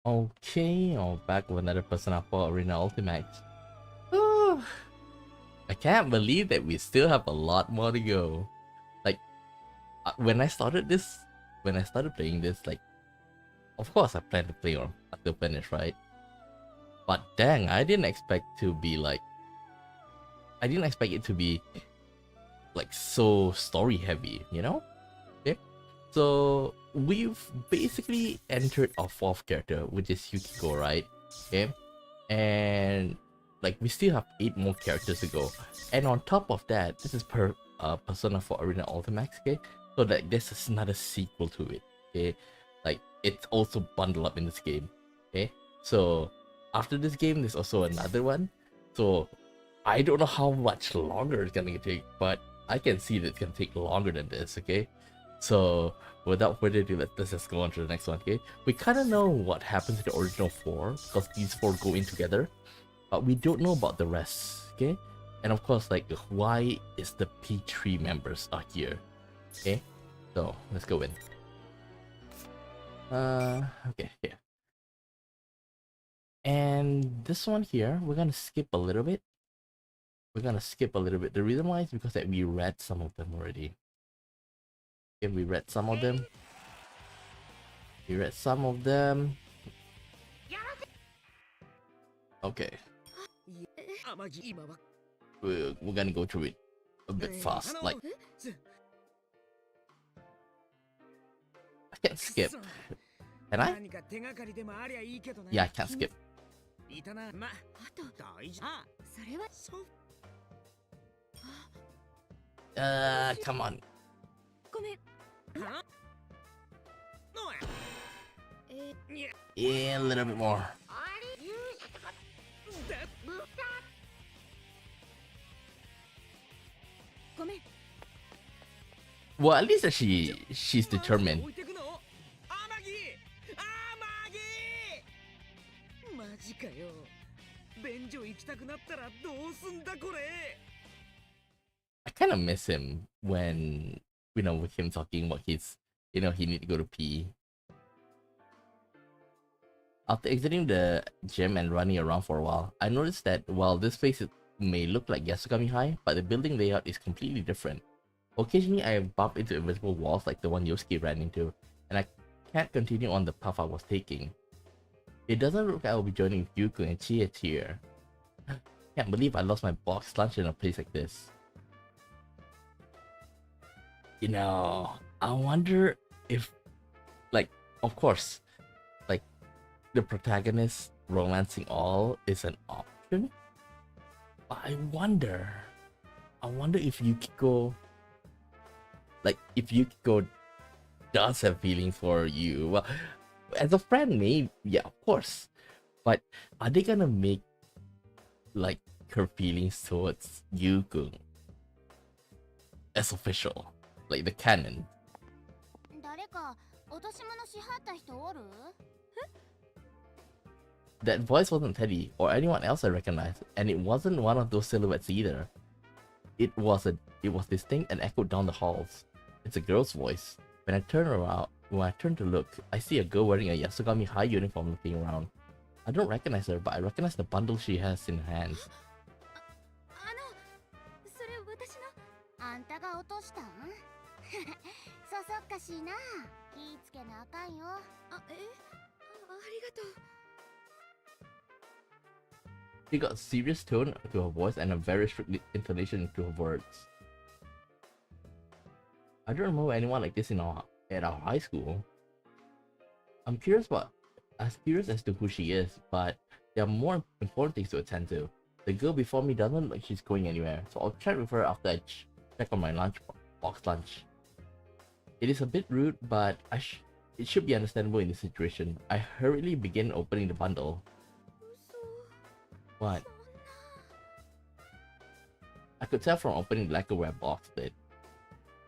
Okay, back with another Persona 4 Arena Ultimax. Whew. I can't believe that we still have a lot more to go. Like, when I started playing this, like, of course I plan to play on until finish, right? But dang, I didn't expect it to be like so story heavy, you know? Okay, so we've basically entered our fourth character, which is Yukiko, right? Okay, and like we still have 8 more characters to go, and on top of that, this is Persona 4 Arena Ultimax, okay? So like this is another sequel to it, okay? Like it's also bundled up in this game, okay? So after this game, there's also another one. So I don't know how much longer it's gonna take, but I can see that it's gonna take longer than this, okay? So without further ado, let's just go on to the next one, okay? We kind of know what happens in the original 4, because these 4 go in together, but we don't know about the rest, okay? And of course, like, why is the P3 members are here, okay? So let's go in. Okay, yeah. And this one here, we're gonna skip a little bit. The reason why is because that we read some of them already. Okay, we read some of them. Okay. We're gonna go through it a bit fast. Like, I can't skip. Can I? Yeah, I can't skip. Come on. Yeah, a little bit more. Well, at least that she's determined. I kind of miss him when, with him talking about his, he need to go to pee. After exiting the gym and running around for a while, I noticed that while this place may look like Yasukami High, but the building layout is completely different. Occasionally, I bump into invisible walls like the one Yosuke ran into, and I can't continue on the path I was taking. It doesn't look like I'll be joining Yukiko and Chie here. Can't believe I lost my box lunch in a place like this. I wonder if, like, of course, like, the protagonist romancing all is an option. But I wonder if Yukiko, does have feelings for you. Well, as a friend, maybe, yeah, of course. But are they gonna make, like, her feelings towards Yuko as official? Like, the canon? That voice wasn't Teddy or anyone else I recognized, and it wasn't one of those silhouettes either. It was distinct and echoed down the halls. It's a girl's voice. When I turn to look, I see a girl wearing a Yasukami High uniform looking around. I don't recognize her, but I recognize the bundle she has in her hands. She got a serious tone to her voice and a very strict intonation to her words. I don't remember anyone like this at our high school. I'm curious as to who she is, but there are more important things to attend to. The girl before me doesn't look like she's going anywhere, so I'll chat with her after I check on my box lunch. It is a bit rude, but it should be understandable in this situation. I hurriedly begin opening the bundle. What? I could tell from opening the lacquerware box that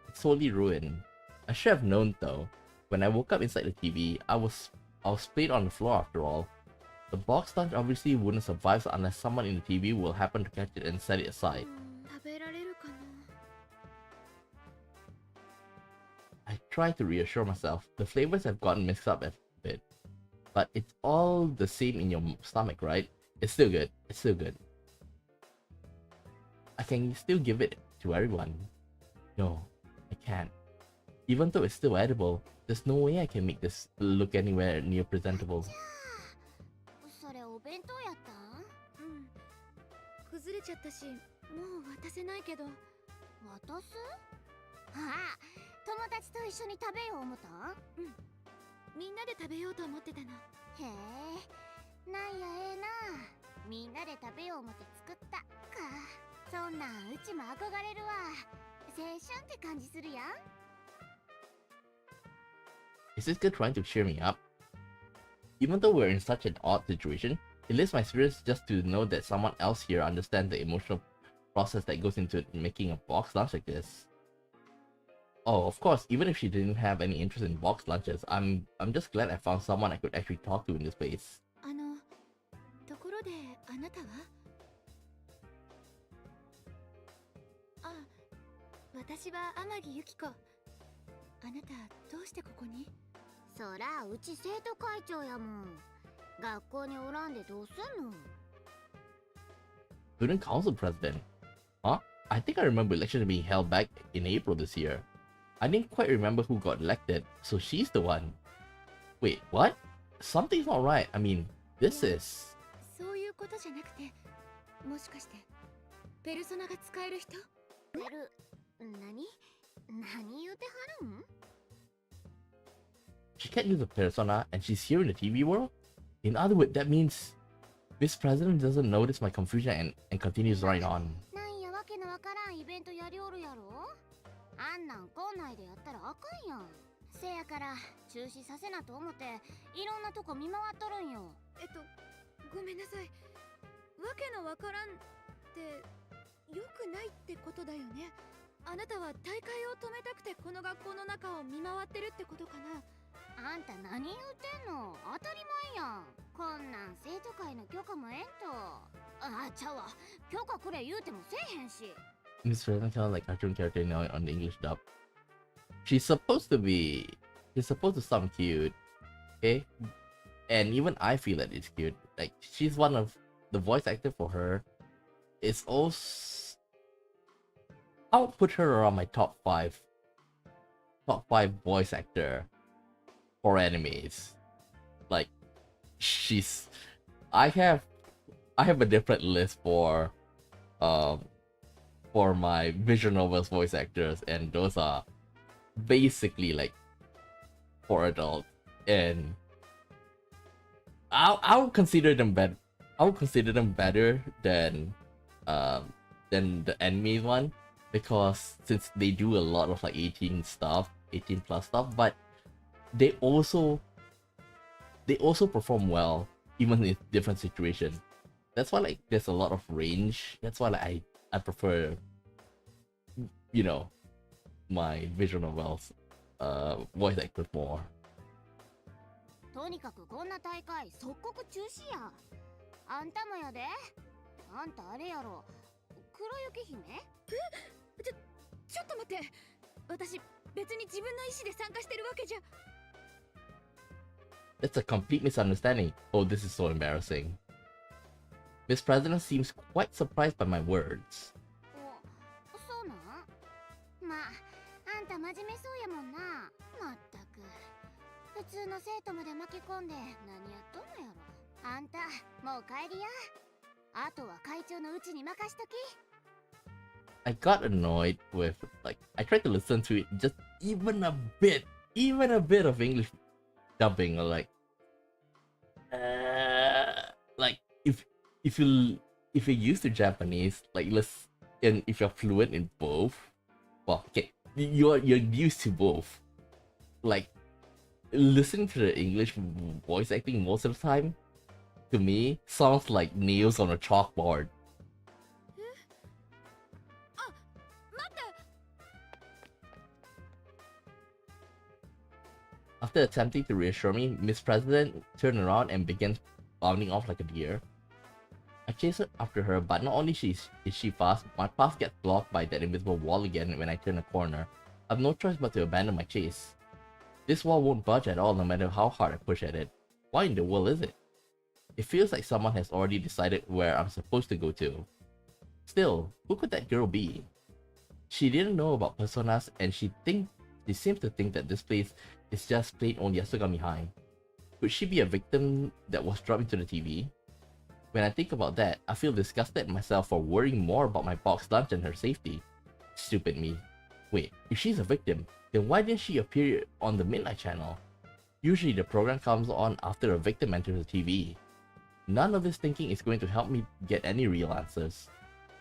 it's totally ruined. I should have known though. When I woke up inside the TV, I was splayed on the floor after all. The box lunch obviously wouldn't survive unless someone in the TV will happen to catch it and set it aside. I try to reassure myself. The flavors have gotten mixed up a bit. but it's all the same in your stomach, right? It's still good. It's still good. I can still give it to everyone. No, I can't. Even though it's still edible, there's no way I can make this look anywhere near presentable. それお弁当やったん？うん。崩れちゃったし、もう渡せないけど。渡す？ああ、友達と一緒に食べよう思ったん？うん。みんなで食べようと思ってたの。へえ、なんやええな。みんなで食べよう思って作ったか。そんなんうちも憧れるわ。青春って感じするやん。Is this girl trying to cheer me up? Even though we're in such an odd situation, it lifts my spirits just to know that someone else here understands the emotional process that goes into making a box lunch like this. Oh, of course, even if she didn't have any interest in box lunches, I'm just glad I found someone I could actually talk to in this place. ところであなたは？あ、私は天城ゆき子。あなたどうしてここに？そらうち生徒会長やもん。学校におらんでどうすんの？ Student Council President? Huh? I think I remember elections being held back in April this year. I didn't quite remember who got elected, so she's the one. Wait, what? Something's not right. I mean, this is... そういうことじゃなくて、もしかしてペルソナが使える人？何言うてはるん？ She can't use a persona and she's here in the TV world? In other words, that means Miss President doesn't notice my confusion and continues right on. なんやわけのわからんイベントやりおるやろ？あんなん校内でやったらあかんやん。せやから中止させなと思っていろんなとこ見回っとるんよ。ごめんなさい。わけのわからんって良くないってことだよね。あなたは大会を止めたくてこの学校の中を見回ってるってことかな。あんた何言うてんの？当たり前やん。こんなん生徒会の許可もえんと。あ、ちゃうわ。許可くれ言うてもせえへんし。Miss President kind of like cartoon character now on the English dub. She's supposed to sound cute, okay? And even I feel that it's cute. Like, she's one of the voice actor for her. It's also... I'll put her around my top five voice actor for animes. Like, she's... I have a different list for my visual novels voice actors, and those are basically like for adults, and I'll consider them better. I'll consider them better than the anime one, because since they do a lot of like 18 plus stuff, but they also perform well even in different situations. That's why like there's a lot of range. That's why like, I prefer, you know, my visual novels voice actors more. とにかくこんな大会即刻中止や。あんたもやで。あんたあれやろ。黒雪姫？ちょっと待って。私別に自分の意思で参加してるわけじゃ。That's a complete misunderstanding. Oh, this is so embarrassing. Miss President seems quite surprised by my words. そうなん？まあ、あんた真面目そうやもんな。まったく。普通の生徒まで巻き込んで何やっとんのやろ。あんた、もう帰りや。あとは会長のうちに任しとき。I got annoyed with, like, I tried to listen to it, just even a bit of English dubbing, or like if you're used to Japanese, like and if you're fluent in both, well, okay, you're used to both. Like, listening to the English voice acting most of the time, to me, sounds like nails on a chalkboard. After attempting to reassure me, Miss President turned around and began bounding off like a deer. I chased after her, but not only is she fast, my path gets blocked by that invisible wall again when I turn a corner. I have no choice but to abandon my chase. This wall won't budge at all no matter how hard I push at it. Why in the world is it? It feels like someone has already decided where I'm supposed to go to. Still, who could that girl be? She didn't know about personas, and she seems to think that this place is just plain old Yasogami High. Could she be a victim that was dropped into the TV? When I think about that, I feel disgusted at myself for worrying more about my box lunch and her safety. Stupid me. Wait, if she's a victim, then why didn't she appear on the Midnight Channel? Usually the program comes on after a victim enters the TV. None of this thinking is going to help me get any real answers.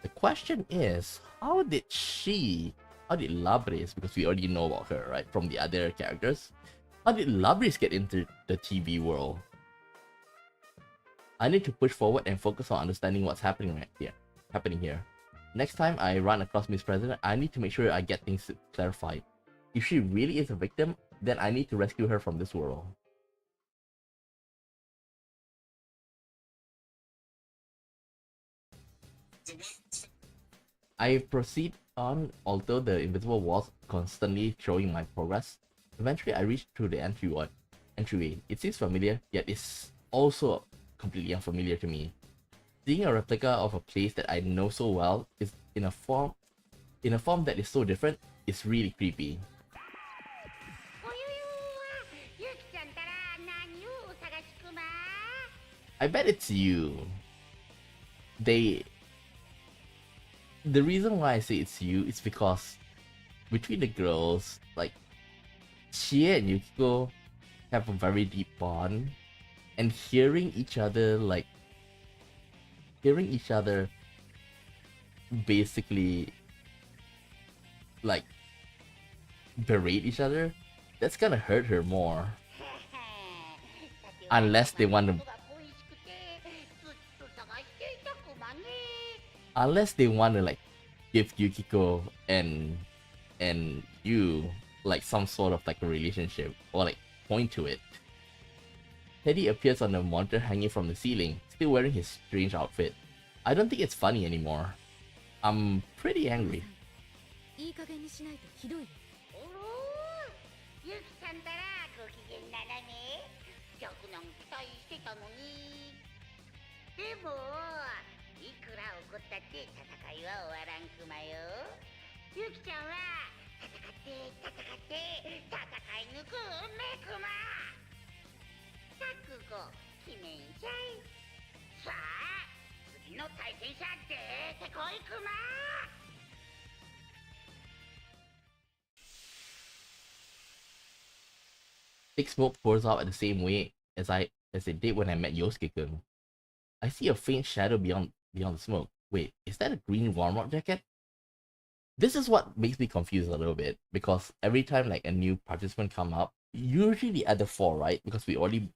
The question is, how did Labris, because we already know about her, right, from the other characters, how did Labris get into the TV world? I need to push forward and focus on understanding what's happening here. Next time I run across Miss President, I need to make sure I get things clarified. If she really is a victim, then I need to rescue her from this world. I proceed on, although the invisible walls constantly showing my progress. Eventually, I reach through the entryway. It seems familiar, yet it's also completely unfamiliar to me. Seeing a replica of a place that I know so well is in a form that is so different is really creepy. I bet it's you. The reason why I say it's you is because between the girls, like Chie and Yukiko have a very deep bond, and hearing each other basically like berate each other, that's gonna hurt her more. Unless they want to like give Yukiko and you like some sort of like a relationship, or like point to it. Teddy appears on the monitor hanging from the ceiling, still wearing his strange outfit. I don't think it's funny anymore. I'm pretty angry. Thick smoke pours out at the same way as it did when I met Yosuke-kun. I see a faint shadow beyond the smoke. Wait, is that a green warm-up jacket? This is what makes me confused a little bit, because every time like a new participant come up, usually the other four, right? Because we only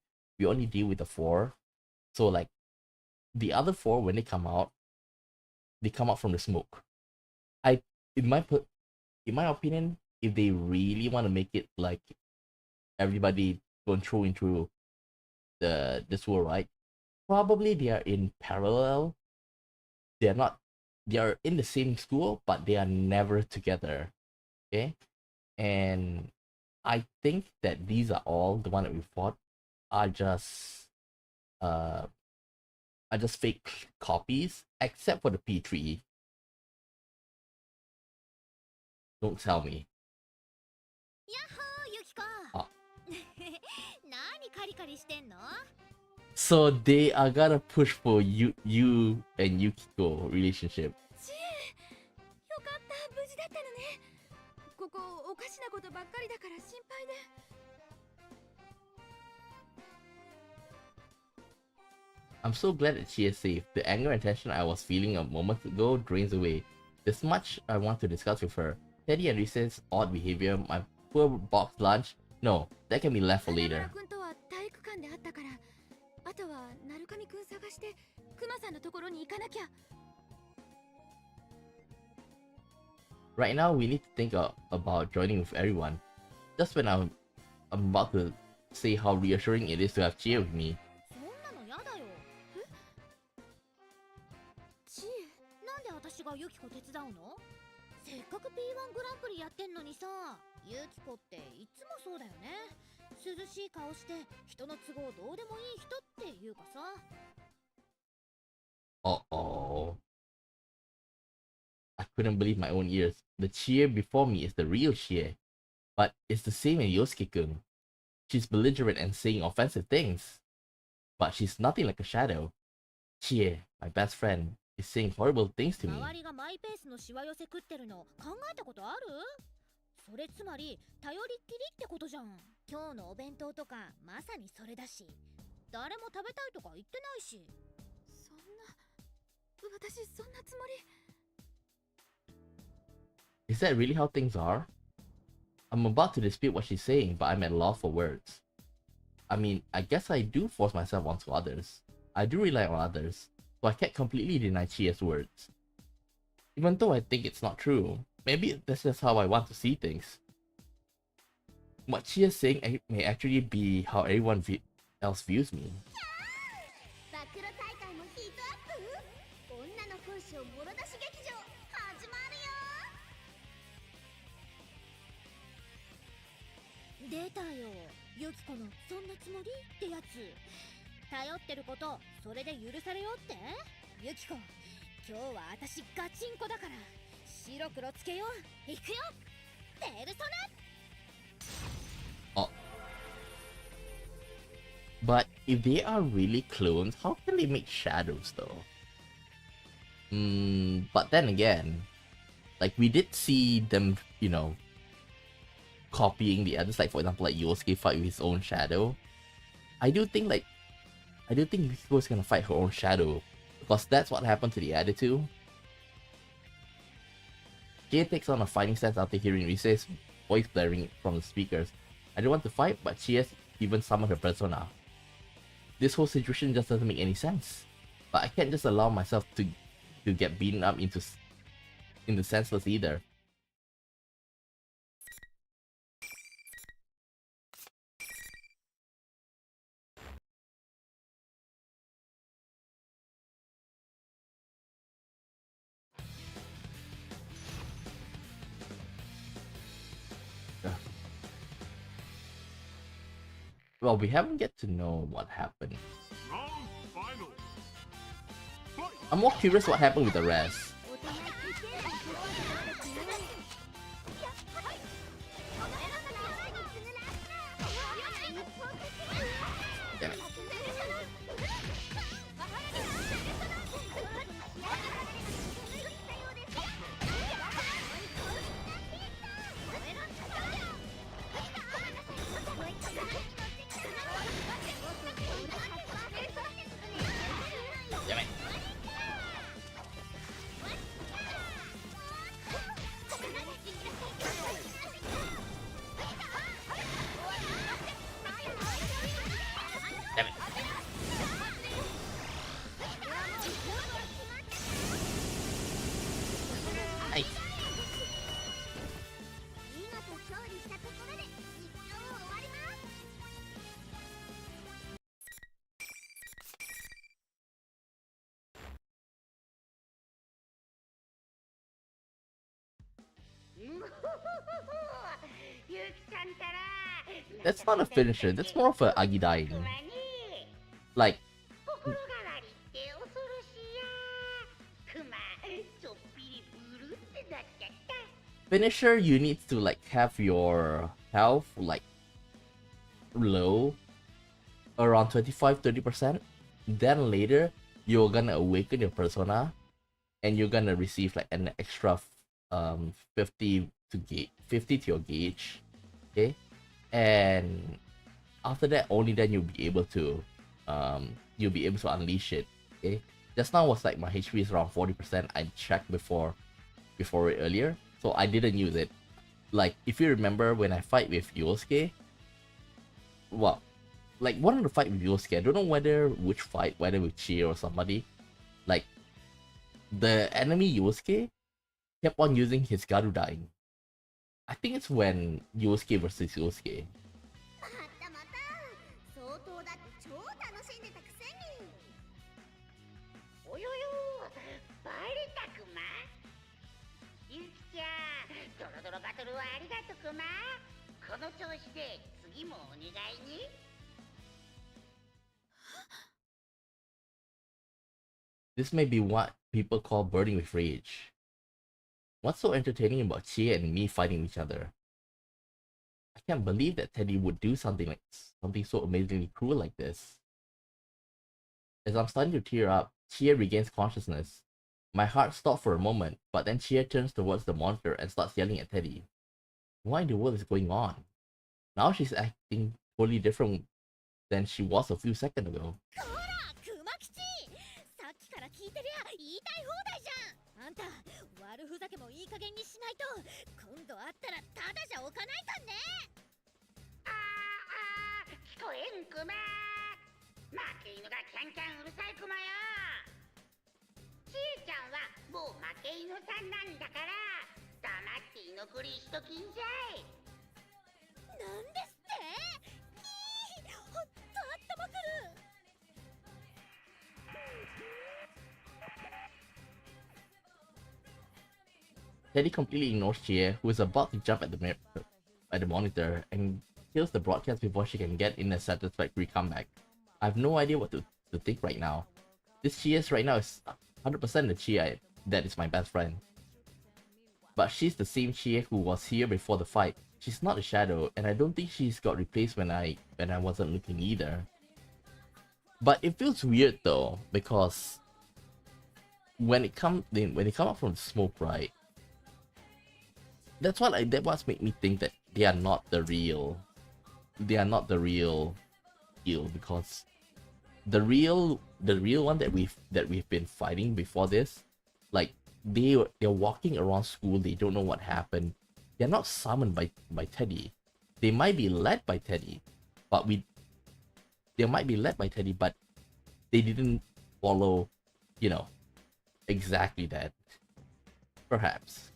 deal with the four. So like the other four, when they come out from the smoke. In my opinion, if they really want to make it like everybody going through into this world, right? Probably they are in parallel. They are in the same school, but they are never together. Okay? And I think that these are all the one that we fought are just fake copies, except for the P3. Don't tell me. Oh. So they are gonna push for you and Yukiko relationship. I'm so glad that she is safe. The anger and tension I was feeling a moment ago drains away. There's much I want to discuss with her. Teddy and Rise's odd behavior, my poor box lunch. No, that can be left for later. Right now, we need to think about joining with everyone. Just when I'm about to say how reassuring it is to have Chie with me. P-1 グランプリやってんのにさ、ユキコっていつもそうだよね。涼しい顔して人の都合どうでもいい人っていうかさ。Uh-oh. I couldn't believe my own ears. The Chie before me is the real Chie. But it's the same as Yosuke-kun. She's belligerent and saying offensive things. But she's nothing like a shadow. Chie, my best friend, is saying horrible things to me. 周りがマイペースのしわ寄せ食ってるの考えたことある？それつまり頼りっきりってことじゃん。今日のお弁当とかまさにそれだし、誰も食べたいとか言ってないし。そんな、私そんなつもり。Is that really how things are? I'm about to dispute what she's saying, but I'm at a loss for words. I mean, I guess I do force myself onto others. I do rely on others, so I can't completely deny Chia's words. Even though I think it's not true, maybe that's just how I want to see things. What Chia's saying may actually be how everyone else views me. 出たよ、ユキコのそんなつもりってやつ。頼ってること、それで許されようって？ユキコ、今日は私ガチンコだから白黒つけよう。いくよ、ペルソナ。 Oh. But if they are really clones, how can they make shadows though? But then again, like we did see them, you know, copying the others, like for example, like Yosuke fight with his own shadow. I do think Yukiko is gonna fight her own shadow, because that's what happened to the other two. Jay takes on a fighting stance after hearing Rise's voice blaring from the speakers. I don't want to fight, but she has even summoned her persona. This whole situation just doesn't make any sense. But I can't just allow myself to get beaten up into senseless either. Well, we haven't get to know what happened. I'm more curious what happened with the rest. Damn it. Damn it. Damn it. Nice. That's not a finisher, that's more of a Agidying. Like, finisher, you need to like have your health like low, around 25-30%. Then later you're gonna awaken your persona and you're gonna receive like an extra 50 to your gauge. Okay, and after that only then you'll be able to unleash it. Okay, just now was like my HP is around 40%. I checked before it earlier, so I didn't use it. Like if you remember when I fight with Yosuke, well, like one of the fight with Yosuke, I don't know whether with Chie or somebody, like the enemy Yosuke kept on using his Garudaing. I think it's when Yosuke versus Yosuke. This may be what people call burning with rage. What's so entertaining about Chia and me fighting each other? I can't believe that Teddy would do something so amazingly cruel like this. As I'm starting to tear up, Chia regains consciousness. My heart stopped for a moment, but then Chia turns towards the monitor and starts yelling at Teddy. What in the world is going on? Now she's acting totally different than she was a few seconds ago. Teddy completely ignores Chia, who is about to jump at the monitor, and kills the broadcast before she can get in a satisfactory comeback. I have no idea what to think right now. This Chia right now is 100% the Chia that is my best friend. But she's the same Chia who was here before the fight. She's not a shadow, and I don't think she's got replaced when I wasn't looking either. But it feels weird though, because when it come up from the smoke, right? That's what's made me think that they are not the real heel, because the real one that we've been fighting before this, like they're walking around school, they don't know what happened. They're not summoned by Teddy. They might be led by Teddy, but they didn't follow, exactly that. Perhaps.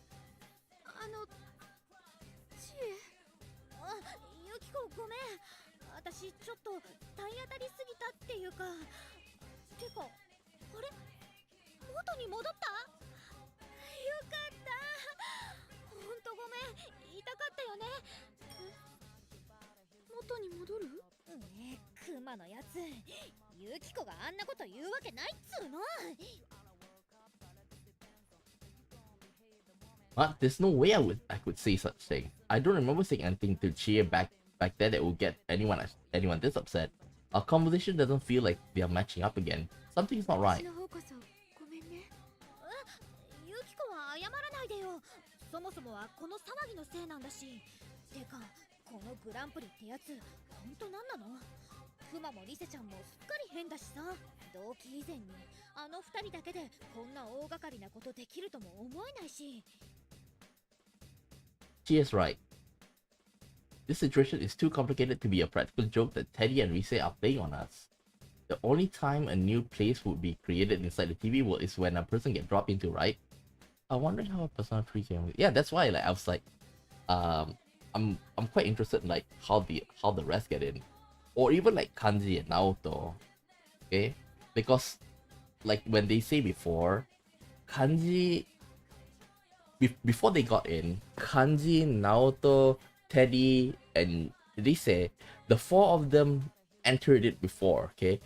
私ちょっと体当たりすぎたっていうか、てか、あれ元に戻った？よかった。ほんとごめん、痛かったよね。元に戻る？ねえ、クマのやつ、ユキコがあんなこと言うわけないっつうの。But there's no way I could say such thing. I don't remember saying anything to Chia back then that would get anyone this upset. Our conversation doesn't feel like they are matching up again. Something's not right. そもそもはこの騒ぎのせいなんだし。てか、このグランプリってやつ、ほんとなんなの？クマもリセちゃんもすっかり変だしさ。同期以前にあの二人だけでこんな大掛かりなことできるとも思えないし。She is right. This situation is too complicated to be a practical joke that Teddy and Rise are playing on us. The only time a new place would be created inside the TV world is when a person gets dropped into, right? I wonder how a Persona 3 can. Yeah, that's why I was like, I'm quite interested in like how the rest get in, or even like Kanji and Naoto. Okay, because like when they say before, Kanji before they got in, Kanji, Naoto, Teddy, and Rise, the four of them entered it before, okay?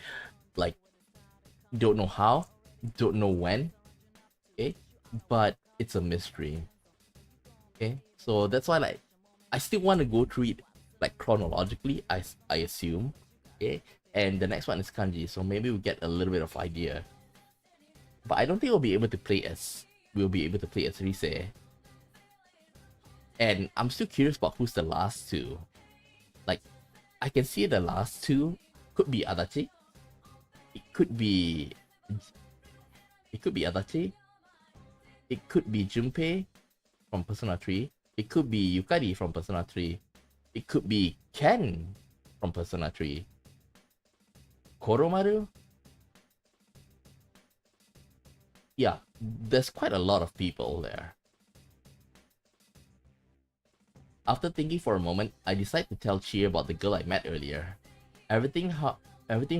Like, don't know how, don't know when, okay? But it's a mystery, okay? So that's why, like, I still want to go through it, like, chronologically, I assume, okay? And the next one is Kanji, so maybe we'll get a little bit of idea. But I don't think we'll be able to play as Rise. And I'm still curious about who's the last two. Like, I can see the last two could be Adachi. It could be Adachi. It could be Junpei from Persona 3. It could be Yukari from Persona 3. It could be Ken from Persona 3. Koromaru? Yeah, there's quite a lot of people there. After thinking for a moment, I decided to tell Chia about the girl I met earlier. Everything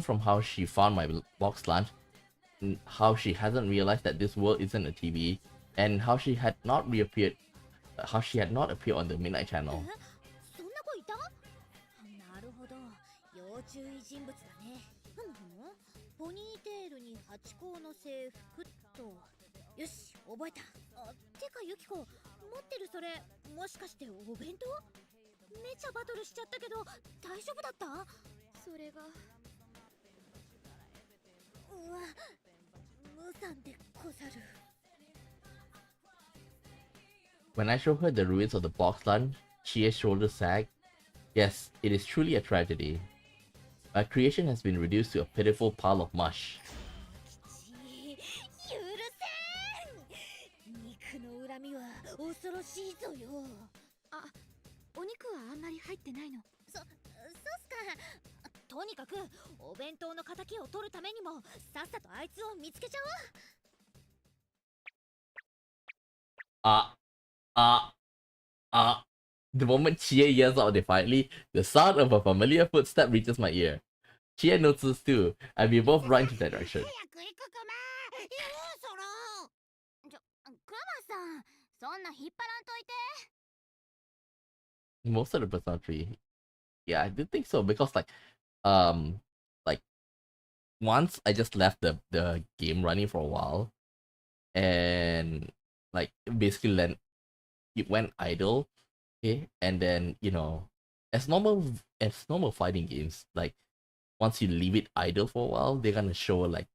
from how she found my box lunch, how she hasn't realized that this world isn't a TV, and how she had not appeared on the Midnight Channel. 要注意人物だね。ふむふむ。ポニーテールにハチ公の制服と。よし、覚えた。てかユキコ、持ってるそれもしかしてお弁当？めちゃバトルしちゃったけど大丈夫だった？それが。うわ、無残でござる。 When I show her the ruins of the box lunch, Chia's shoulders sag. Yes, it is truly a tragedy. My creation has been reduced to a pitiful pile of mush. 許せん。肉の恨みは恐ろしいぞよ。あ、お肉はあんまり入ってないの。そうっすか。とにかくお弁当の敵を取るためにもさっさとあいつを見つけちゃおう。The moment Chia yells out defiantly, the sound of a familiar footstep reaches my ear. Chia notices too, and we both run in that direction. クマさん、そんな引っ張らんといて。 Most of the Persona 3. Yeah, I do think so, because like once I just left the game running for a while, and like basically then it went idle. Okay, and then as normal fighting games, like once you leave it idle for a while, they're gonna show like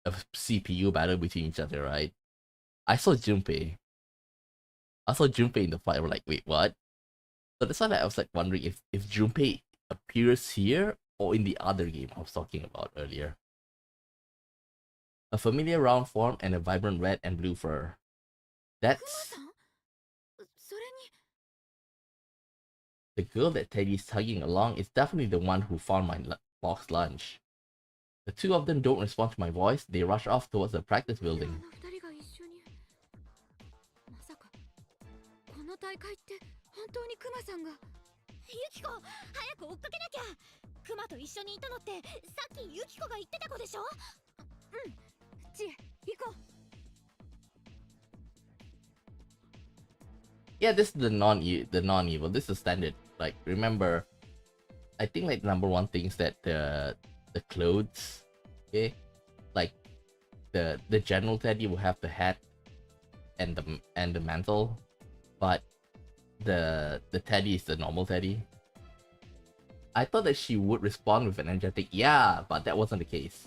a CPU battle between each other, right? I saw Junpei. In the fight. We're like, wait, what? So that's why I was like wondering if Junpei appears here or in the other game I was talking about earlier. A familiar round form and a vibrant red and blue fur. That's the girl that Teddy's tugging along is definitely the one who found my box lunch. The two of them don't respond to my voice. They rush off towards the practice building. 本当にクマさんが。ユキコ、早く追っかけなきゃ。クマと一緒にいたのってさっきユキコが言ってた子でしょ。うん、チエ、行こう。 Yeah, this is the non-evil. This is standard. Like, remember, I think like number one thing is that the clothes, okay, like the general Teddy will have the hat and the mantle, but the Teddy is the normal Teddy. I thought that she would respond with an energetic yeah, but that wasn't the case.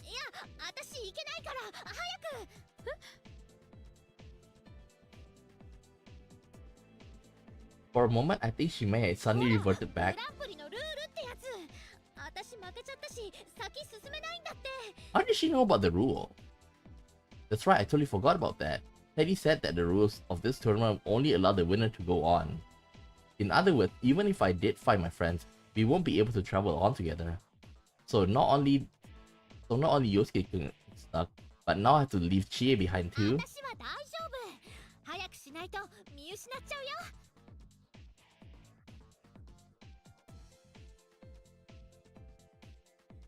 For a moment, I think she may have suddenly reverted back. How did she know about the rule? That's right, I totally forgot about that. Teddy said that the rules of this tournament only allow the winner to go on. In other words, even if I did find my friends, we won't be able to travel on together. So not only Yosuke is stuck, but now I have to leave Chie behind too.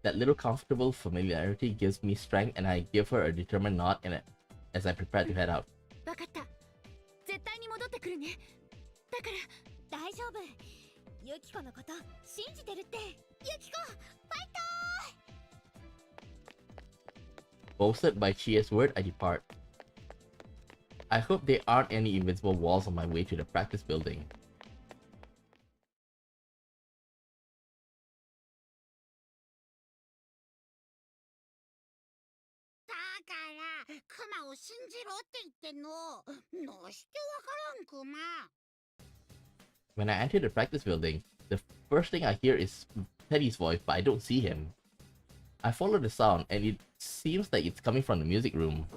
That little comfortable familiarity gives me strength, and I give her a determined nod as I prepare to head out. Bolstered by Chia's word, I depart. I hope there aren't any invincible walls on my way to the practice building. When I enter the practice building, the first thing I hear is Teddy's voice, but I don't see him. I follow the sound, and it seems like it's coming from the music room.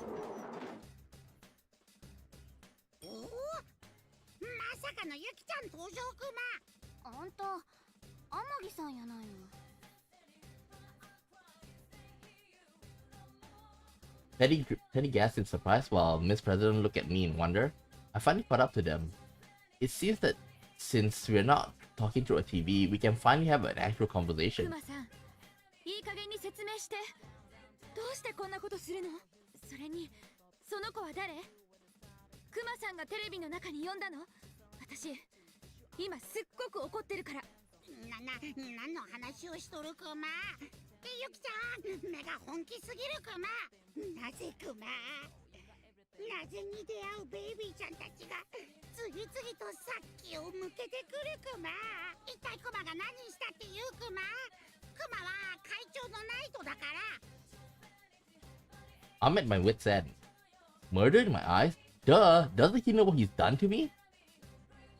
Teddy gasps in surprise while Miss President look at me in wonder. I finally caught up to them. It seems that since we're not talking through a TV, we can finally have an actual conversation. 何の話をしとるクマ。ユキちゃん、目が本気すぎるクマ。なぜクマ。なぜに出会うベイビーちゃんたちが次々とさっきを向けてくるクマ。一体クマが何したっていうクマ。クマは会長のナイトだから。I'm at my wit's end. Murder in my eyes? Duh, doesn't he know what he's done to me?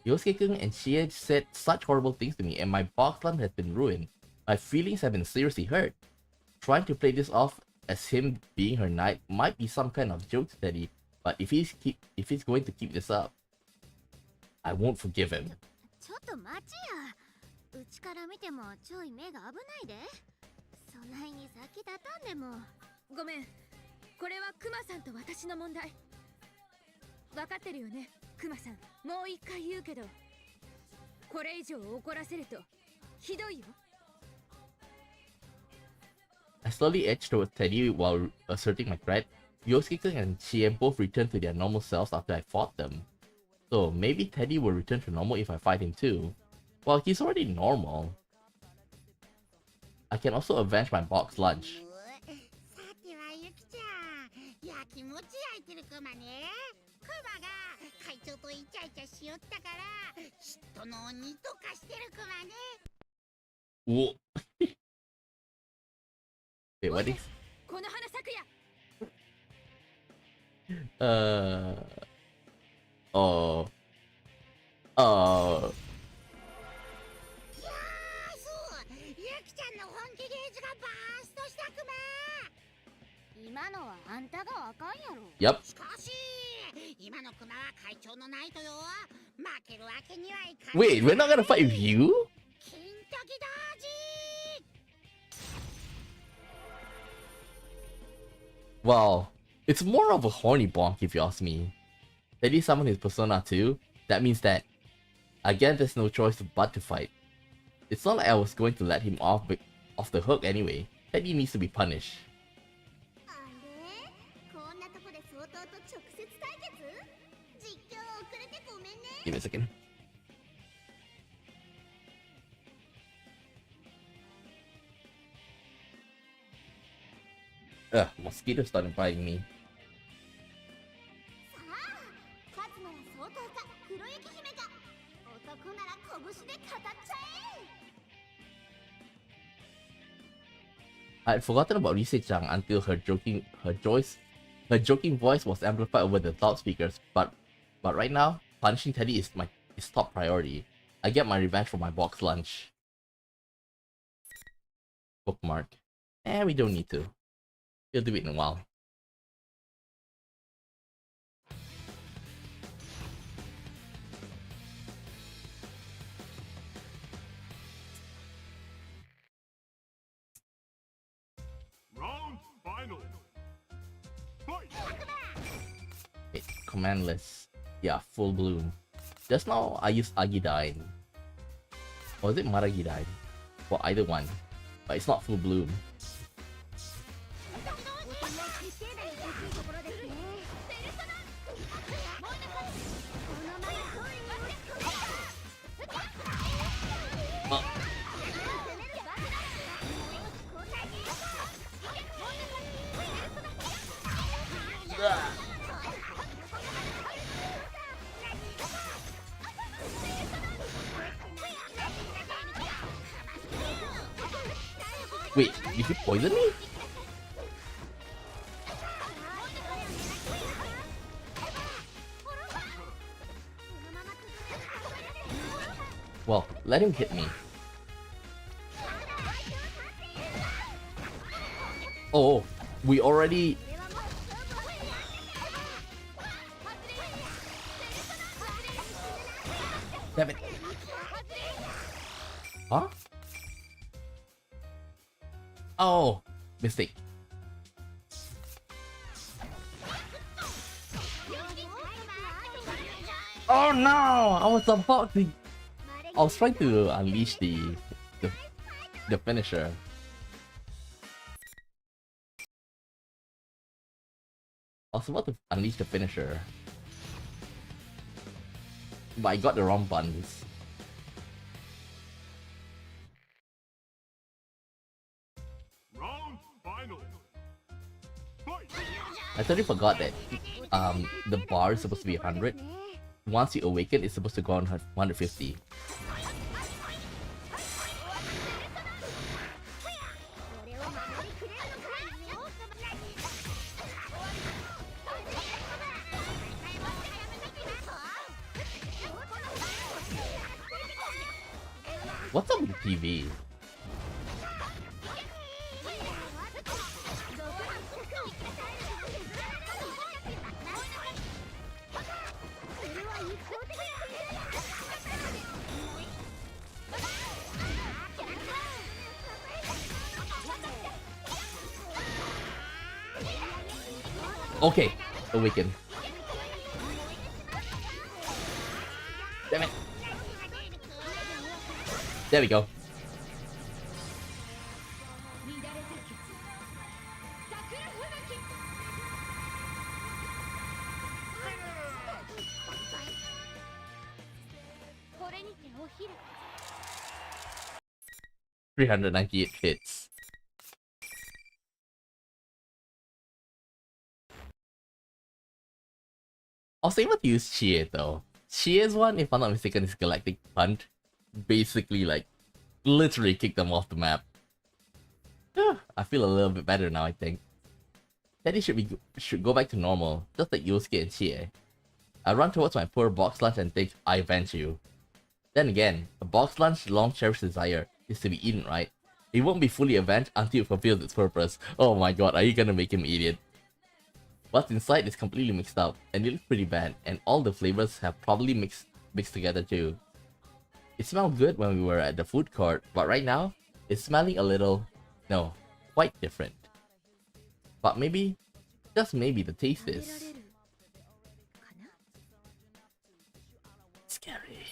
Yosuke-kun and Shie said such horrible things to me and my box lunch has been ruined. My feelings have been seriously hurt. Trying to play this off as him being her knight might be some kind of joke to Teddy, but if he's going to keep this up, I won't forgive him. ちょっと待ちや。うちから見てもちょい目が危ないで。そないに先立たんでも。ごめん。これはクマさんと私の問題。分かってるよね、クマさん。もう一回言うけど、これ以上怒らせるとひどいよ。I slowly edged towards Teddy while asserting my threat. Yosuke and Chien both returned to their normal selves after I fought them. So maybe Teddy will return to normal if I fight him too. Well, he's already normal. I can also avenge my box lunch. さてはユキちゃん、やきもち焼いてるクマね。クマが会長とイチャイチャしよったから嫉妬の鬼とかしてるクマね。Whoa. Wait, what is? この花咲くや。Oh. いやー、そうユキちゃんの本気ゲージがバーストしたクマ。今のはあんたがあかんやろ。 Yep. しかし今のクマは会長のナイトよ。負けるわけにはいかん。 Wait, we're not gonna fight with you? 金時だーじ。 Well, it's more of a horny bonk if you ask me. Teddy summoned his persona too. That means that I guess there's no choice but to fight. It's not like I was going to let him off the hook anyway. Teddy needs to be punished. あれこんなとこで相当と直接対決。実況遅れてごめんね。 Give me a second. Ugh, mosquitoes started biting me. さあ勝つなら相当か黒雪姫か。男なら拳で語っちゃえ。 I had forgotten about Rise-chan until her joking voice was amplified over the loudspeakers, but right now, punishing Teddy is top priority. I get my revenge for my box lunch. Bookmark. We don't need to. We'll do it in a while. Round final. Fight. Wait, commandless. Yeah, full bloom. Just now I used Agidine. Or is it Maragidine? Well, either one. But it's not full bloom. Wait, did he poison me? Well, let him hit me. Oh, we already... Damn it. Huh? Oh, mistake. Oh no! I was about to... I was trying to unleash the finisher. I was about to unleash the finisher. But I got the wrong buttons. I totally forgot that the bar is supposed to be 100. Once you awaken, it's supposed to go on 150. What's up with the TV? Okay, awaken. Damn it. There we go. $398 hits. I was able to use Chie though. Chie's one, if I'm not mistaken, is Galactic Punt. Basically, like, literally kicked them off the map. I feel a little bit better now, I think. Teddy should go back to normal, just like Yosuke and Chie. I run towards my poor box lunch and think, I avenge you. Then again, a box lunch's long cherished desire is to be eaten, right? It won't be fully avenged until it fulfills its purpose. Oh my god, are you gonna make him eat it? What's inside is completely mixed up, and it looks pretty bad, and all the flavors have probably mixed together too. It smelled good when we were at the food court, but right now, it's smelling a little, no, quite different. But maybe, just maybe the taste is... scary.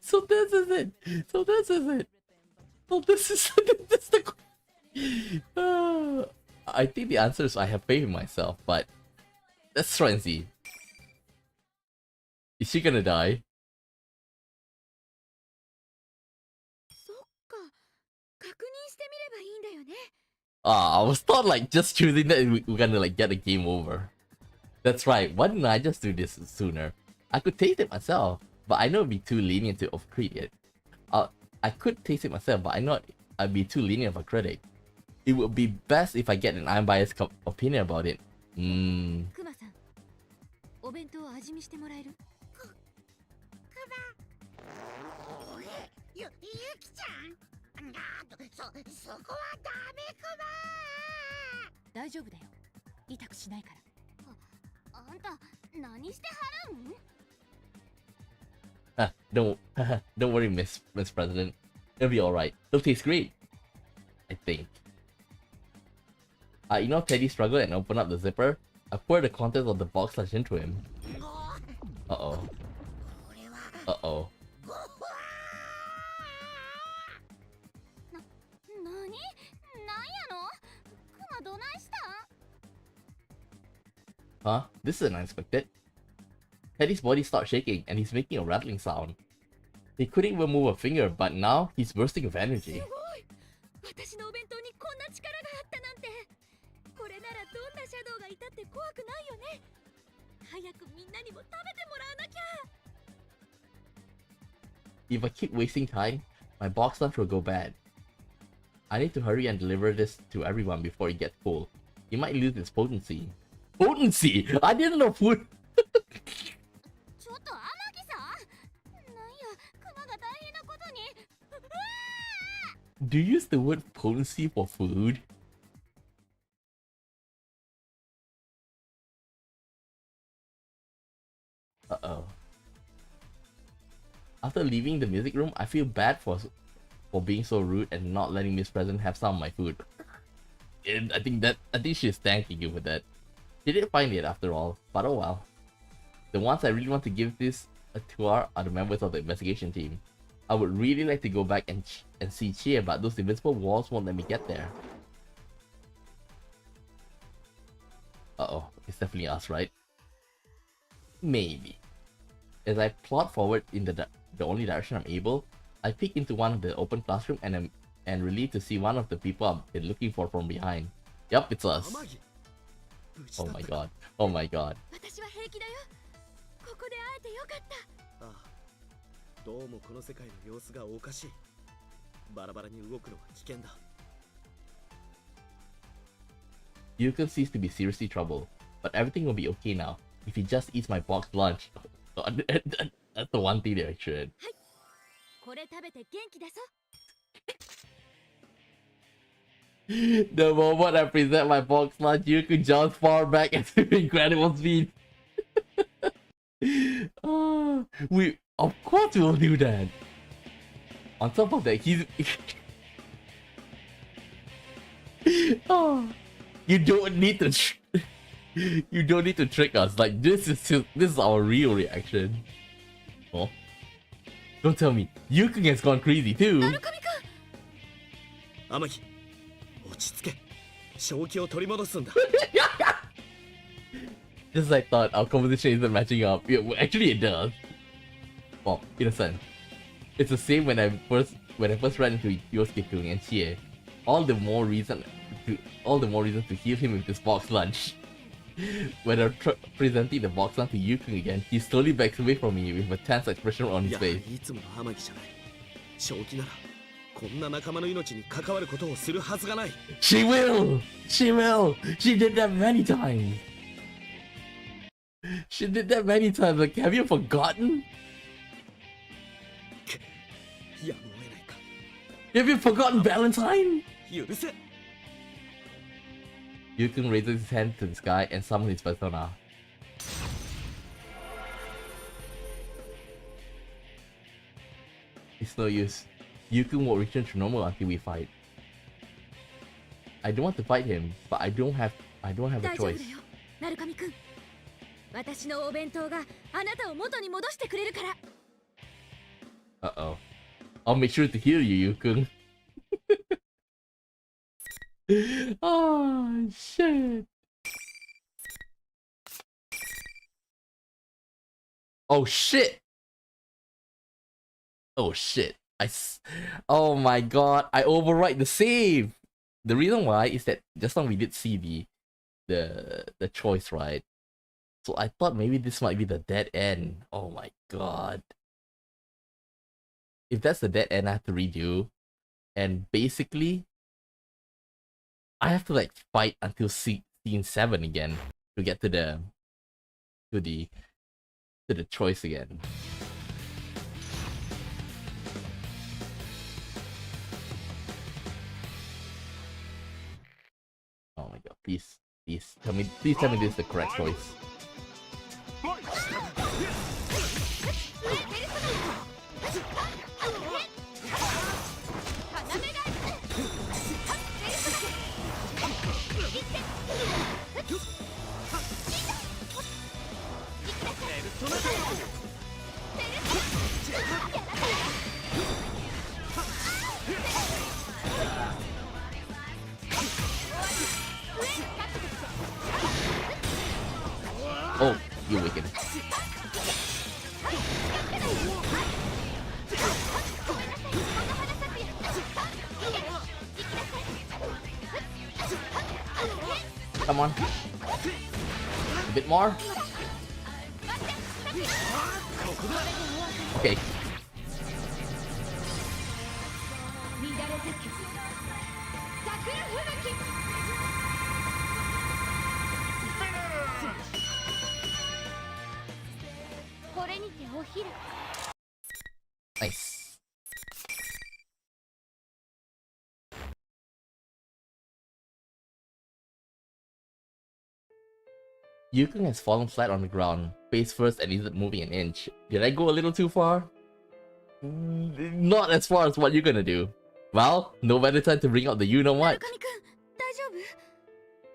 So this is it. So this is it. Oh, this is this the. I think the answer is I have faith in myself, but let's try and see. Is she gonna die? I was thought like just choosing that we're gonna like get a game over. That's right. Why didn't I just do this sooner? I could taste it myself, but I know it'd be too lenient to overcreate it. I could taste it myself, but I know I'd be too lenient of a critic. It would be best if I get an unbiased opinion about it. Don't worry, Miss President. It'll be alright. It'll taste great, I think. You know Teddy struggled and opened up the zipper? I poured the contents of the box lunch into him. Uh-oh. Uh-oh. Huh? This is unexpected. Teddy's body started shaking and he's making a rattling sound. He couldn't even move a finger, but now he's bursting with energy. If I keep wasting time, my box lunch will go bad. I need to hurry and deliver this to everyone before it gets full. It might lose its potency. Potency? I didn't know food. Do you use the word potency for food? Uh-oh. After leaving the music room, I feel bad for being so rude and not letting Miss President have some of my food. And I think she's thanking you for that. She didn't find it after all, but oh well. The ones I really want to give this a tour are the members of the investigation team. I would really like to go back and see Chie, but those invisible walls won't let me get there. Uh-oh, it's definitely us, right? Maybe. As I plod forward in the only direction I'm able, I peek into one of the open classroom and relieved to see one of the people I've been looking for from behind. Yup, it's us. Oh my god. Oh my god. 私は平気だよ。ここで会えてよかった。ああ、どうもこの世界の様子がおかしい。バラバラに動くのは危険だ。Yukiko seems to be seriously troubled, but everything will be okay now if he just eats my boxed lunch. That's the one thing that I should. これ食べて元気出そう。The moment I present my boxed lunch, Yukiko jumps far back at incredible speed. Of course we will do that. On top of that, he's you don't need to you don't need to trick us. Like this is our real reaction. Oh, don't tell me Yukiko has gone crazy too. 天城、落ち着け。正気を取り戻すんだ。Just as I thought, our conversation isn't matching up. Yeah, well, actually it does. Well, in a sense. It's the same when I first ran into Yosuke-kun and Chie. All the more reason to heal him with this box lunch. When I'm presenting the box lunch to Yukiko again, he slowly backs away from me with a tense expression on his やはり face. いつもの天城じゃない。正気ならこんな仲間の命に関わることをするはずがない。 She will! She will! She did that many times! She did that many times, like, have you forgotten? やむを得ないか。 Have you forgotten Valentine? 許せ。 Yukon raises his hand to the sky and summons his persona. It's no use. Yukon will return to normal until we fight. I don't want to fight him, but I don't have a 大丈夫だ choice. よ、鳴神くん。私のお弁当があなたを元に戻してくれるから。Uh-oh. I'll make sure to heal you, Yukon. Oh, shit. Oh, shit. Oh, shit. Oh my god, I overwrite the save. The reason why is that just now we did see the choice, right? So I thought maybe this might be the dead end. Oh my god. If that's the dead end, I have to redo. And basically, I have to like fight until scene 7 again to get to the choice again. Oh my god, please tell me this is the correct choice. Oh, you wicked. Come on. A bit more. Okay. Nice. Yukon has fallen flat on the ground, face first and isn't moving an inch. Did I go a little too far? Not as far as what you're gonna do. Well, no better time to bring out the you-know-what. 鳴神くん、大丈夫？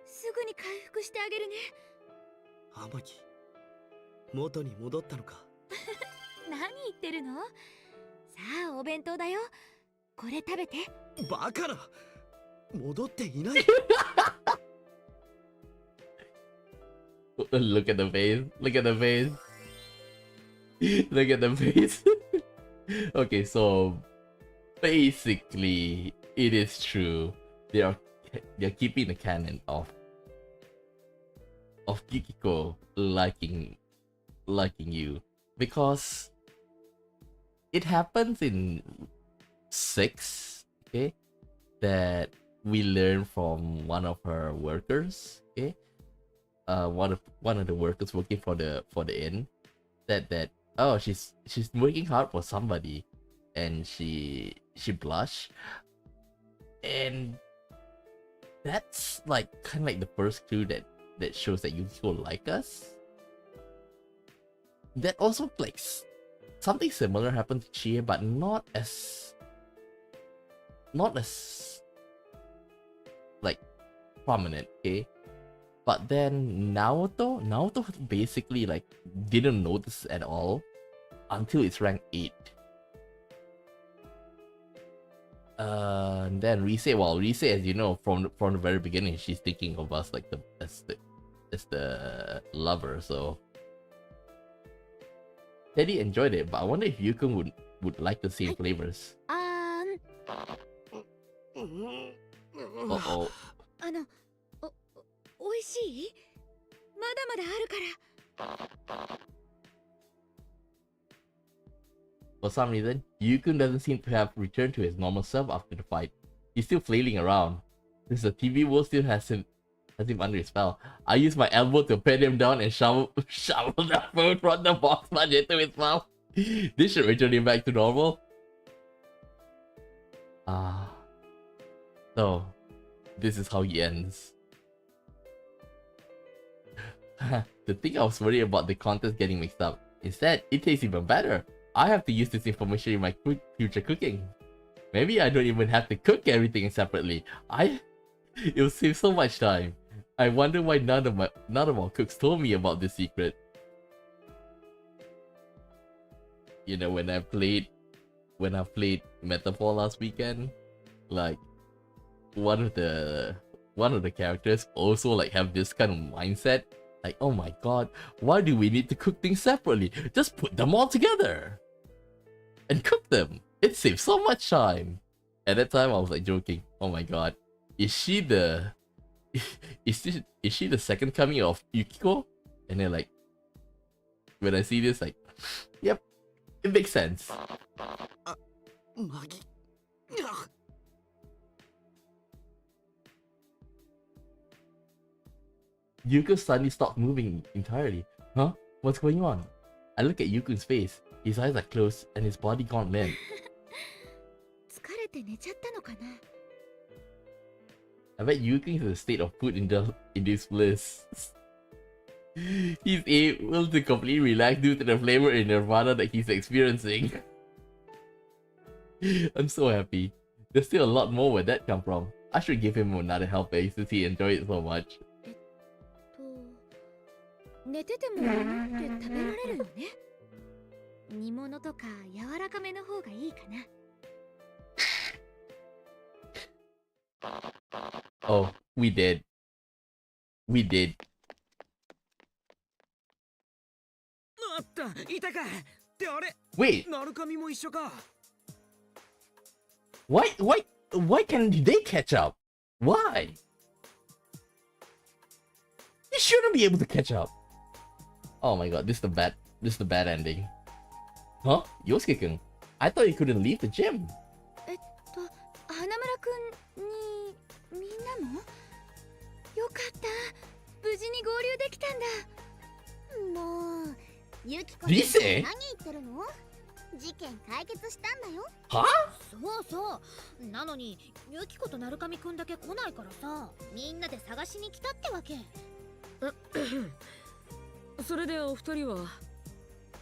すぐに回復してあげるね。天城、元に戻ったのか。何言ってるの？さあ、お弁当だよ。これ食べて。バカな。戻っていない。Look at the face. Look at the face. Look at the face. Okay, so basically, it is true. They're keeping the canon of Yukiko liking you, because it happens in 6, okay, that we learn from one of her workers, okay, one of the workers working for the inn, that oh, she's working hard for somebody, and she blush, and that's like kind of like the first clue that shows that Yukiko like us. That also like something similar happened to Chie, but not as like prominent, okay? But then Naoto basically like didn't notice at all until it's rank 8. And then Rise, as you know, from the very beginning, she's thinking of us like as the lover. So Teddy enjoyed it, but I wonder if Yukon would like the same flavors. Uh-oh. おいしい？まだまだあるから。For some reason, Yukon doesn't seem to have returned to his normal self after the fight. He's still flailing around. Since the TV world still has him under his spell, I use my elbow to pat him down and shovel the food from the box punch into his mouth. This should return him back to normal. So, this is how he ends. The thing I was worried about the contents getting mixed up. Instead, it tastes even better. I have to use this information in my future cooking. Maybe I don't even have to cook everything separately. It will save so much time. I wonder why none of our cooks told me about this secret. You know, when I played Metaphor last weekend, like one of the characters also like have this kind of mindset. Like, oh my god, why do we need to cook things separately? Just put them all together and cook them. It saves so much time. At that time, I was like joking. Oh my god, is she the second coming of Yukiko? And then like, when I see this, like, yep, it makes sense. Yuko suddenly stopped moving entirely. Huh? What's going on? I look at Yuko's face. His eyes are closed and his body gone limp. 疲れて寝ちゃったのかな? I bet Yuko is in a state of food-induced bliss. He's able to completely relax due to the flavor in nirvana that he's experiencing. I'm so happy. There's still a lot more where that come from. I should give him another helping since he enjoyed it so much. 寝てても物って食べられるよね。煮物とか柔らかめの方がいいかな。Oh, we did. We did. あった、いたか。ってあれ。Wait. なるかみも一緒か。Why can't they catch up? Why? They shouldn't be able to catch up. Oh my god, this is the bad ending. Huh? Yosuke-kun, I thought you couldn't leave the gym. 花村くんにみんなもよかった。無事に合流できたんだ。もう、ユキコリセ？何言ってるの？事件解決したんだよ。は？そうそう。なのにユキコと鳴上くんだけ来ないからさ、みんなで探しに来たってわけ。それでお二人は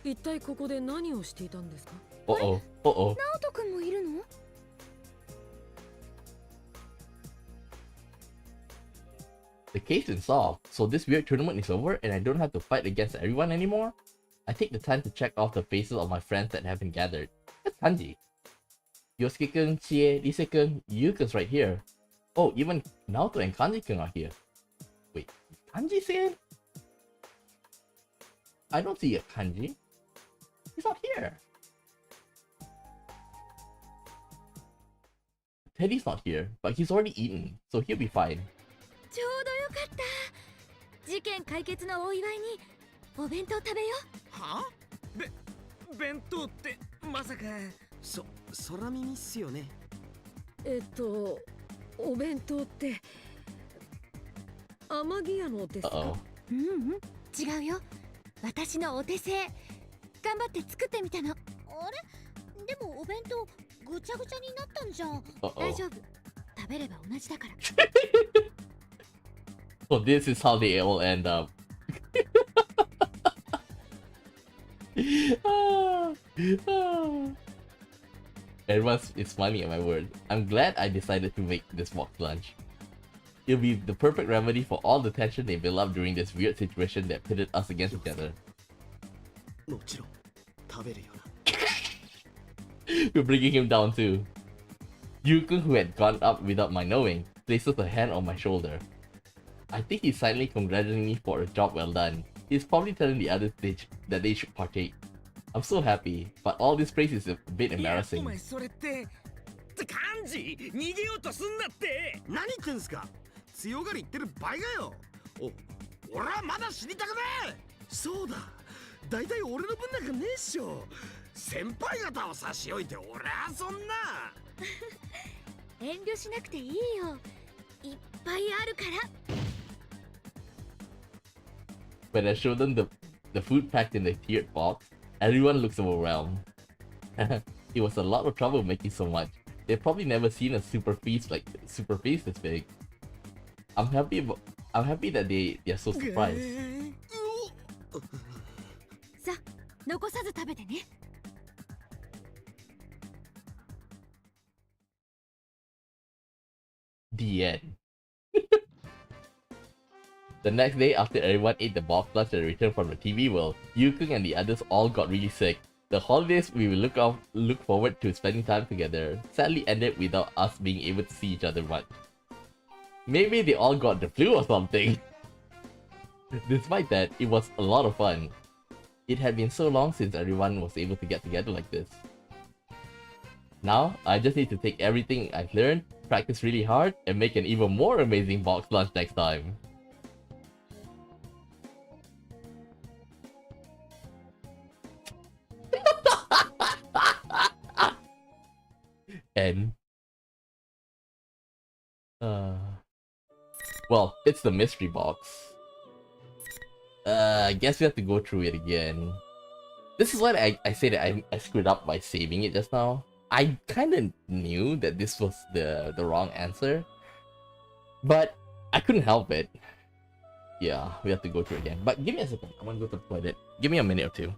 一体ここで何をしていたんですか？Uh oh. Uh oh. 直人くんもいるの？ The case is solved, so this weird tournament is over and I don't have to fight against everyone anymore? I take the time to check off the faces of my friends that have been gathered. That's Kanji. Yosuke-kun, Chie, Rise-kun, Yuka's right here. Oh, even Naoto and Kanji-kun are here. Wait, Kanji saying? I don't see a Kanji. He's not here. Teddy's not here, but he's already eaten, so he'll be fine. ちょうどよかった。事件解決のお祝いにお弁当食べよは弁当ってまさか空耳っすよね。お弁当って天城屋のですか？ Uh-oh. う。違うよ。私のお手製。頑張って作ってみたの。あれでもお弁当ぐちゃぐちゃになったんじゃん。大 Uh-oh. 丈夫。食べれば同じだから。So this is how they all end up. Everyone is smiling at my word. I'm glad I decided to make this box lunch. It'll be the perfect remedy for all the tension they built up during this weird situation that pitted us against each other. もちろん食べるよな。 We're bringing him down too. Yukiko, who had gone up without my knowing, places a hand on my shoulder. I think he's silently congratulating me for a job well done. He's probably telling the others that they should partake. I'm so happy, but all this praise is a bit お embarrassing. 前それって幹事逃げようとすんなって。何言ってんすか。強がり言ってる場合がよ。俺はまだ死にたくねえ。そうだ。だいたい俺の分なんかねえっしょ。先輩方を差し置いて俺はそんな。遠慮しなくていいよ。いっぱいあるから。When I show them the food packed in the tiered box, everyone looks overwhelmed. It was a lot of trouble making so much. They've probably never seen a super feast this big. I'm happy that they're so surprised. さ、残さず食べてね。The end. The next day, after everyone ate the box lunch and returned from the TV world, Yukiko and the others all got really sick. The holidays we will look forward to spending time together sadly ended without us being able to see each other much. Maybe they all got the flu or something. Despite that, it was a lot of fun. It had been so long since everyone was able to get together like this. Now, I just need to take everything I've learned, practice really hard, and make an even more amazing box lunch next time. And well, it's the mystery box. I guess we have to go through it again. This is what I say that I screwed up by saving it just now. I kind of knew that this was the wrong answer, but I couldn't help it. Yeah, we have to go through it again. But give me a second. I want to go to the toilet. Give me a minute or two.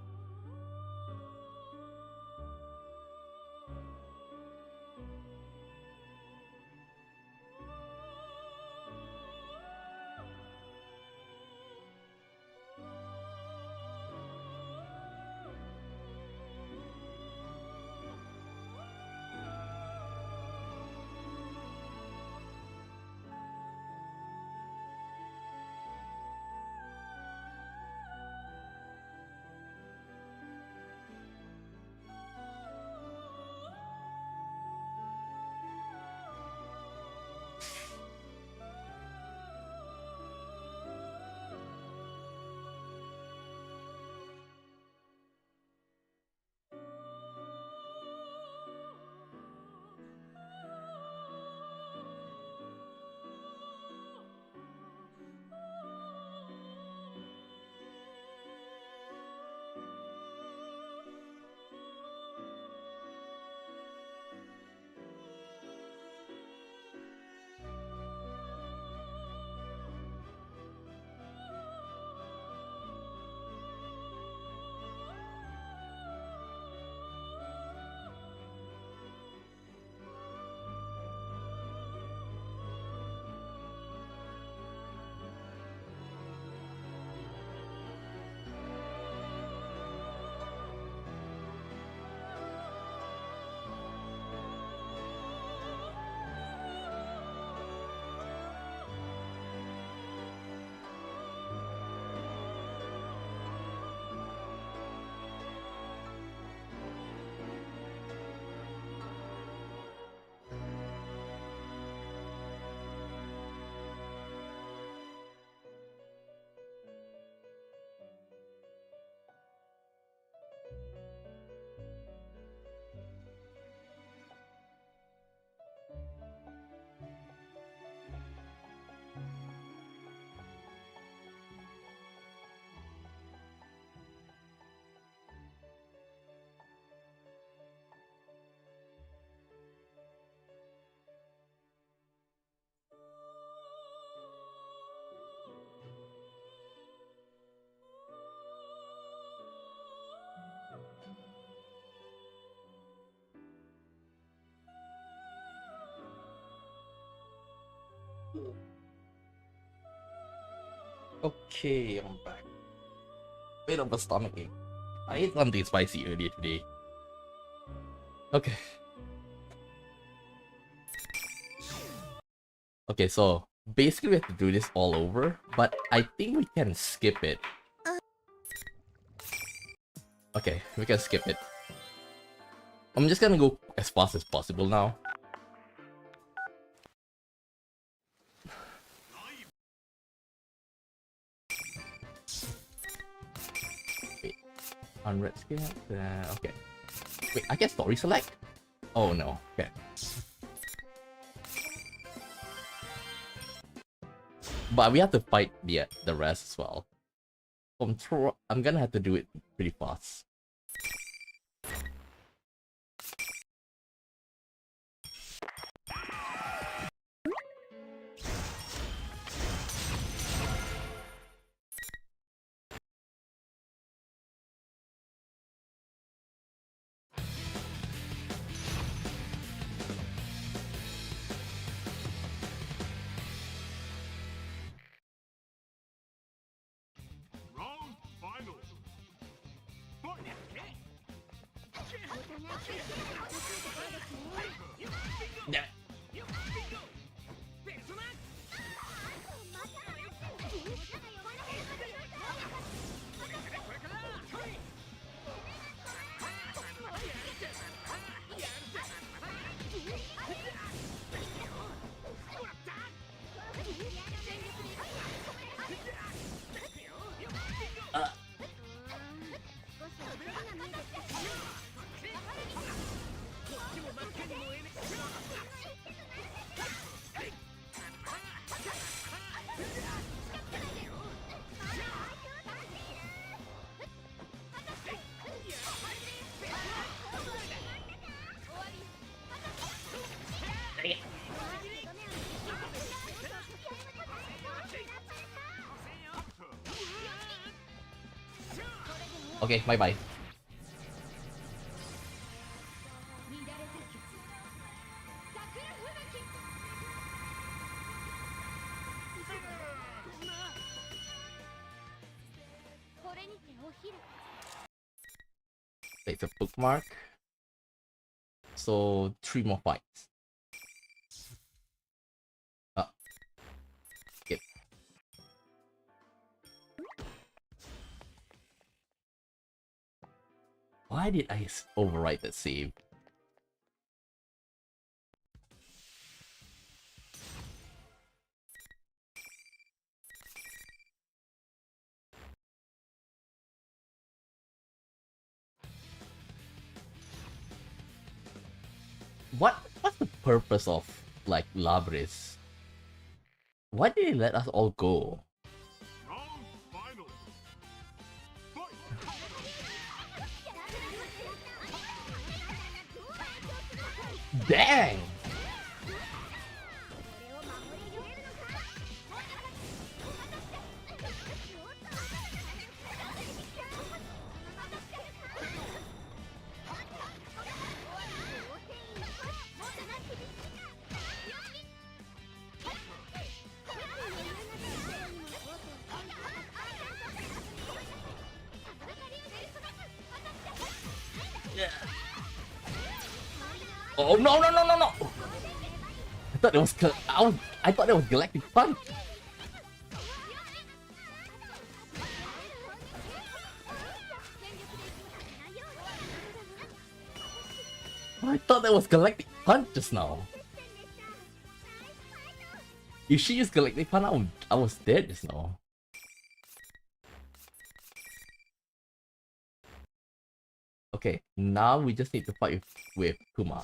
Okay, I'm back. Bit of a stomach ache. I ate something spicy earlier today. Okay. Okay, so basically we have to do this all over, but I think we can skip it. Okay, we can skip it. I'm just gonna go as fast as possible now. Wait, on red scale? Okay. Wait, I can story select? Oh no, okay. But we have to fight the rest as well. I'm gonna have to do it pretty fast. Round final. Fight! Yeah. Okay, bye-bye. It's a bookmark. So 3 more fights. Skip. Why did I overwrite that save? What's the purpose of like Labris? Why did they let us all go? Round final. Fight! Dang! Oh no no no no no! I thought it was I thought it was Galactic Punch. I thought that was Galactic Punch just now. If she used Galactic Punch, I was dead just now. Okay, now we just need to fight with Kuma.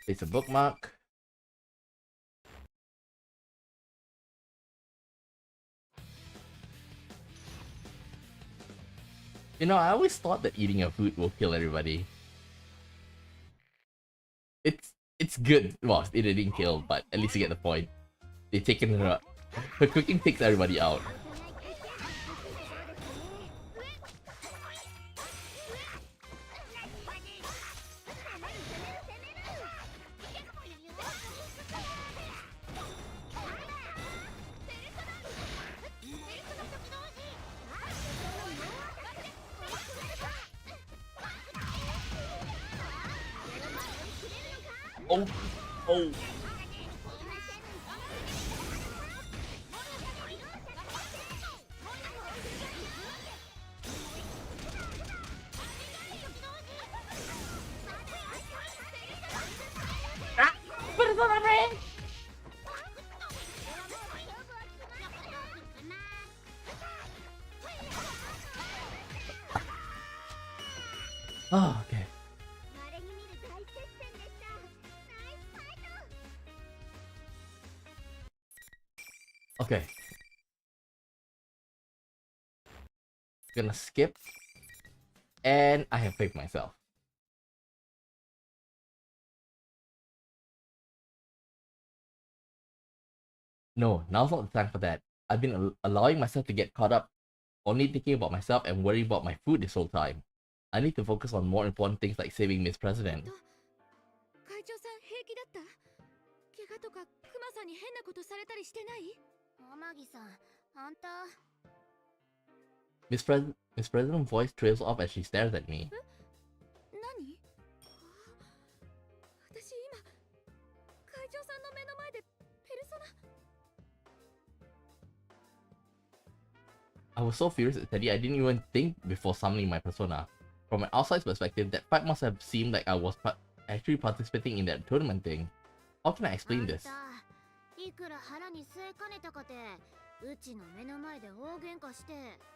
It's a bookmark. You know, I always thought that eating a food will kill everybody. It's good. Well, it didn't kill, but at least you get the point. They taken her. Her cooking takes everybody out. Oh, oh. Oh, okay. Okay. Gonna skip. And I have picked myself. No, now's not the time for that. I've been allowing myself to get caught up, only thinking about myself and worrying about my food this whole time. I need to focus on more important things like saving Miss President. 会長さん平気だった？怪我とかクマさんに変なことされたりしてない？天城さん、あんた。Miss President's voice trails off as she stares at me. 何？私今会長さんの目の前でペルソナ。I was so furious at Teddy I didn't even think before summoning my persona. From an outside perspective, that fight must have seemed like I was actually participating in that tournament thing. How can I explain this? いくら腹に据えかねたかて、うちの目の前で大喧嘩して、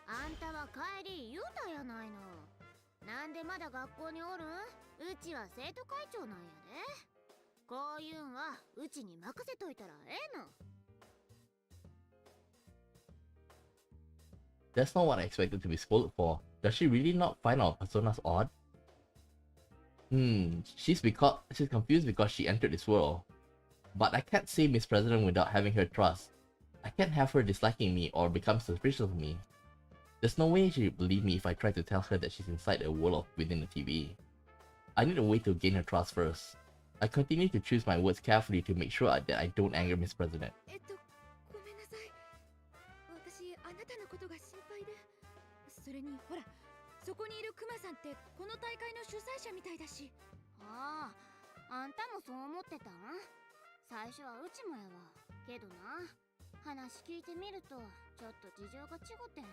あんたは帰り言うたやないの。なんでまだ学校におるん？うちは生徒会長なんやで。こういうんはうちに任せといたらええの。That's not what I expected to be scolded for. Does she really not find our personas odd? She's confused because she entered this world. But I can't save Miss President without having her trust. I can't have her disliking me or become suspicious of me. There's no way she'd believe me if I try to tell her that she's inside a world within the TV. I need a way to gain her trust first. I continue to choose my words carefully to make sure that I don't anger Miss President. ごめんなさい。私あなたのことが心配で。それにほら、そこにいるクマさんってこの大会の主催者みたいだし。ああ、あんたもそう思ってたん？最初はうちもやわ。けどな、話聞いてみるとちょっと事情が違ってん。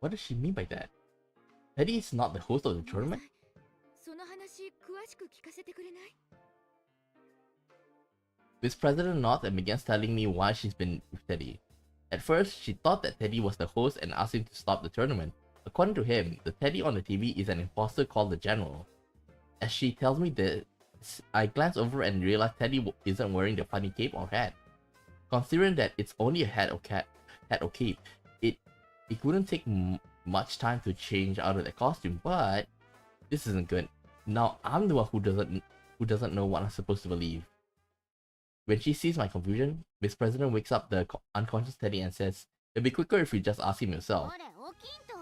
What does she mean by that? Teddy is not the host of the tournament? その話詳しく聞かせてくれない？ Miss President nods and begins telling me why she's been with Teddy. At first, she thought that Teddy was the host and asked him to stop the tournament. According to him, the Teddy on the TV is an imposter called the General. As she tells me this, I glance over and realize Teddy isn't wearing the funny cape or hat. Considering that it's only a hat or cape, it wouldn't take much time to change out of that costume, but this isn't good. Now I'm the one who doesn't know what I'm supposed to believe. When she sees my confusion, Miss President wakes up the unconscious Teddy and says, "It'd be quicker if you just ask him yourself." これ起きんと。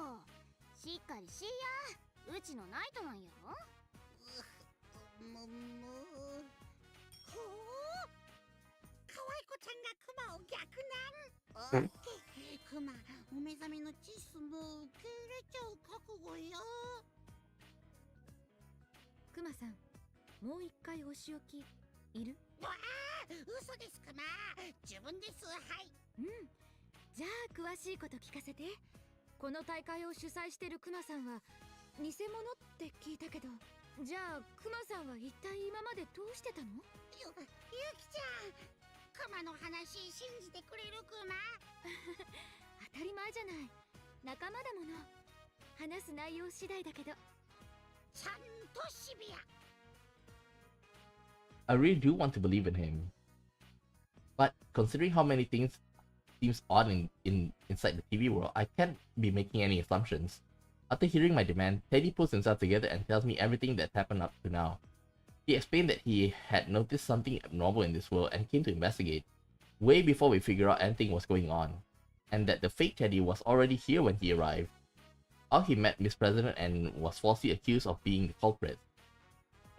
しっかりしや。うちのナイトなんやろ。ほう、可愛い子ちゃんがクマを逆難。クマ、お目覚めのチスも受け入れちゃう覚悟よ。クマさん、もう一回お仕置きいる？わあ、嘘ですクマ。自分です。はい。じゃあ詳しいこと聞かせて。この大会を主催してるクマさんは偽物って聞いたけど、じゃあクマさんは一体今までどうしてたの？ゆきちゃん、クマの話信じてくれるクマ？当たり前じゃない。仲間だもの。話す内容次第だけど。ちゃんとシビア。I really do want to believe in him. But considering how many things seems odd inside the TV world, I can't be making any assumptions. After hearing my demand, Teddy pulls himself together and tells me everything that's happened up to now. He explained that he had noticed something abnormal in this world and came to investigate, way before we figured out anything was going on, and that the fake Teddy was already here when he arrived. How he met Miss President and was falsely accused of being the culprit,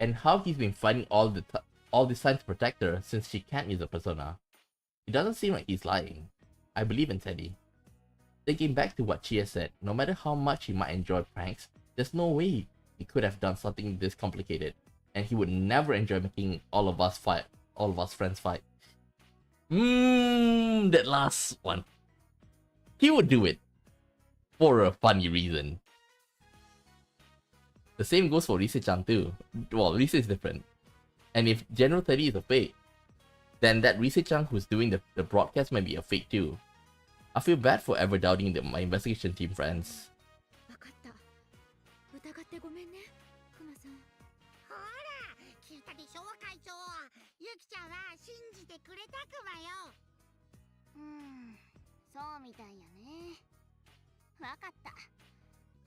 and how he's been fighting all this time to protect her since she can't use a persona. It doesn't seem like he's lying. I believe in Teddy. Thinking back to what Chia said, no matter how much he might enjoy pranks, there's no way he could have done something this complicated, and he would never enjoy making all of us friends fight. That last one. He would do it for a funny reason. The same goes for Rise-chan too. Well, Rise is different. And if General Teddy is a fake, then that Rise-chan who's doing the broadcast might be a fake too. I feel bad for ever doubting my investigation team friends. 分かった。疑ってごめんね、クマさん。ほら聞いたでしょ会長。ユキちゃんは信じてくれたクマよ。そうみたいやね。わかった。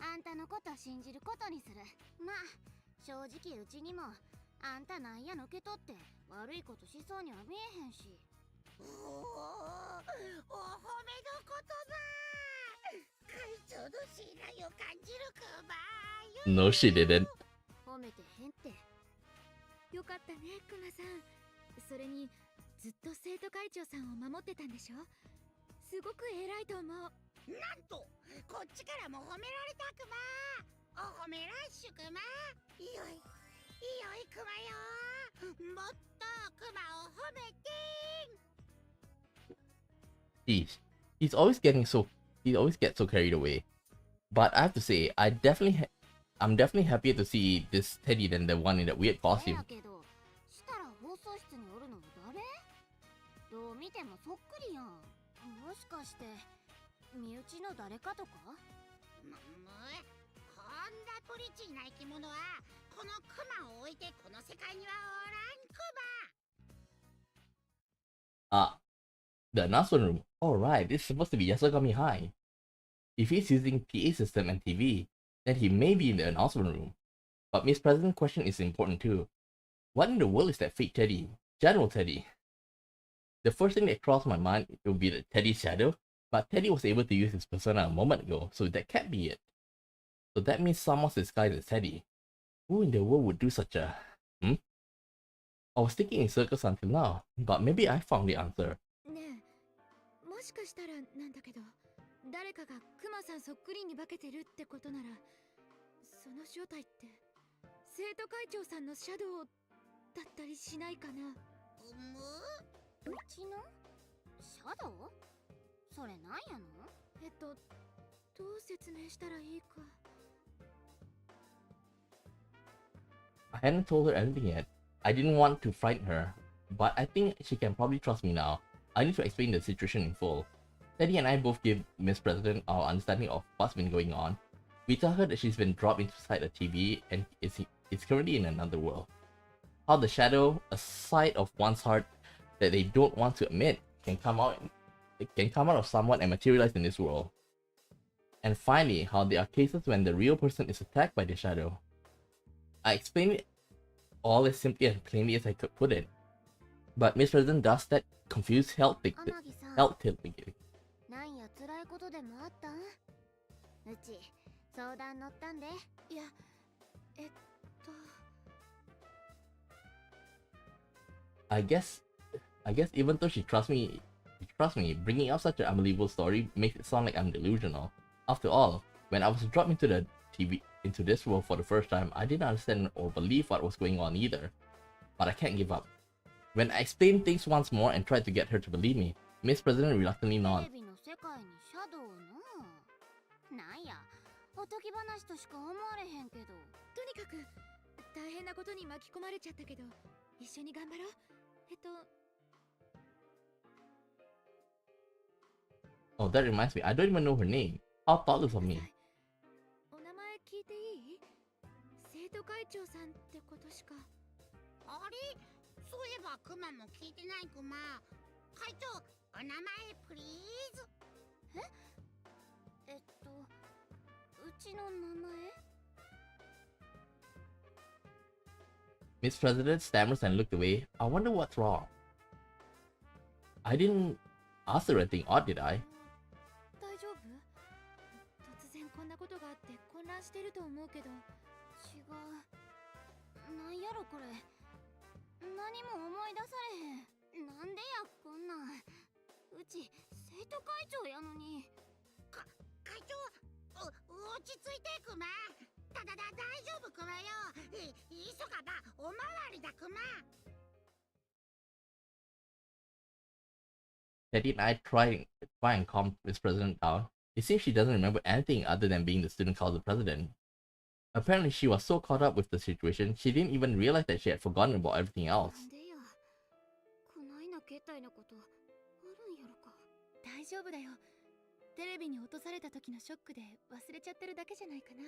あんたのこと信じることにする。まあ正直うちにもあんたなんやのけとって悪いことしそうには見えへんし。お褒めのことだ。会長の信頼を感じるクマ。No, she didn't. 褒めてへんって。よかったね、クマさん。それにずっと生徒会長さんを守ってたんでしょ。すごく偉いと思う。なんとこっちからも褒められたクマ。お褒めラッシュクマ。いいよいクマよ。もっとクマを褒めて。He's always gets so carried away. But I have to say, I'm definitely happier to see this Teddy than the one in that weird costume. したら放送室におるの誰？どう見てもそっくりやん。もしかして身内の誰かとか？こんなプリチな生き物はこのクマを置いてこの世界にはおらんクマ。 The announcement room. Alright, this is supposed to be Yasogami High. If he's using PA system and TV, then he may be in the announcement room. But Miss President's question is important too. What in the world is that fake Teddy? General Teddy. The first thing that crossed my mind would be the Teddy's shadow, but Teddy was able to use his persona a moment ago, so that can't be it. So that means someone's disguised as Teddy. Who in the world would do such a... I was thinking in circles until now, but maybe I found the answer. ねえ、もしかしたらなんだけど、誰かがクマさんそっくりに化けてるってことなら、その正体って生徒会長さんのシャドウだったりしないかな。うちのシャドウ？それなんやの？どう説明したらいいか。I hadn't told her anything yet. I didn't want to frighten her, but I think she can probably trust me now. I need to explain the situation in full. Teddy and I both give Miss President our understanding of what's been going on. We tell her that she's been dropped inside a TV and is currently in another world. How the shadow, a side of one's heart that they don't want to admit, can come out of someone and materialize in this world. And finally, how there are cases when the real person is attacked by the shadow. I explained it all as simply and plainly as I could put it. But Miss President does that confused health thing. なんや辛いことでもあったん？うち相談乗ったんで。いや、I guess even though she trusts me, bringing up such an unbelievable story makes it sound like I'm delusional. After all, when I was dropped into this world for the first time, I didn't understand or believe what was going on either. But I can't give up. When I explained things once more and tried to get her to believe me, Miss President reluctantly nodded. なんや、おとぎ話としか思われへんけど。とにかく大変なことに巻き込まれちゃったけど、一緒に頑張ろう。Oh, that reminds me. I don't even know her name. How thoughtless of me. お名前聞いていい？生徒会長さんってことしか。あれ？そういえばクマも聞いてないクマ。会長、お名前プリーズ。うちの名前？ Miss President stammers and looked away. I wonder what's wrong. I didn't ask her anything odd, did I? 大丈夫？突然こんなことがあって混乱してると思うけど。違う。なんやろこれ。何も思い出されへん。なんでやこんなん。うち生徒会長やのに。会長、落ち着いてクマ。ただ大丈夫クマよ。急がばおまわりだクマ。 Teddy and I try and calm Miss President down. It seems she doesn't remember anything other than being the student called the president. Apparently, she was so caught up with the situation, she didn't even realize that she had forgotten about everything な else. んでや。こないな携帯のことあるんやろか。大丈夫だよ。テレビに落とされた時のショックで忘れちゃってるだけじゃないかな。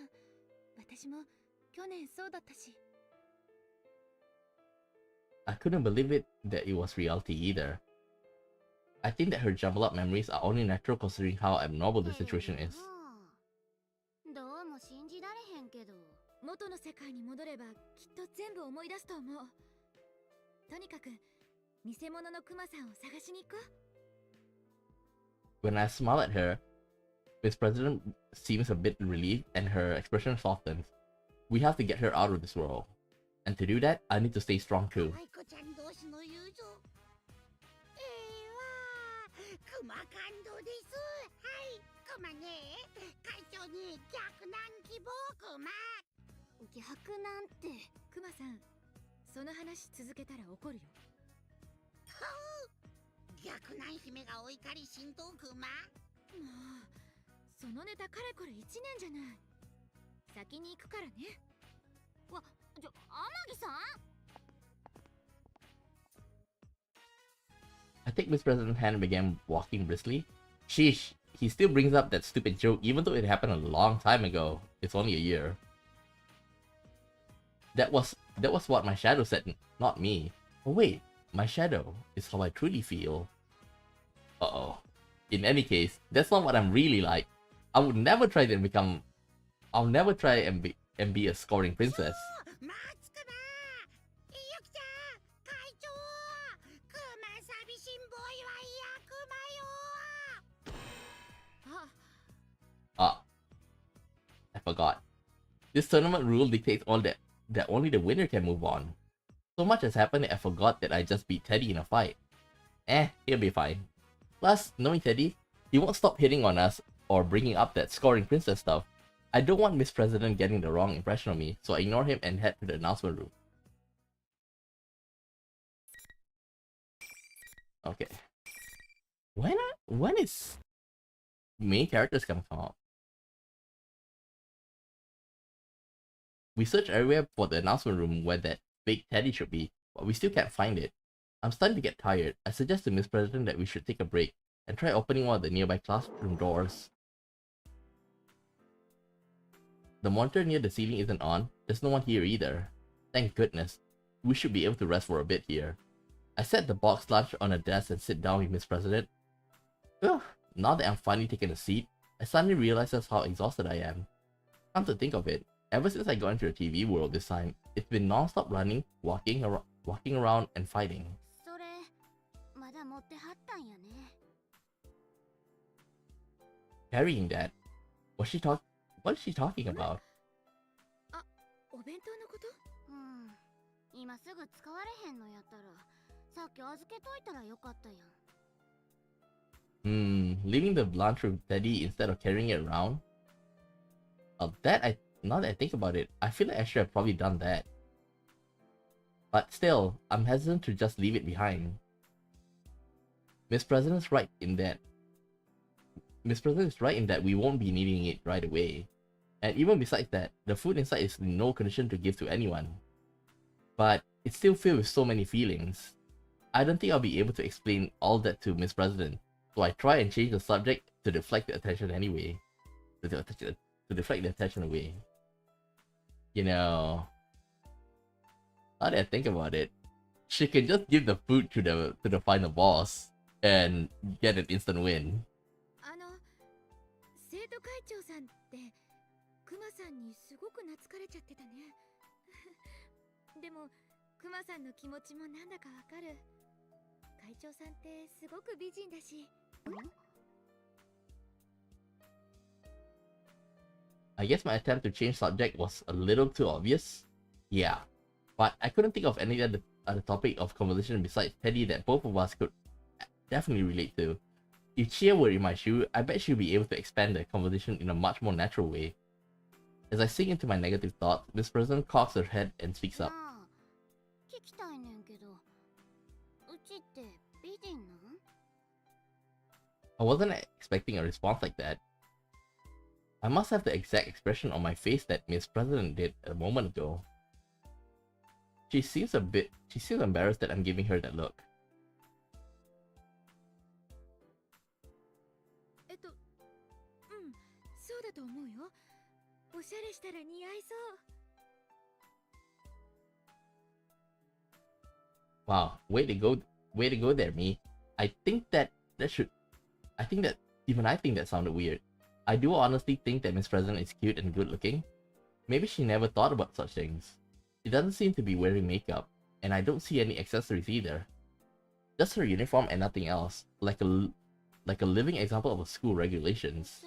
私も去年そうだったし。 I couldn't believe it that it was reality either. I think that her jumbled up memories are only natural considering how abnormal the situation is. どうも信じられへんけど。元の世界に戻ればきっと全部思い出すと思う。とにかく偽物のクマさんを探しに行こう。 When I smile at her, Miss President seems a bit relieved and her expression softens. We have to get her out of this world. And to do that, I need to stay strong too. アイコちゃん同士の友情。クマ感動です。はい、クマね。会長に逆難希望クマ。逆なんて。クマさん、その話続けたら怒るよ。逆難姫がお怒り浸透クマ。もう、そのネタかれこれ1年じゃない。先に行くからね。天城さん。 I take Miss President's hand and began walking briskly. Sheesh, he still brings up that stupid joke even though it happened a long time ago. It's only a year. That was what my shadow said, not me. Oh wait, my shadow is how I truly feel. Uh-oh. In any case, that's not what I'm really like. I would never try to become... I'll never try and be a scoring princess. マツクマ。ゆきちゃん、会長。クマ寂しんぼいはクマよ。Ah, I forgot. This tournament rule dictates all that only the winner can move on. So much has happened that I forgot that I just beat Teddy in a fight. He'll be fine. Plus, knowing Teddy, he won't stop hitting on us or bringing up that scoring princess stuff. I don't want Miss President getting the wrong impression of me, so I ignore him and head to the announcement room. Okay. When is main characters gonna come out? We search everywhere for the announcement room where that fake Teddy should be, but we still can't find it. I'm starting to get tired. I suggest to Miss President that we should take a break and try opening one of the nearby classroom doors. The monitor near the ceiling isn't on. There's no one here either. Thank goodness. We should be able to rest for a bit here. I set the box lunch on a desk and sit down with Miss President. Ugh, now that I'm finally taking a seat, I suddenly realize how exhausted I am. Come to think of it, ever since I got into the TV world this time, it's been non-stop running, walking around and fighting. それまだ持ってはったんやね。 Carrying that? What is she talking about? お弁当のこと？今すぐ使われへんのやったら、さっき預けといたらよかったやん。Leaving the lunch with Teddy instead of carrying it around? Now that I think about it, I feel like I should have probably done that. But still, I'm hesitant to just leave it behind. Miss President's right in that we won't be needing it right away. And even besides that, the food inside is in no condition to give to anyone. But it's still filled with so many feelings. I don't think I'll be able to explain all that to Miss President, so I try and change the subject to deflect the attention anyway. To deflect the attention away. You know, now that I think about it, she can just give the food to the final boss and get an instant win. 生徒会長さんってクマさんにすごく懐かれちゃってたね。でもクマさんの気持ちもなんだかわかる。会長さんってすごく美人だし。I guess my attempt to change subject was a little too obvious. Yeah, but I couldn't think of any other topic of conversation besides Teddy that both of us could definitely relate to. If Chia were in my shoe, I bet she'd be able to expand the conversation in a much more natural way. As I sink into my negative thoughts, Miss President cocks her head and speaks up. なあ聞きたいねんけどうちって美人なん？ I wasn't expecting a response like that. I must have the exact expression on my face that Miss President did a moment ago. She seems embarrassed that I'm giving her that look. うんそうだと思うよおしゃれしたら似合いそう Wow, way to go there, me. I think that even I think that sounded weird. I do honestly think that Miss President is cute and good looking. Maybe she never thought about such things. She doesn't seem to be wearing makeup, and I don't see any accessories either. Just her uniform and nothing else, like a living example of a school regulations.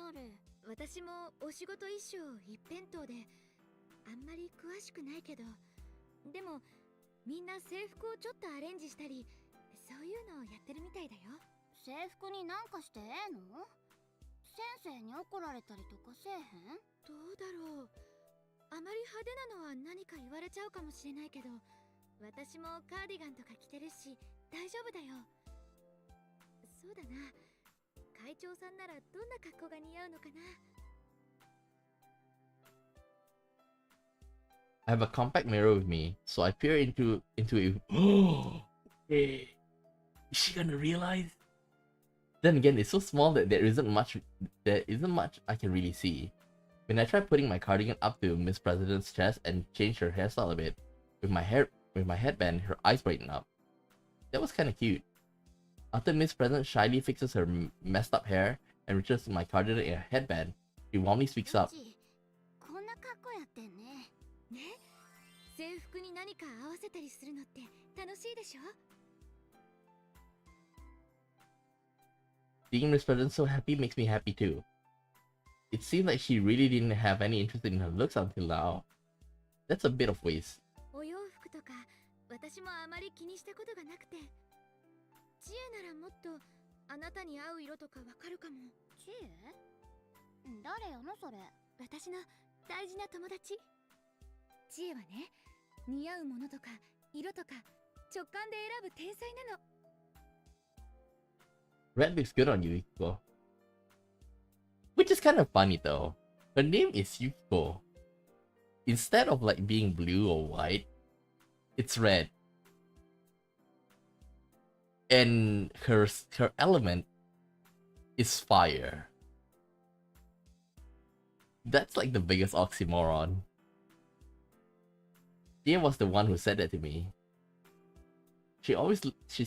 私もお仕事衣装一辺倒であんまり詳しくないけどでもみんな制服をちょっとアレンジしたりそういうのをやってるみたいだよ制服になんかしてええの？先生に怒られたりとかせえへん？どうだろうあまり派手なのは何か言われちゃうかもしれないけど私もカーディガンとか着てるし大丈夫だよそうだな会長さんならどんな格好が似合うのかな I have a compact mirror with me, so I peer into it. Hey, is she gonna realize? Then again, it's so small that there isn't much I can really see. When I try putting my cardigan up to Miss President's chest and change her hairstyle a bit, with my headband, her eyes brighten up. That was kind of cute. After Miss President shyly fixes her messed up hair and reaches my cardigan in a headband, she warmly speaks up. こんな格好やってんね。ね制服に何か合わせたりするのって楽しいでしょ Seeing Miss President so happy makes me happy too. It seemed like she really didn't have any interest in her looks until now. That's a bit of waste. お洋服とか私もあまり気にしたことがなくて知恵ならもっとあなたに合う色とかわかるかも知恵？誰やのそれ？私の大事な友達知恵はね似合うものとか色とか直感で選ぶ天才なの Red looks good on you, Yukiko. Which is kind of funny though. Her name is Yukiko. Instead of like being blue or white, it's red. And her element is fire. That's like the biggest oxymoron. Jia was the one who said that to me. She's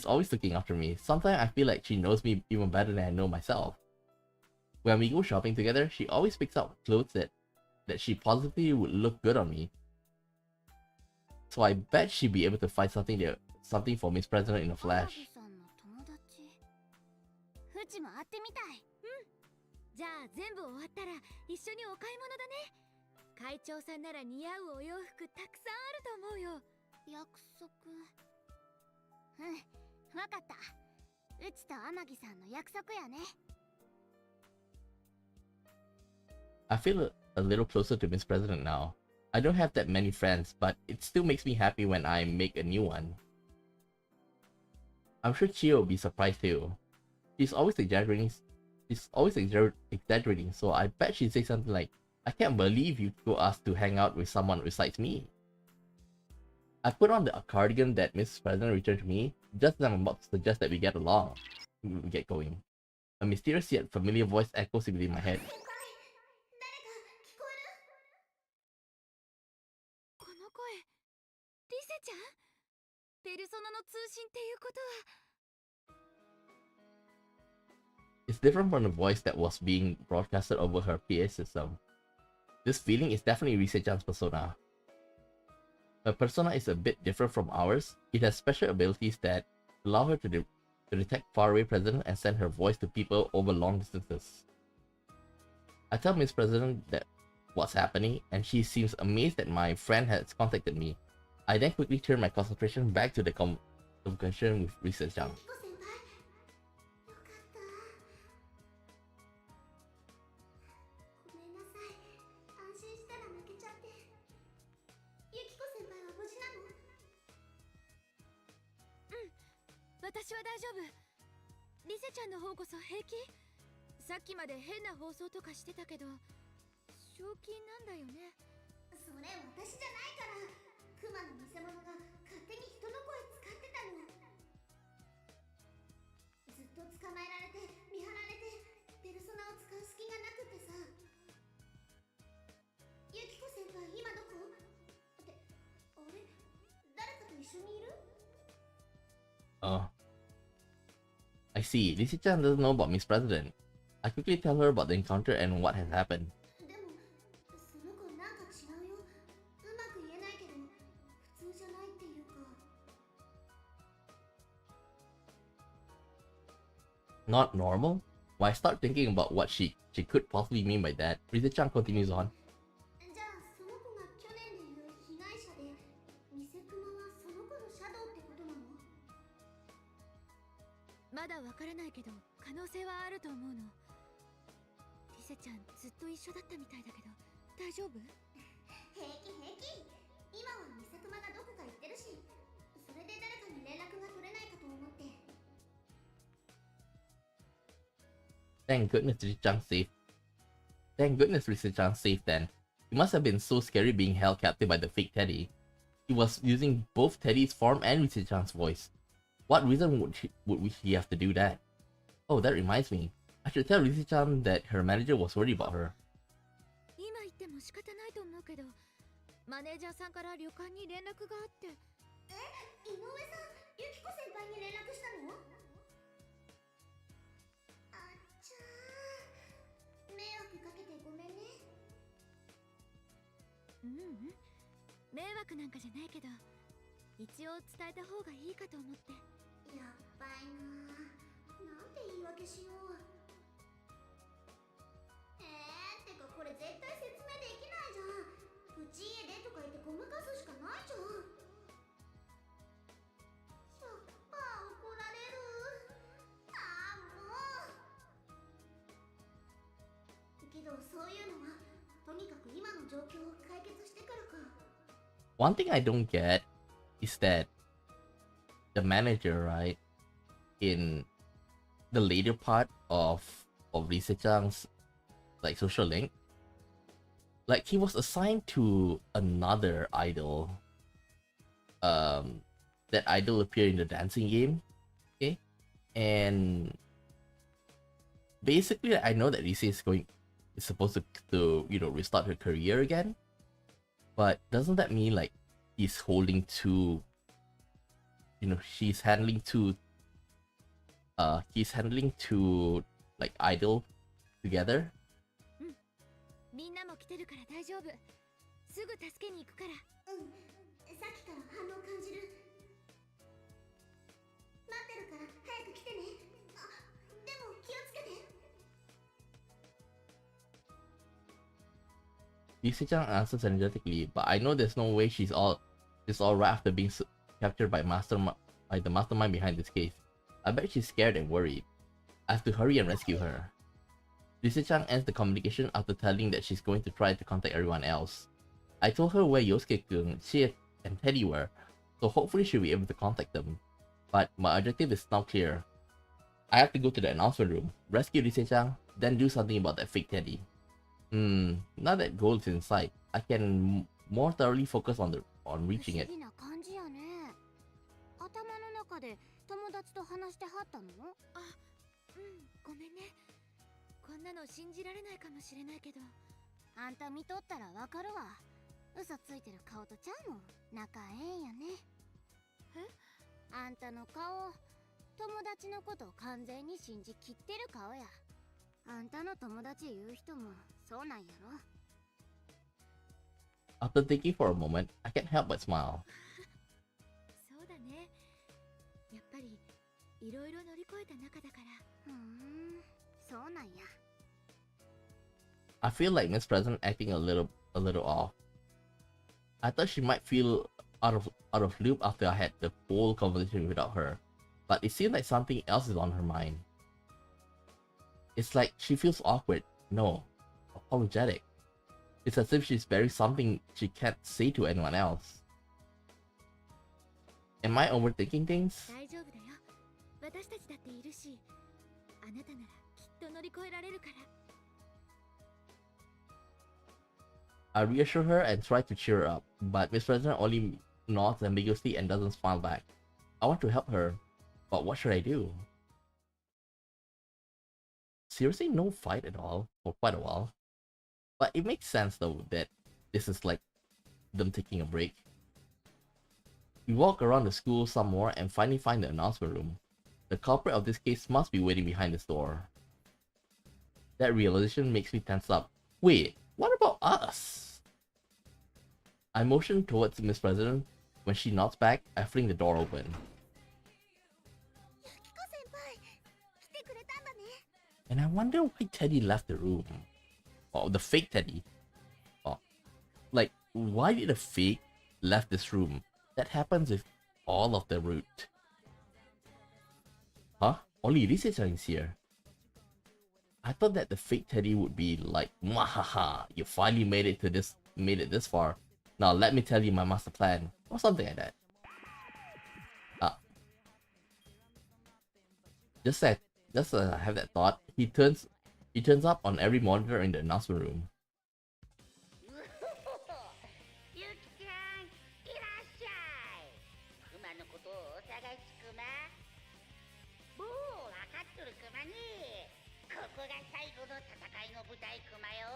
always looking after me. Sometimes I feel like she knows me even better than I know myself. When we go shopping together, she always picks out clothes that she positively would look good on me. So I bet she'd be able to find something for Miss President in a flash. うちも会ってみたい。じゃあ全部終わったら一緒にお買い物だね会長さんなら似合うお洋服たくさんあると思うよ約束。わかった。うちと天城さんの約束やね。I feel a little closer to Miss President now. I don't have that many friends, but it still makes me happy when I make a new one. I'm sure Chio will be surprised too. She's always exaggerating, so I bet she'd say something like, I can't believe you go asked to hang out with someone besides me. I put on the cardigan that Miss President returned to me, just as I'm about to suggest that we get going. A mysterious yet familiar voice echoes within my head. この声リセちゃんペルソナの通信っていうことは It's different from the voice that was being broadcasted over her PA system. This feeling is definitely Rise-chan's persona. Her persona is a bit different from ours. It has special abilities that allow her to detect faraway presence and send her voice to people over long distances. I tell Miss President that what's happening, and she seems amazed that my friend has contacted me. I then quickly turn my concentration back to the conversation with Rise-chan. ごめんなさい。安心したら負け私は大丈夫。リセちゃんの方こそ平気？さっきまで変な放送とかしてたけど正気なんだよね。それ私じゃないから。クマの偽物が勝手に人の声使ってたの。ずっと捕まえられて見張られてペルソナを使う隙がなくてさ。ユキコ先輩今どこ？ってあれ、誰かと一緒にいる？ Oh. I see. Lisa-chan doesn't know about Miss President. I quickly tell her about the encounter and what has happened. でもその子なんか違うよ。うまく言えないけど普通じゃないっていうか。 Not normal? Why start thinking about what she could possibly mean by that? Lisa-chan continues on. じゃあその子が去年でいう被害者で、偽クマはその子のシャドウってことなの？まだわからないけど可能性はあると思うの。リセちゃんずっと一緒だったみたいだけど大丈夫？平気平気。今は偽クマがどこか行ってるし、それで誰かに連絡が取れないかと思って。 Thank goodness Lisa-chan's safe. Thank goodness Lisa-chan's safe then. It must have been so scary being held captive by the fake Teddy. He was using both Teddy's form and Lisa-chan's voice. What reason would he have to do that? Oh, that reminds me. I should tell Lisa-chan that her manager was worried about her. 今言っても仕方ないと思うけどマネージャーさんから旅館に連絡があって。井上さん、ユキコ先輩に連絡したの？あっちゃー、迷惑かけてごめんね。迷惑なんかじゃないけど一応伝えた方がいいかと思って。やっばいなー。なんて言い訳しよう。てかこれ絶対説明できないじゃん。うち家でとか言ってごまかすしかないじゃん。100%怒られる。あーもう。けどそういうのはとにかく今の状況を解決してからか。 One thing I don't get is that the manager, right, in the later part of Lisa-chan's like social link, like he was assigned to another idol. That idol appeared in the dancing game, okay, and basically I know that Lisa is supposed to restart her career again, but doesn't that mean like he's holding two, he's handling two like idol together? みんなも来てるから大丈夫。すぐ助けに行くから。うん、さっきから反応感じる。待ってるから早く来てね。あ、でも気をつけて。 Lisa-chan answers energetically, but I know there's no way she's all right after being captured by the mastermind behind this case. I bet she's scared and worried. I have to hurry and rescue her. Lisa-chan ends the communication after telling that she's going to try to contact everyone else. I told her where Yosuke-kun, Shie, and Teddy were, so hopefully she'll be able to contact them. But my objective is now clear. I have to go to the announcement room, rescue Lisa-chan, then do something about that fake Teddy. Now that goal is in sight, I can more thoroughly focus on reaching it. 不思議な感じやね。頭の中で友達と話してはったの？あ、ごめんね。こんなの信じられないかもしれないけど。あんた見とったらわかるわ。嘘ついてる顔とちゃうもん。仲ええんやね。え？あんたの顔、友達のことを完全に信じきってる顔や。あんたの友達言う人もそうなんやろ。 After thinking for a moment, I can't help but smile. そうだね。やっぱりいろいろ乗り越えた仲だから。そうなんや。 I feel like Miss President acting a little off. I thought she might feel out of loop after I had the whole conversation without her, but it seemed like something else is on her mind. It's like she feels awkward, no, apologetic. It's as if she's buried something she can't say to anyone else. Am I overthinking things? 大丈夫だよ。私たちだっているし、あなたならきっと乗り越えられるから。 I reassure her and try to cheer her up, but Miss President only nods ambiguously and doesn't smile back. I want to help her, but what should I do? Seriously, no fight at all for quite a while. But it makes sense though that this is like them taking a break. We walk around the school some more and finally find the announcement room. The culprit of this case must be waiting behind this door. That realization makes me tense up. Wait, what about us? I motion towards Miss President. When she nods back, I fling the door open. ユキコ先輩来てくれたんだね。 And I wonder why Teddy left the room. Oh, the fake Teddy. Oh, like, why did the fake left this room? That happens with all of the root. Huh? Only Risa is here. I thought that the fake Teddy would be like, "Mwahaha, you finally made it this far. Now let me tell you my master plan," or something like that. Just have that thought. He turns up on every monitor in the announcement room. ゆきちゃんいらっしゃい。クマのことをお探しクマ。もう分かっとるクマに。ここが最後の戦いの舞台クマよ。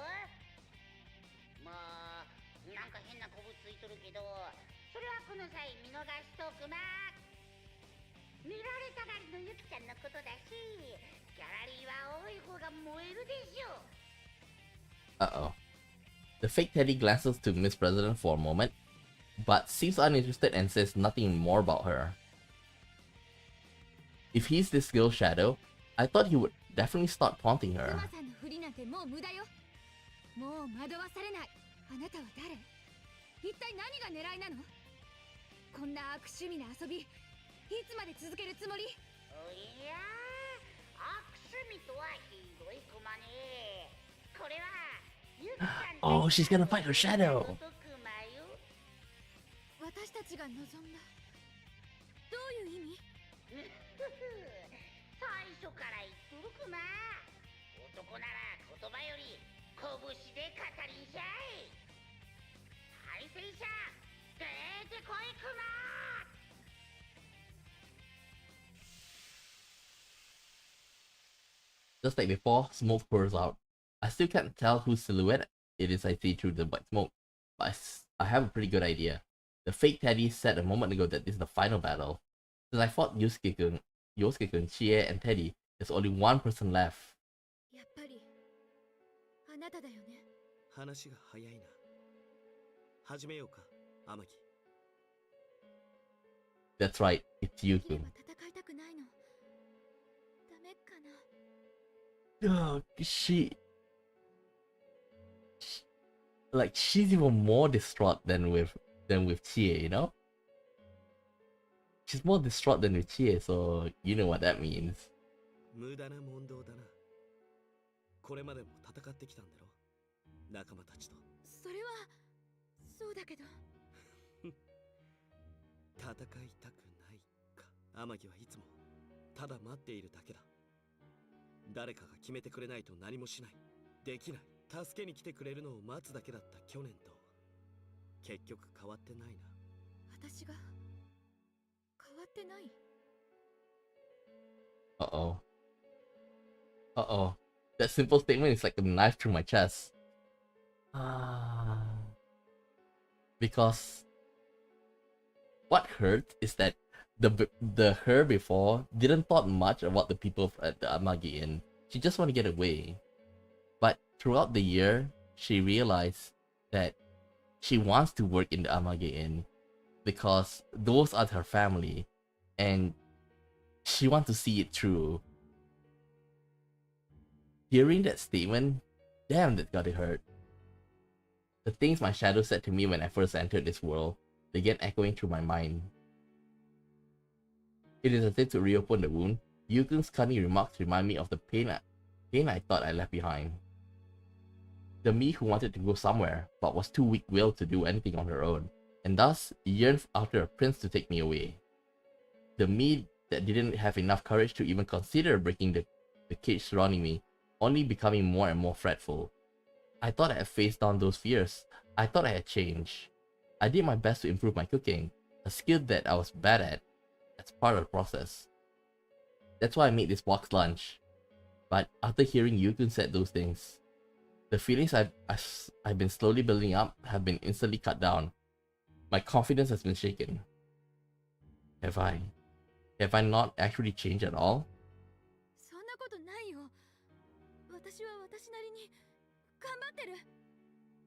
もうなんか変なこぶついとるけど、それはこの際見逃しとクマ。見られたがりのゆきちゃんのことだし、ギャラリーは多い方が燃えるでしょ。 Uh-oh. The fake Teddy glances to Miss President for a moment, but seems uninterested and says nothing more about her. If he's this girl's shadow, I thought he would definitely start taunting ク her. マさんのふりなんてもう無駄よ。もう惑わされない。あなたは誰？一体何が狙いなの？こんな悪趣味な遊び、いつまで続けるつもり？おや悪趣味とはひどいクマね。これはゆきちゃん Oh, she's gonna fight her shadow. クマよ。私たちが望んだ。どういう意味？最初から言っとるクマ。男なら言葉より拳で語りんしゃい。対戦者出てこいクマ。 Just like before, smoke pours out. I still can't tell whose silhouette it is I see through the white smoke, but I have a pretty good idea. The fake Teddy said a moment ago that this is the final battle. Since I fought Yosuke-kun, Chie, and Teddy, there's only one person left. やっぱりあなただよね。話が早いな。始めようか、天城。That's right, it's できれ Yukiko. ば戦いたくないの。ダメかな。Oh, like she's even more distraught than with Chie, you know? She's more distraught than with Chie, so you know what that means. 無駄な問答だな。これまでも戦ってきたんだろ、仲間たちと。それはそうだけど。戦いたくないか。天城はいつもただ待っているだけだ。誰かが決めてくれないと何もしない。できない。助けに来てくれるのを待つだけだった去年と結局変わってないな。私が変わってない。 Uh-oh. Uh-oh. That simple statement is like a knife through my chest. Because what hurt is that the her before didn't thought much about the people at the Amagi Inn. She just want to get away. But throughout the year, she realized that she wants to work in the Amagi Inn because those are her family, and she wants to see it through. Hearing that statement, damn, that got it hurt. The things my shadow said to me when I first entered this world began echoing through my mind. It is as if to reopen the wound. Yukun's cunning remarks remind me of the pain I thought I left behind. The me who wanted to go somewhere, but was too weak-willed to do anything on her own, and thus yearned after a prince to take me away. The me that didn't have enough courage to even consider breaking the cage surrounding me, only becoming more and more fretful. I thought I had faced down those fears. I thought I had changed. I did my best to improve my cooking, a skill that I was bad at, as part of the process. That's why I made this box lunch. But after hearing Yukun said those things, the feelings I've been slowly building up have been instantly cut down. My confidence has been shaken. Have I not actually changed at all? そんなことないよ。私は私なりに頑張ってる。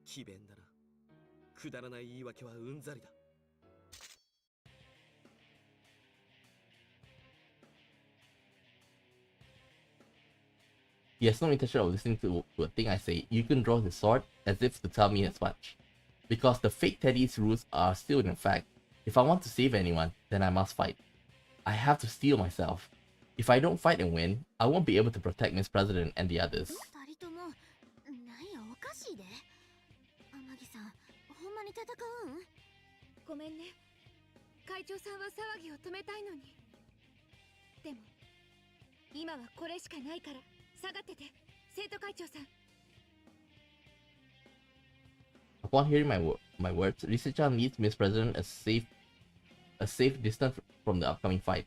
詭弁だな。くだらない言い訳はうんざりだ。He has no intention of listening to a thing I say. Yukun draws his sword as if to tell me as much. Because the fake Teddy's rules are still in effect. If I want to save anyone, then I must fight. I have to steel myself. If I don't fight and win, I won't be able to protect Miss President and the others. 二人ともなんやおかしいで。天城さん、ほんまに戦うん？ごめんね。会長さんは騒ぎを止めたいのに。でも今はこれしかないから。下がってて、生徒会長さん。Upon hearing my words, Lisa-chan leads Miss President a safe distance from the upcoming fight.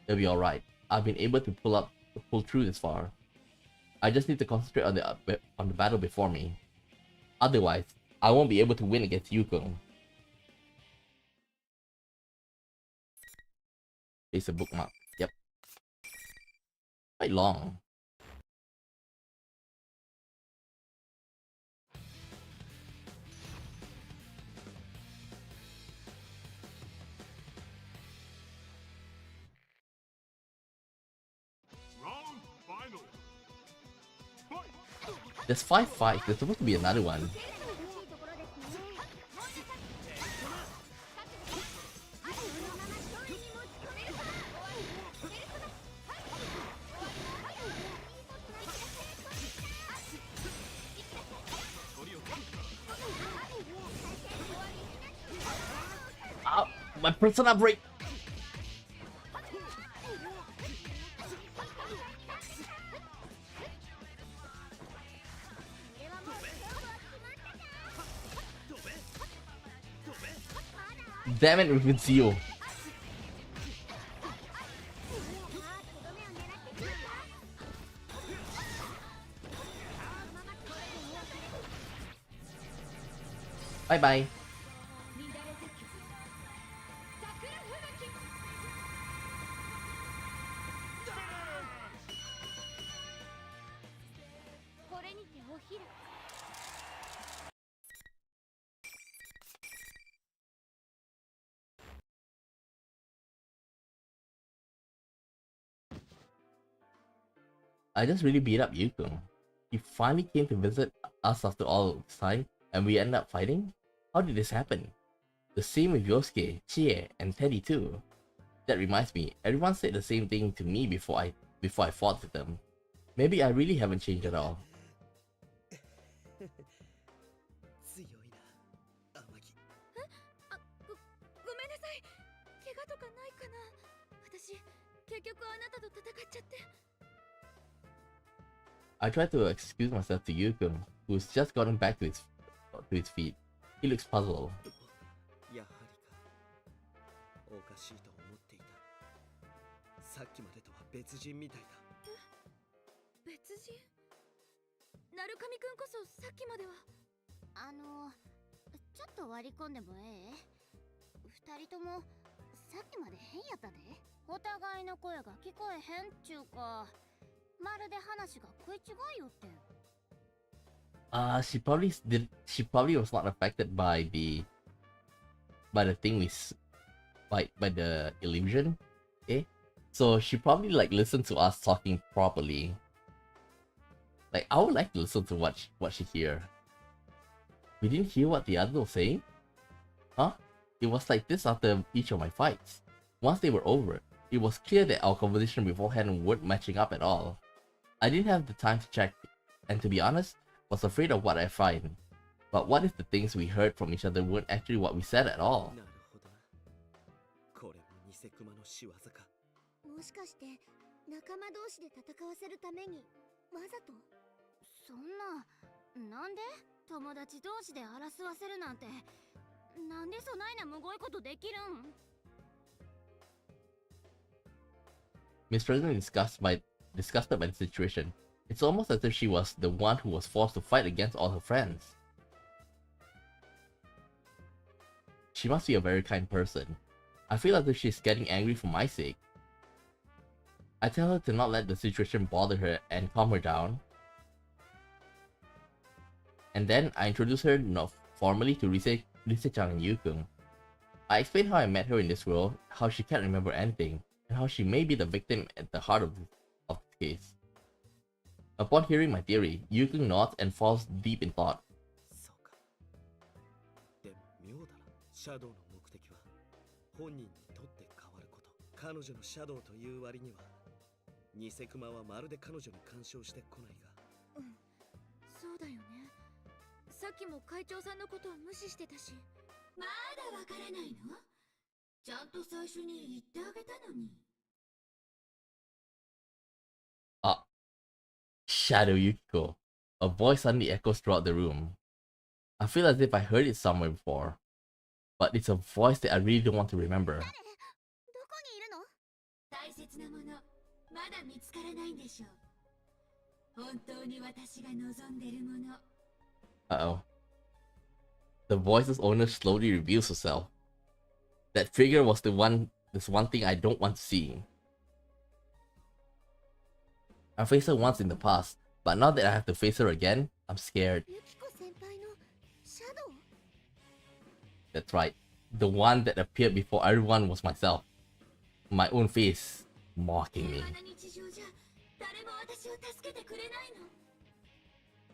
It'll be alright. I've been able to pull through this far. I just need to concentrate on the battle before me. Otherwise, I won't be able to win against Yuko. It's a bookmark. Yep. Quite long. Round final. Fight! There's 5 fights. There's supposed to be another one. Ow, my persona break. Damn it, with Zio. Bye bye. I just really beat up Yuko. He finally came to visit us after all this time, and we ended up fighting? How did this happen? The same with Yosuke, Chie, and Teddy too. That reminds me, everyone said the same thing to me before I fought with them. Maybe I really haven't changed at all. 強いな、天城。ごめんなさい。怪我とかないかな。私、結局あなたと戦っちゃって。I tried to excuse myself to Yuko, who's just gotten back to his feet. He looks puzzled. やはりか。おかしいと思っていた。さっきまでとは別人みたいだ。別人？鳴神くんこそさっきまでは。ちょっと割り込んでもええ？二人ともさっきまで変やったで。お互いの声が聞こえへんっちゅうか。まるで話が食い違いよって。She probably was not affected by the thing by the illusion. Okay? So she probably like listened to us talking properly. Like I would like to listen to what she hear. We didn't hear what the other was saying? Huh? It was like this after each of my fights. Once they were over, it was clear that our conversation beforehand weren't matching up at all. I didn't have the time to check, and to be honest, was afraid of what I find. But what if the things we heard from each other weren't actually what we said at all? なるほどな。これも偽熊の仕業か。うもしかして仲間同士で戦わせるためにわざと？そんな、なんで友達同士で争わせるなんて、なんでそないなむごいことできるん？ Miss President disgusted by the situation. It's almost as if she was the one who was forced to fight against all her friends. She must be a very kind person. I feel as if she's getting angry for my sake. I tell her to not let the situation bother her and calm her down. And then I introduce her formally to Rise-chan and Yukon. I explain how I met her in this world, how she can't remember anything, and how she may be the victim at the heart of this case. Upon hearing my theory, Yukon nods and falls deep in thought. そうか。でも妙だな。シャドウの目的は本人にとって変わること。彼女のシャドウという割には、ニセクマはまるで彼女に干渉してこないが。そうだよね。さっきも会長さんのことを無視してたし。まだわからないの？ちゃんと最初に言ってあげたのに。Shadow Yukiko. A voice suddenly echoes throughout the room. I feel as if I heard it somewhere before, but it's a voice that I really don't want to remember. どこにいるの？大切なもの、まだ見つからないんでしょう。本当に私が望んでるもの。Uh-oh. The voice's owner slowly reveals herself. That figure was this one thing I don't want to see. I faced her once in the past, but now that I have to face her again, I'm scared. ユキコ先輩のシャドウ？ That's right. The one that appeared before everyone was myself. My own face, mocking me. 平和な日常じゃ誰も私を助けてくれないの。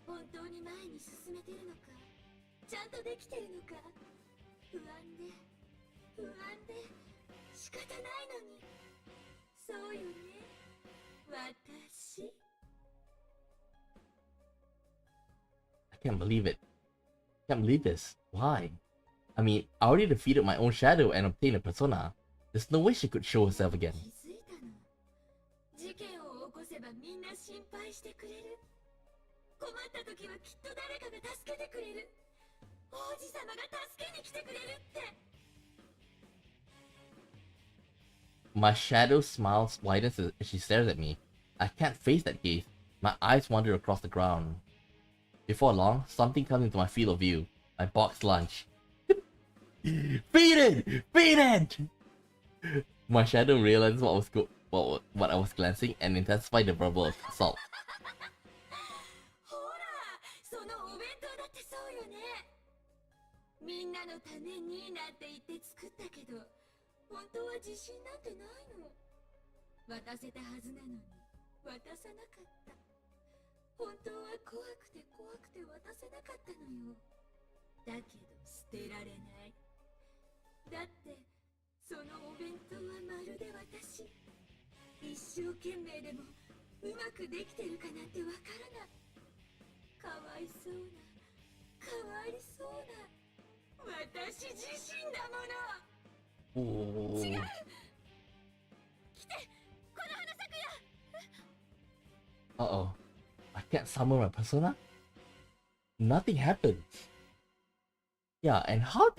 本当に前に進めてるのか、ちゃんとできてるのか、不安で仕方ないのに。そうよね、私。I can't believe it. Can't believe this. Why? I mean, I already defeated my own shadow and obtained a persona. There's no way she could show herself again. 気づいたの。事件を起こせばみんな心配してくれる。困った時はきっと誰かが助けてくれる。王子様が助けに来てくれるって。My shadow smiles widens as she stares at me. I can't face that gaze. My eyes wander across the ground. Before long, something comes into my field of view. My box lunch. Feed it! Feed it! My shadow realizes what I was glancing and intensified the verbal assault. ほら、そのお弁当だってそうよね。みんなのためになんて言って作ったけど、本当は自信なんてないの。渡せたはずなのに渡さなかった。本当は怖くて渡せなかったのよ。だけど捨てられない。だってそのお弁当はまるで私。一生懸命でもうまくできてるかなんてわからない。かわいそうな、かわいそうな私自身だもの。 Oh. 違う。来て、この花咲くや。Uh-oh. I can't summon my persona? Nothing happened. Yeah, and how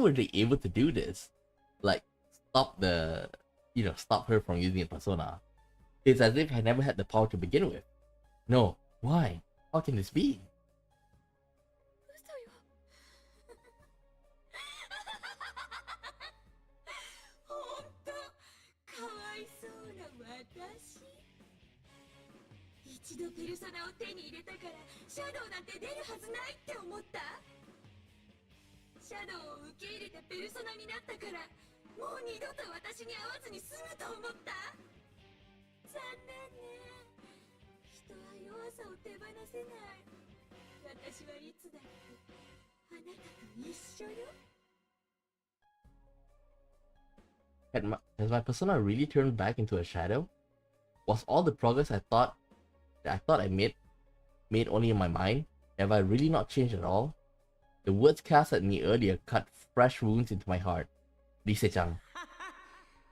were they able to do this? Like, stop her from using a persona. It's as if I never had the power to begin with. No, why? How can this be? 嘘よ。ほんと、かわいそうな私。一度ペルソナを手に入れたからシャドウなんて出るはずないって思った。シャドウを受け入れてペルソナになったからもう二度と私に会わずに済むと思った。残念ね。人は弱さを手放せない。私はいつだってあなたと一緒よ。Has my persona really turned back into a shadow? Was all the progress I thought I made only in my mind? Have I really not changed at all? The words cast at me earlier cut fresh wounds into my heart. Rise-chan.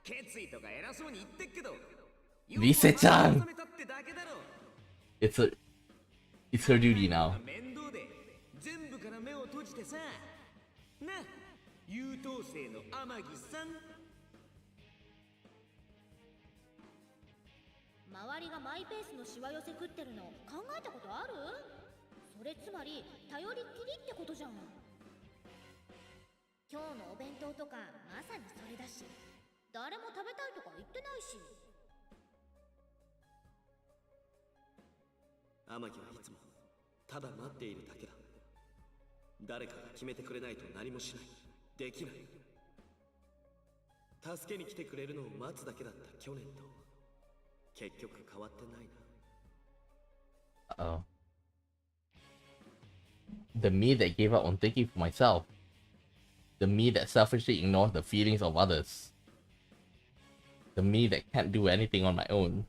決意とか偉そうに言ってっけど、リセちゃん。要はまとめたってだけだろ。It's her duty now. 面倒で全部から目を閉じてさ、な、優等生の天城さん。周りがマイペースのしわ寄せ食ってるの考えたことある？それつまり頼りっきりってことじゃん。今日のお弁当とかまさにそれだし、誰も食べたいとか言ってないし。天城はいつもただ待っているだけだ。誰かが決めてくれないと何もしない、できない。助けに来てくれるのを待つだけだった去年と結局変わってないな。Uh-oh. The me that gave up on thinking for myself. The me that selfishly ignores the feelings of others. The me that can't do anything on my own.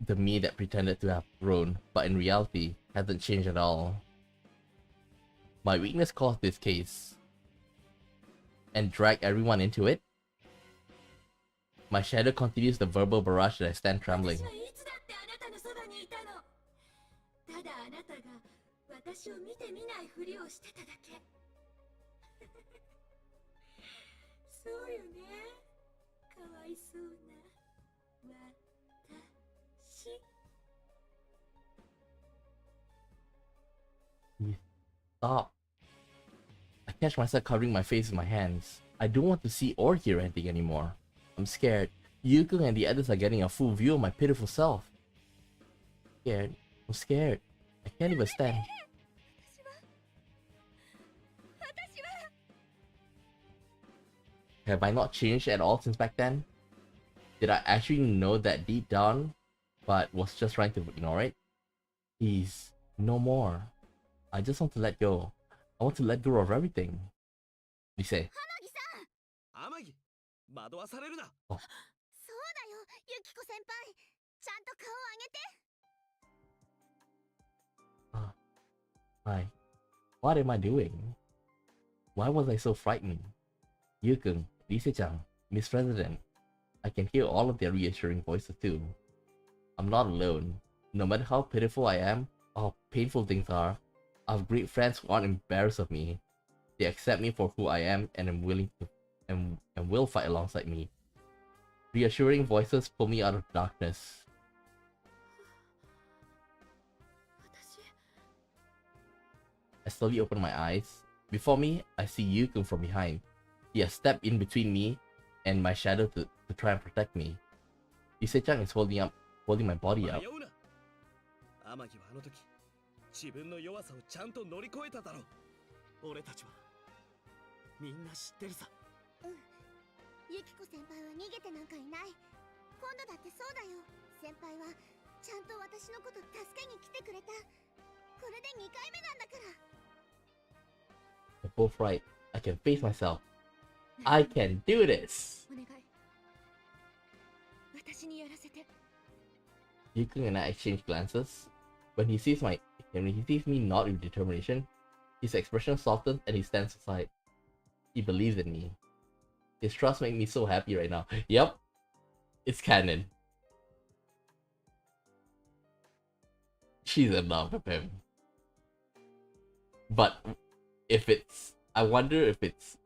The me that pretended to have grown, but in reality hasn't changed at all. My weakness caused this case. And dragged everyone into it. My shadow continues the verbal barrage as I stand trembling. 私はいつだってあなたのそばにいたの。ただあなたが私を見て見ないふりをしてただけ。そうよね。かわいそうな私。Stop. I catch myself covering my face with my hands. I don't want to see or hear anything anymore. I'm scared. Yukiko and the others are getting a full view of my pitiful self. Scared. I'm scared. I can't even stand. Have I not changed at all since back then? Did I actually know that deep down, but was just trying to ignore it? Please, no more. I just want to let go. I want to let go of everything. We say. 天城、惑わされるな。そうだよ、ユキコ先輩。ちゃんと顔上げて。Hi. What am I doing? Why was I so frightened? Yukon, Lisa-chan, Miss President. I can hear all of their reassuring voices too. I'm not alone. No matter how pitiful I am, or how painful things are, I have great friends who aren't embarrassed of me. They accept me for who I am and am willing to and will fight alongside me. Reassuring voices pull me out of darkness. I slowly open my eyes. Before me, I see Yukon from behind. He has stepped in between me and my shadow to try and protect me. Ise-chan is holding my body up. 迷うな。天城はあの時、自分の弱さをちゃんと乗り越えただろう。俺たちはみんな知ってるさ。ユキコ先輩は逃げてなんかいない。今度だってそうだよ。先輩はちゃんと私のこと助けに来てくれた。これで2回目なんだから。They're both right. I can face myself. I can do this. お願い。私にやらせて。Yukon and I exchange glances. When he sees me nod with determination, his expression softens and he stands aside. He believes in me. His trust makes me so happy right now. Yep, it's canon. She's in love with him. But I wonder if it's,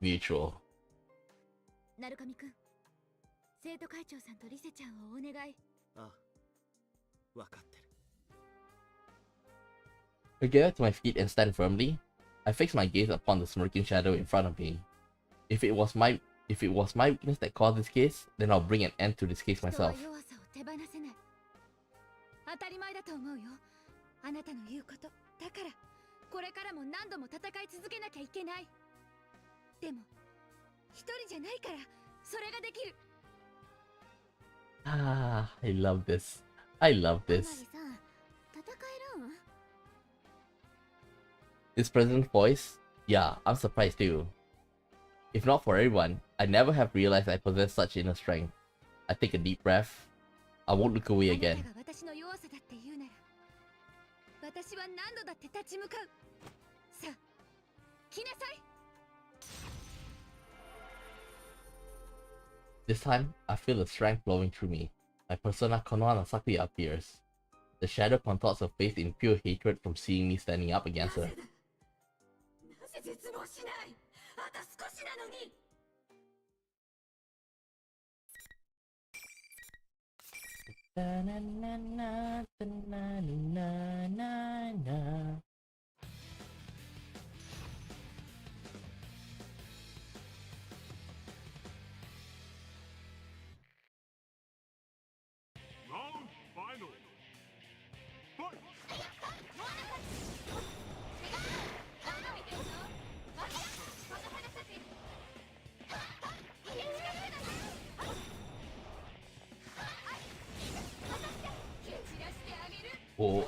mutual. 鳴上くん、生徒会長さんとリセちゃんをお願い。ああ、わかってる。I get up to my feet and stand firmly. I fix my gaze upon the smirking shadow in front of me. If it was my weakness that caused this case, then I'll bring an end to this case 人は myself. 弱さを手放せない。当たり前だと思うよ。あなたの言うこと。だから、これからも何度も戦い続けなきゃいけない。でも、一人じゃないから、それができる。Ah, I love this. I love マリ this. さん、戦えるん？ His present voice? Yeah, I'm surprised too. If not for everyone, I never have realized I possess such inner strength. I take a deep breath. I won't look away あなた again. が私の弱さだって言うなら、私は何度だって立ち向かう。さあ、来なさい。This time, I feel the strength flowing through me. My persona Konohana Sakura appears. The shadow contorts her face in pure hatred from seeing me standing up against her. なぜ絶望しない。あと少しなのに。Round final. Fight! お。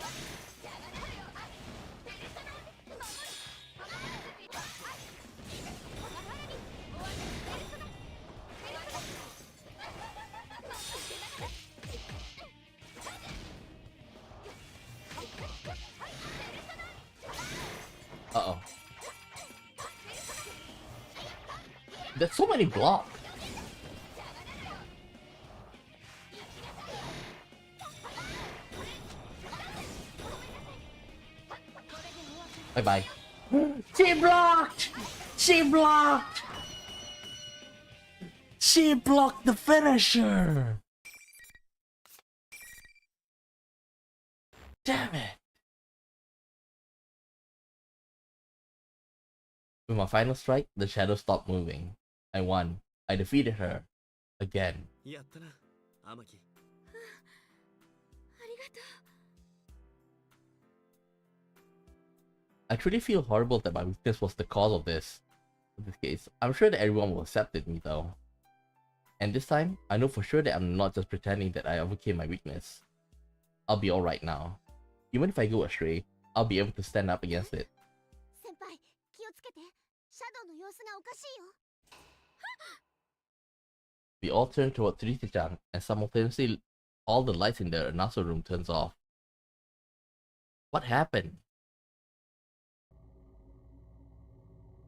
Uh-oh. There's so many blocks. Bye-bye. She blocked! She blocked! She blocked the finisher! Damn it! With my final strike, the shadow stopped moving. I won. I defeated her. Again. やったな、天城。ありがとう。 I truly feel horrible that my weakness was the cause of this. In this case, I'm sure that everyone will accept it me though. And this time, I know for sure that I'm not just pretending that I overcame my weakness. I'll be alright now. Even if I go astray, I'll be able to stand up against it. 先輩、気をつけて。シャドウの様子がおかしいよ。We all turn toward Trisha-chan, and simultaneously, all the lights in the announcer room turns off. What happened?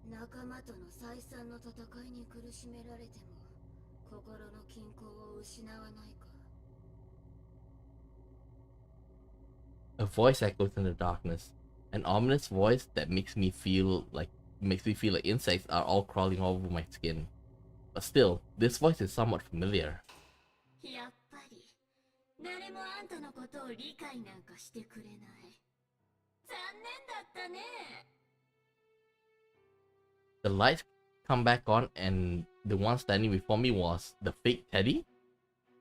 仲間との再三の戦いに苦しめられても心の均衡を失わないか。 A voice echoes in the darkness, an ominous voice that makes me feel like insects are all crawling all over my skin. But still, this voice is somewhat familiar. やっぱり誰もあんたのことを理解なんかしてくれない。残念だったね。 The lights come back on and the one standing before me was the fake Teddy?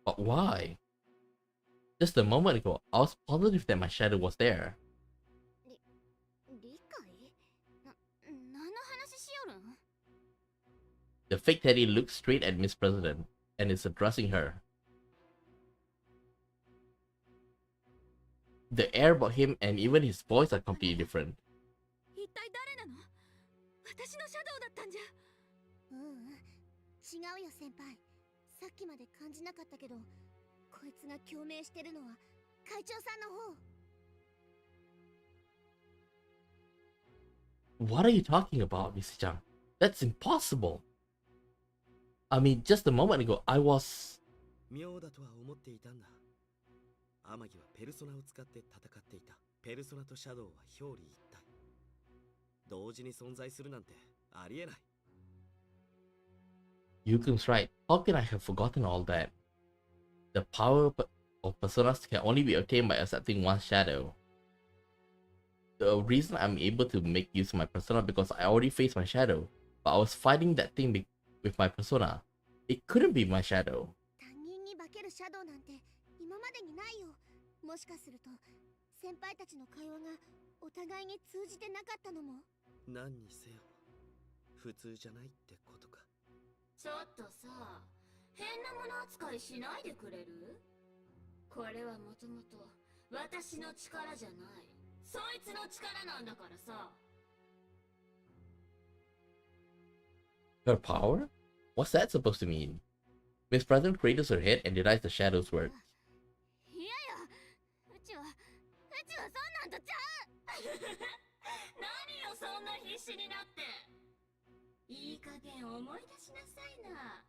But why? Just a moment ago, I was positive that my shadow was there. 理解？何の話しよるん？ The fake Teddy looks straight at Miss President and is addressing her. The air about him and even his voice are completely different. 一体誰なの？私のシャドウだったんじゃ。違うよ先輩。さっきまで感じなかったけど、こいつが共鳴してるのは会長さんの方。 What are you talking about, Missy-chan? That's impossible. I mean, just a moment ago, I was... 妙だとは思っていたんだ。天城はペルソナを使って戦っていた。ペルソナとシャドウは表裏一体。同時に存在するなんてありえない。 Yukin's right. How can I have forgotten all that? The power of personas can only be obtained by accepting one's shadow. The reason I'm able to make use of my persona because I already faced my shadow, but I was fighting that thing with my persona. It couldn't be my shadow. 他人に化けるシャドウなんて今までにないよ。もしかすると先輩たちの会話がお互いに通じてなかったのも。何にせよ普通じゃないってことか。ちょっとさ、変なもの扱いしないでくれる？これはもともと私の力じゃない。そいつの力なんだからさ。 Her power? What's that supposed to mean? Miss President raises her head and denies the shadow's words. いやいや、うちはそんなんとちゃう。何よそんな必死になって。いい加減思い出しなさいな。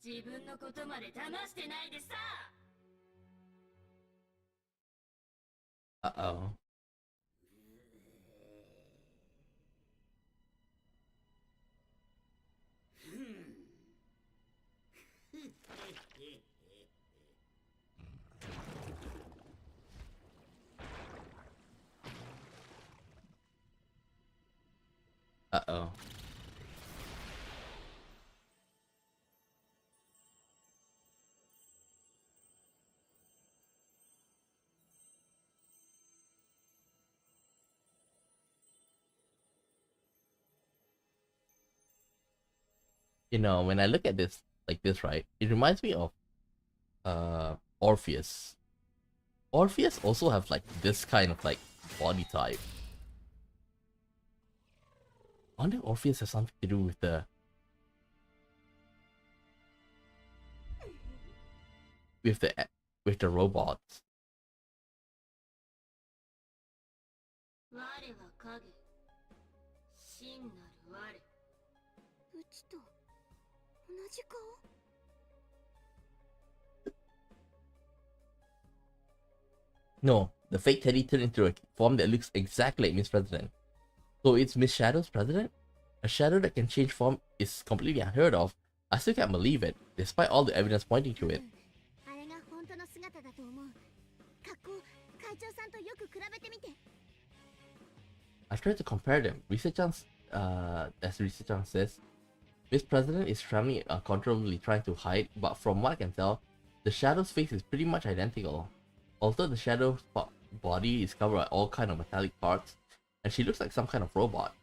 自分のことまで騙してないでさ。 Uh-oh. Uh-oh. You know, when I look at this like this, right, it reminds me of Orpheus. Orpheus also have like this kind of like body type. I wonder if Orpheus has something to do with the robots. 我は影、真なる我。うちと同じ顔。 No, the fake Teddy turned into a form that looks exactly like Miss President. So it's Miss Shadow's president? A shadow that can change form is completely unheard of. I still can't believe it, despite all the evidence pointing to it. あれが本当の姿だと思う。格好、会長さんとよく比べてみて。 I've tried to compare them. As Risa-chan says, Miss President is trembling uncontrollably trying to hide, but from what I can tell, the Shadow's face is pretty much identical. Although the Shadow's body is covered by all kind of metallic parts, and she looks like some kind of robot.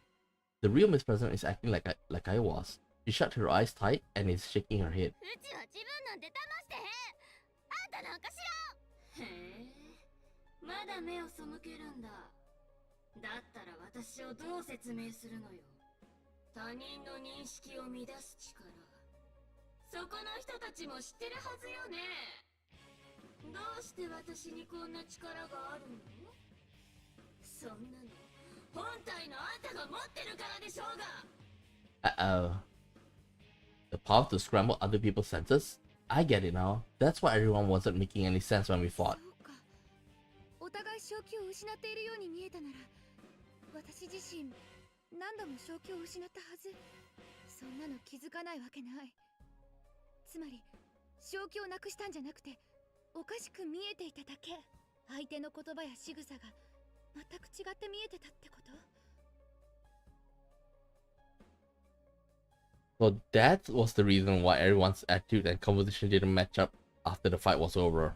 The real Miss President is acting like I was. She shut her eyes tight and is shaking her head. うちは自分なんて騙してへん。あんたなんか知らん。へえ、まだ目を背けるんだ。だったら私をどう説明するのよ。他人の認識を乱す力。そこの人たちも知ってるはずよね。どうして私にこんな力があるの？そんなの本体のあんたが持ってるからでしょうが。 Uh-oh. The power to scramble other people's senses? I get it now. That's why everyone wasn't making any sense when we fought. そうか。お互い正気を失っているように見えたなら、私自身何度も正気を失ったはず。そんなの気づかないわけない。つまり正気をなくしたんじゃなくて、おかしく見えていただけ。相手の言葉や仕草が全く違って見えてたってこと？ So that was the reason why everyone's attitude and conversation didn't match up after the fight was over.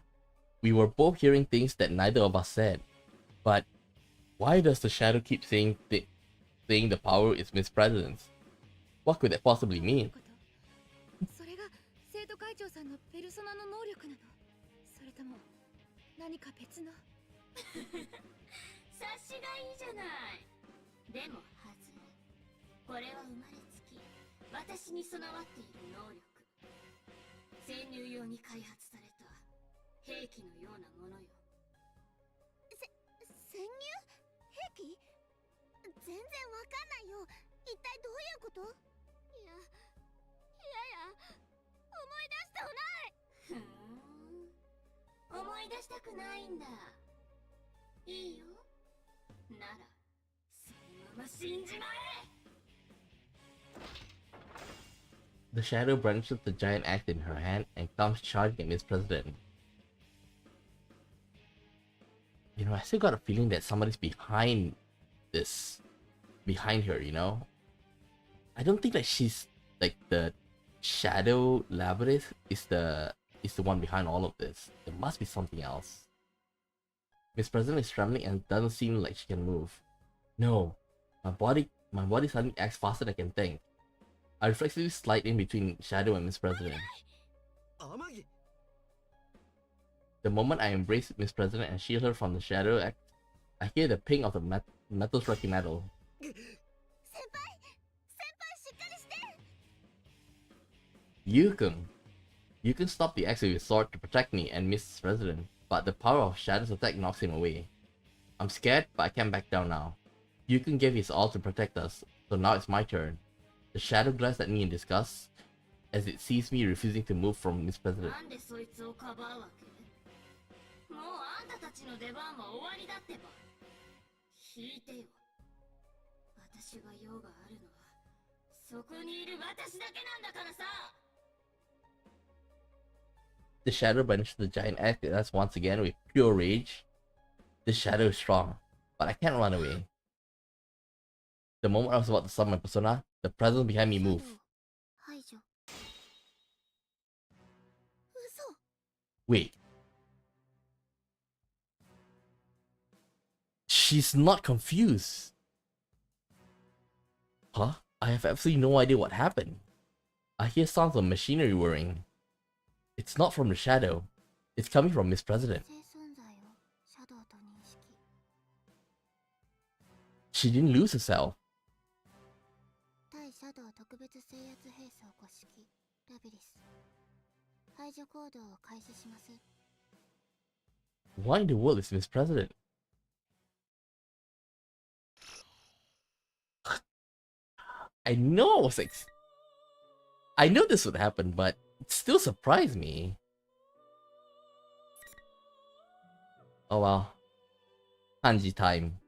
We were both hearing things that neither of us said. But why does the shadow keep saying the power is Miss President's? What could that possibly mean? それが生徒会長さんのペルソナの能力なの？それとも何か別の？察しがいいじゃない。でもはず。これは生まれつき私に備わっている能力。潜入用に開発された兵器のようなものよ。潜入兵器？全然わかんないよ。一体どういうこと？いや思い出したくない。ふーん、思い出したくないんだ。いいよ。ならそのまま死んじまえ。 The shadow brandishes the giant axe in her hand and comes charging at Miss President. You know, I still got a feeling that somebody's behind this. Behind her, you know? I don't think that she's like the shadow labyrinth is the one behind all of this. There must be something else. Miss President is trembling and doesn't seem like she can move. No, my body suddenly acts faster than I can think. I reflexively slide in between Shadow and Miss President. The moment I embrace Miss President and shield her from the Shadow act, I hear the ping of the metal striking metal. 先輩しっかりして。 You can stop the axe with your sword to protect me and Miss President, but the power of Shadow's attack knocks him away. I'm scared, but I can't back down now. Gave his all to protect us, so now it's my turn. The Shadow glares at me in disgust. as it sees me refusing to move from Miss President. なんでそいつをかばうわけ？もうあんたたちの出番は終わりだってば。聞いてよ。私が用があるのはそこにいる私だけなんだからさ。The shadow banishes the giant ATLUS once again with pure rage. The shadow is strong, but I can't run away. The moment I was about to summon my persona, the presence behind me moved. 排除。嘘。 Wait. She's not confused. Huh? I have absolutely no idea what happened. I hear sounds of machinery whirring. It's not from the shadow. It's coming from Miss President. 性存在をシャドウと認識。 She didn't lose herself. 対シャドウ特別制圧兵装誤式ラビリス。排除行動を開始します。 Why in the world is Miss President? I know I know this would happen, but it still surprised me. Oh well. Hanji time.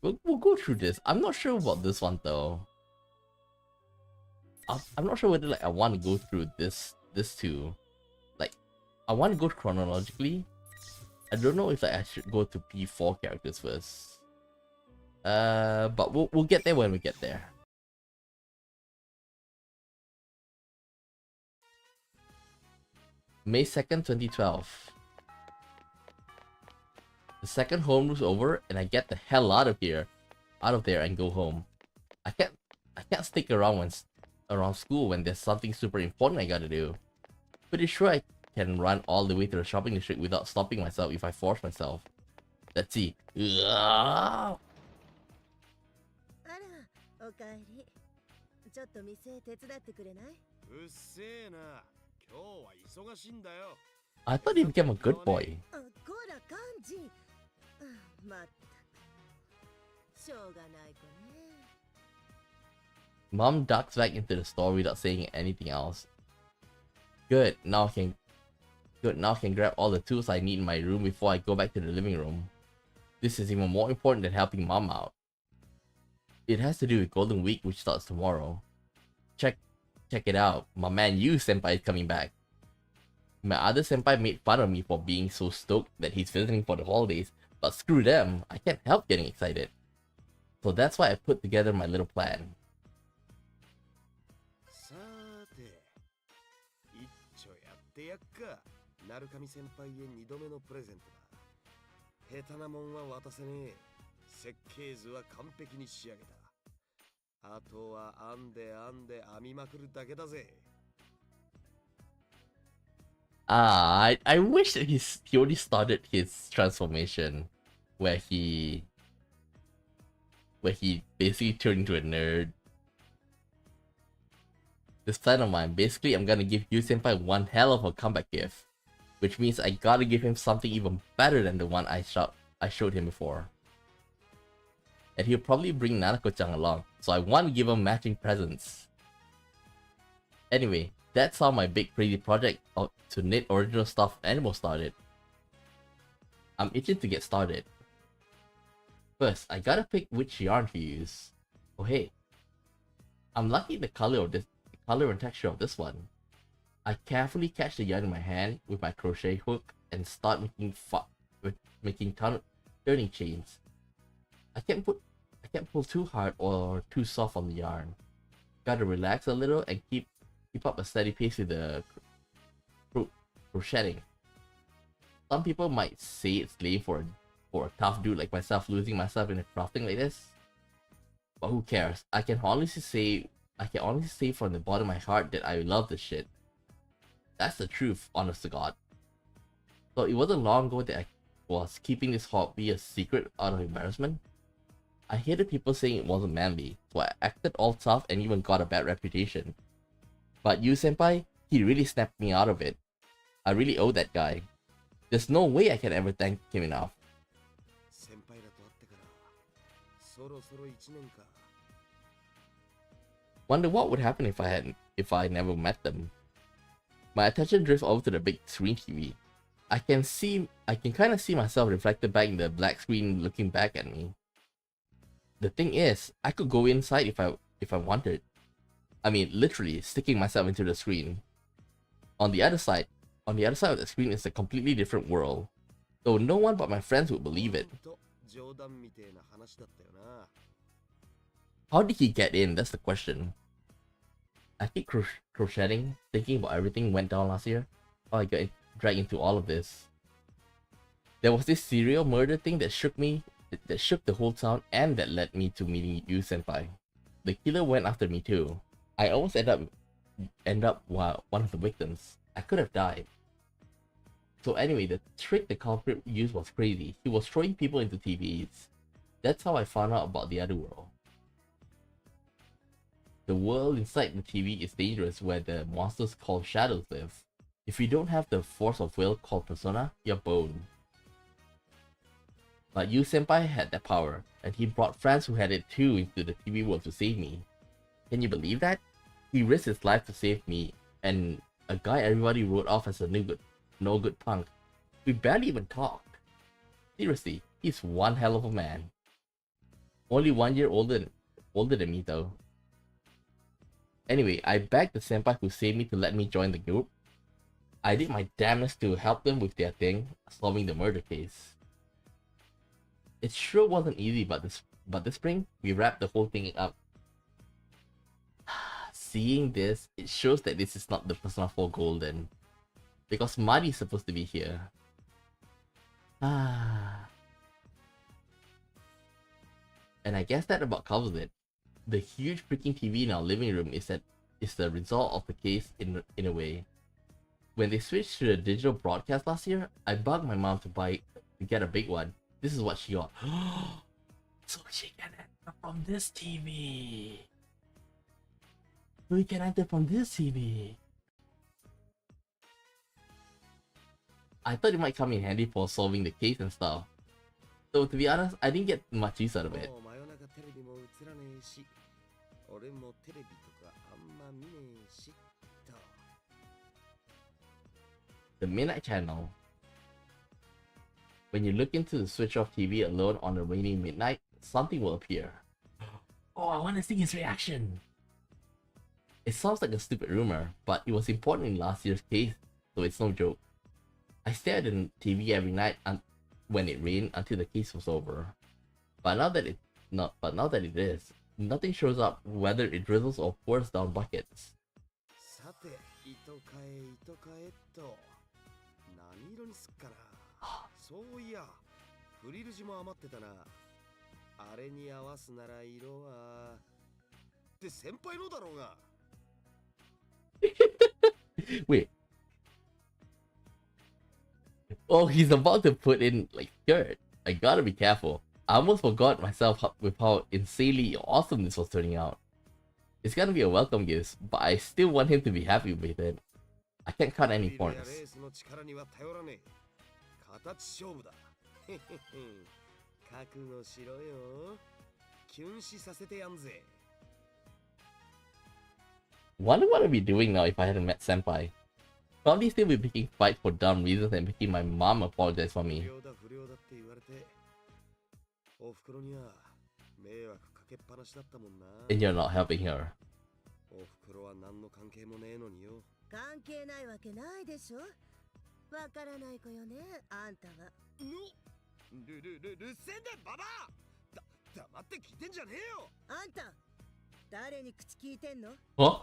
We'll go through this. I'm not sure about this one though. I'm not sure whether like I want to go through this too. Like, I want to go chronologically. I don't know if like, I should go to P4 characters first. But we'll get there when we get there. May 2nd, 2012. The second homeroom's over and I get the hell out of there and go home. I can't stick around around school when there's something super important I gotta do. Pretty sure I can run all the way to the shopping district without stopping myself if I force myself. Let's see. Ugh. あら、おかえり。ちょっと店手伝ってくれない？うっせえな。今日は忙しいんだよ。I thought he became a good boy. あ、こら、幹事。まったく。しょうがない子ね。Mom ducks back into the store without saying anything else. Good, now I can grab all the tools I need in my room before I go back to the living room. This is even more important than helping Mom out. It has to do with Golden Week, which starts tomorrow. Check it out, my man Yu senpai is coming back. My other senpai made fun of me for being so stoked that he's visiting for the holidays, but screw them, I can't help getting excited. So that's why I put together my little plan. さて、一丁やってやっか。鳴神先輩へ2度目のプレゼントだ。下手なもんは渡せねえ。設計図は完璧に仕上げた。あとは編んで編みまくるだけだぜ。I wish that he already started his transformation where he basically turned into a nerd. This plan of mine, basically I'm gonna give Yu Senpai one hell of a comeback gift, which means I gotta give him something even better than the one I showed him before. And he'll probably bring Nanako-chan along, so I want to give him matching presents. Anyway, that's how my big crazy project to knit original stuffed animals started. I'm itching to get started. First, I gotta pick which yarn to use. Oh hey, I'm liking the color and texture of this one. I carefully catch the yarn in my hand with my crochet hook and start making turning chains. I can't pull too hard or too soft on the yarn. Gotta relax a little and keep up a steady pace with the crocheting. Some people might say it's lame for a tough dude like myself losing myself in a crafting like this. But who cares? I can honestly say from the bottom of my heart that I love this shit. That's the truth, honest to God. So it wasn't long ago that I was keeping this hobby a secret out of embarrassment. I hated people saying it wasn't manly, so I acted all tough and even got a bad reputation. But Yu Senpai, he really snapped me out of it. I really owe that guy. There's no way I can ever thank him enough. 先輩らと会ってからそろそろ1年か。Wonder what would happen if I never met them. My attention drifts over to the big screen TV. I can kind of see myself reflected back in the black screen looking back at me. The thing is, I could go inside if I wanted. I mean, literally sticking myself into the screen. On the other side of the screen is a completely different world. Though no one but my friends would believe it. How did he get in? That's the question. I keep crocheting, thinking about everything went down last year. How I got dragged into all of this. There was this serial murder thing that shook the whole town, and that led me to meeting you, senpai. The killer went after me too. I almost end up one of the victims. I could have died. So anyway, the trick the culprit used was crazy. He was throwing people into TVs. That's how I found out about the other world. The world inside the TV is dangerous, where the monsters called shadows live. If you don't have the force of will called persona, you're boned. But you senpai had that power, and he brought friends who had it too into the TV world to save me. Can you believe that? He risked his life to save me, and a guy everybody wrote off as a no good punk. We barely even talked. Seriously, he's one hell of a man. Only 1 year older than me though. Anyway, I begged the senpai who saved me to let me join the group. I did my damnedest to help them with their thing, solving the murder case. It sure wasn't easy, but this spring, we wrapped the whole thing up. Seeing this, it shows that this is not the Persona 4 Golden. Because Mari is supposed to be here. And I guess that about covers it. The huge freaking TV in our living room is the result of the case in a way. When they switched to the digital broadcast last year, I bugged my mom to get a big one. This is what she got. So she can enter from this TV. We can enter from this TV. I thought it might come in handy for solving the case and stuff. So to be honest, I didn't get much use out of it. The midnight channel. When you look into the switch off TV alone on a rainy midnight, something will appear. Oh, I want to see his reaction. It sounds like a stupid rumor, but it was important in last year's case, so it's no joke. I stared at the TV every night when it rained until the case was over. But now that it is, nothing shows up whether it drizzles or pours down buckets. Wait. Oh, he's about to put in like skirt. I gotta be careful. I almost forgot myself with how insanely awesome this was turning out. It's gonna be a welcome gift, but I still want him to be happy with it. I can't cut any corners. Wonder what I'd be doing now if I hadn't met senpai. Probably still be picking fights for dumb reasons and making my mom apologize for me. And you're not helping her. Huh?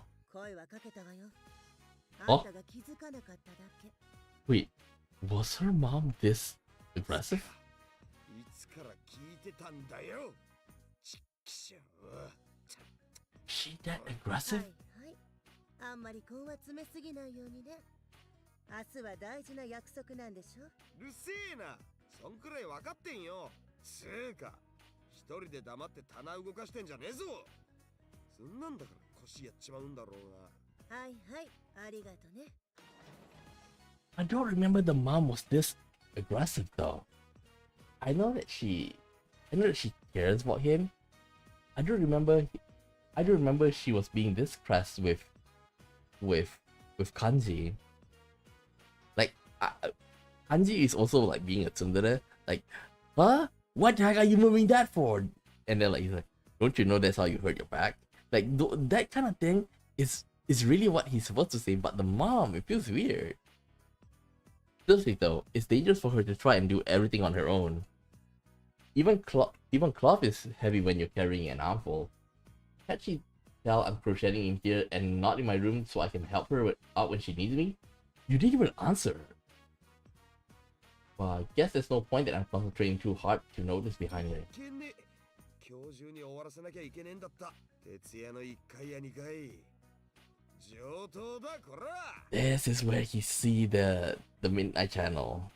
Oh? Wait, was her mom this aggressive? She that aggressive? I don't remember the mom was this aggressive though. I know that she cares about him. I don't remember I don't remember she was being this crass with Kanji. Like, Kanji is also like being a tsundere. Like, huh? What the heck are you moving that for? And then like he's like, don't you know that's how you hurt your back? Like that kind of thing is really what he's supposed to say. But the mom, it feels weird. Seriously though, it's dangerous for her to try and do everything on her own. Even cloth is heavy when you're carrying an armful. Can't she tell I'm crocheting in here and not in my room so I can help her out when she needs me? You didn't even answer. Well, I guess there's no point that I'm concentrating too hard to notice behind her. This is where you see the Midnight Channel.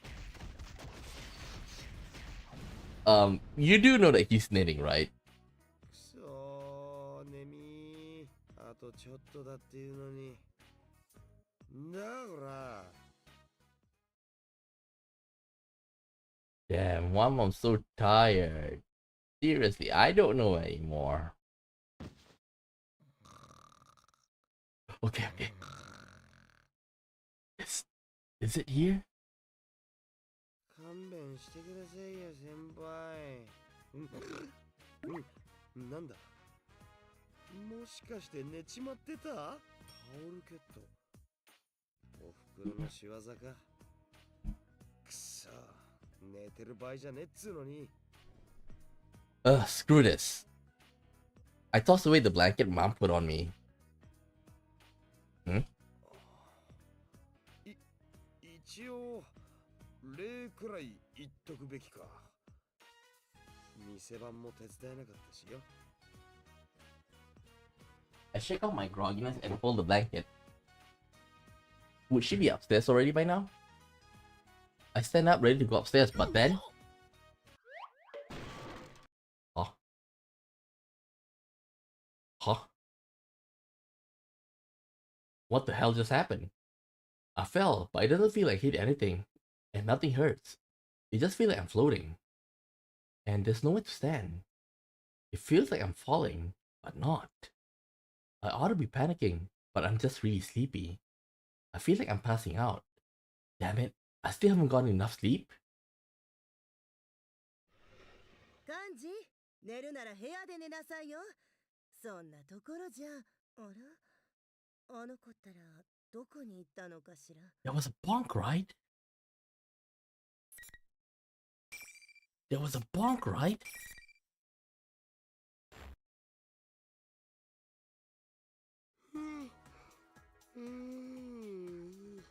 You do know that he's knitting, right? Damn, Mom, I'm so tired. Seriously, I don't know anymore. Okay. Is it here? Screw this. I tossed away the blanket Mom put on me. Hmm? I shake off my grogginess and fold the blanket. Would she be upstairs already by now? I stand up ready to go upstairs, but then... Huh? What the hell just happened? I fell, but it doesn't feel like I hit anything. And nothing hurts. It just feels like I'm floating. And there's nowhere to stand. It feels like I'm falling, but not. I ought to be panicking, but I'm just really sleepy. I feel like I'm passing out. Damn it, I still haven't gotten enough sleep. 幹事、寝るなら部屋で寝なさいよ。そんなところじゃ。あら、あの子ったらどこに行ったのかしら。There was a bonk, right? There was a bonk, right?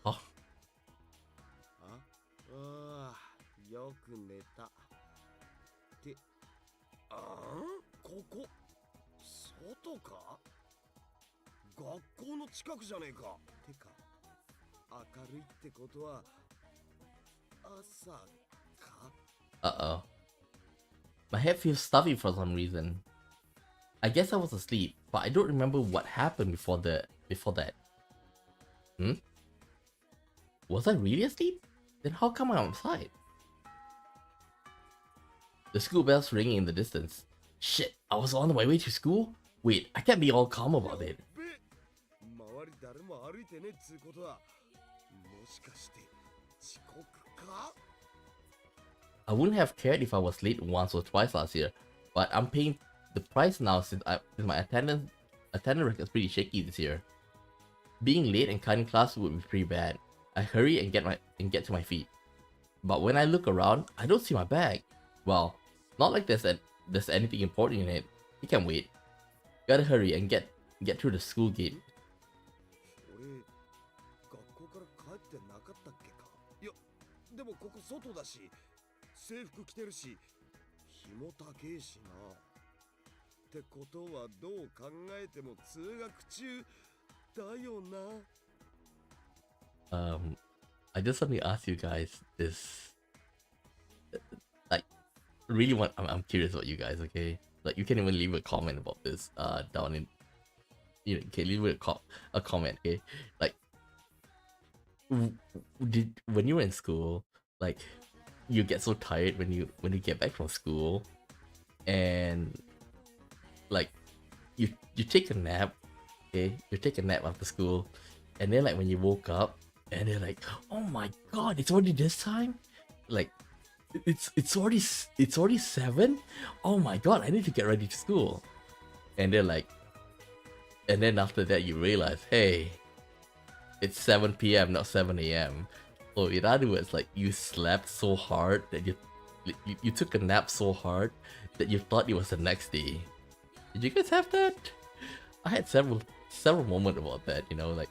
Huh? よく寝た。ってここ外か？学校の近くじゃねえか。てか明るいってことは朝か？ Uh-oh. My head feels stuffy for some reason. I guess I was asleep, but I don't remember what happened before that. Was I really asleep? Then how come I'm outside? The school bell's ringing in the distance. Shit, I was on my way to school? Wait, I can't be all calm about it. I wouldn't have cared if I was late once or twice last year, but I'm paying the price now since my attendance record is pretty shaky this year. Being late and cutting class would be pretty bad. I hurry and get to my feet. But when I look around, I don't see my bag. Well, not like there's anything important in it. It can wait. Gotta hurry and get through the school gate. I just want to ask you guys this. Like, really I'm curious about you guys, okay? Like, you can even leave a comment about this down in, you can leave a comment, okay? Like, when you were in school, like, you get so tired when you get back from school, and like you take a nap, okay? You take a nap after school, and then like when you woke up, and they're like, oh my god, it's already this time, like it's already 7. Oh my god, I need to get ready to school. And they're like, and then after that you realize, hey, it's 7 p.m. not 7 a.m. So in other words, like you slept so hard that you took a nap so hard that you thought it was the next day. Did you guys have that? I had several moments about that, you know, like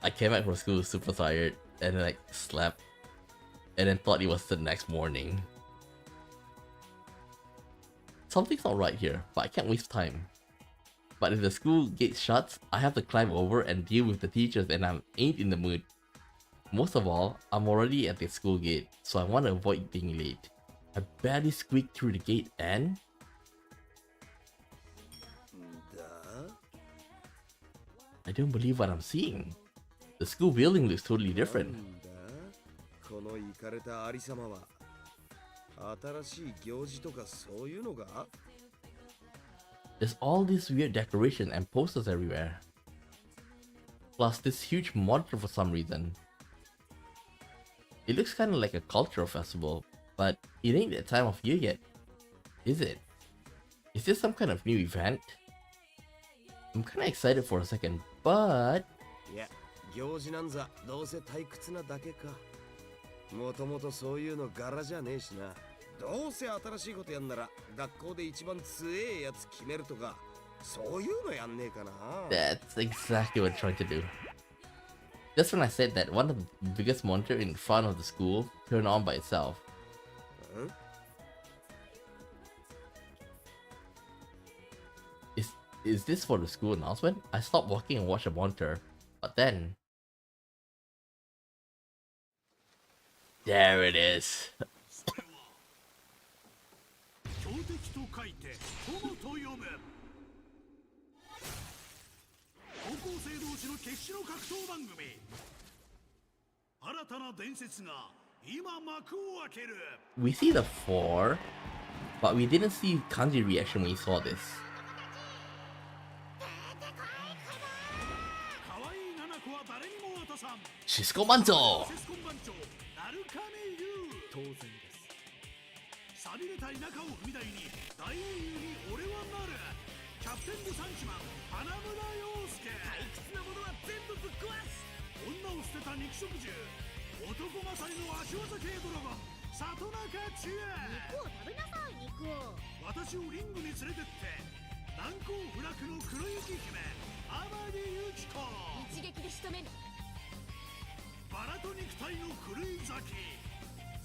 I came back from school super tired and then like slept and then thought it was the next morning. Something's not right here, but I can't waste time. But if the school gate shuts, I have to climb over and deal with the teachers and I ain't in the mood. Most of all, I'm already at the school gate, so I want to avoid being late. I barely squeaked through the gate and... I don't believe what I'm seeing. The school building looks totally different. There's all these weird decorations and posters everywhere. Plus this huge monitor for some reason. It looks kinda like a cultural festival, but it ain't that time of year yet, is it? Is this some kind of new event? I'm kinda excited for a second, but... Yeah, 行事なんざどうせ退屈なだけか。もともとそういうの柄じゃねえしな。どうせ新しいことやんなら学校で一番強えやつ決めるとか、そういうのやんねえかな。That's exactly what I'm trying to do. Just when I said that, one of the biggest monitor in front of the school turned on by itself. Huh? Is this for the school announcement? I stopped walking and watched the monitor, but then... There it is. We see the 4, but we didn't see Kanji's reaction when he saw this. Shisco Banzo! 当然です。錆びれた田舎を踏み台に大英雄に俺はなる。キャプテン部三騎マン花村陽介。退屈なものは全部ぶっ壊す。女を捨てた肉食獣。男勝りの足技系ドラゴン里中千恵。肉を食べなさい肉を。私をリングに連れてって。難攻不落の黒雪姫天城ユキコ。一撃で仕留める。バラと肉体の狂い咲き。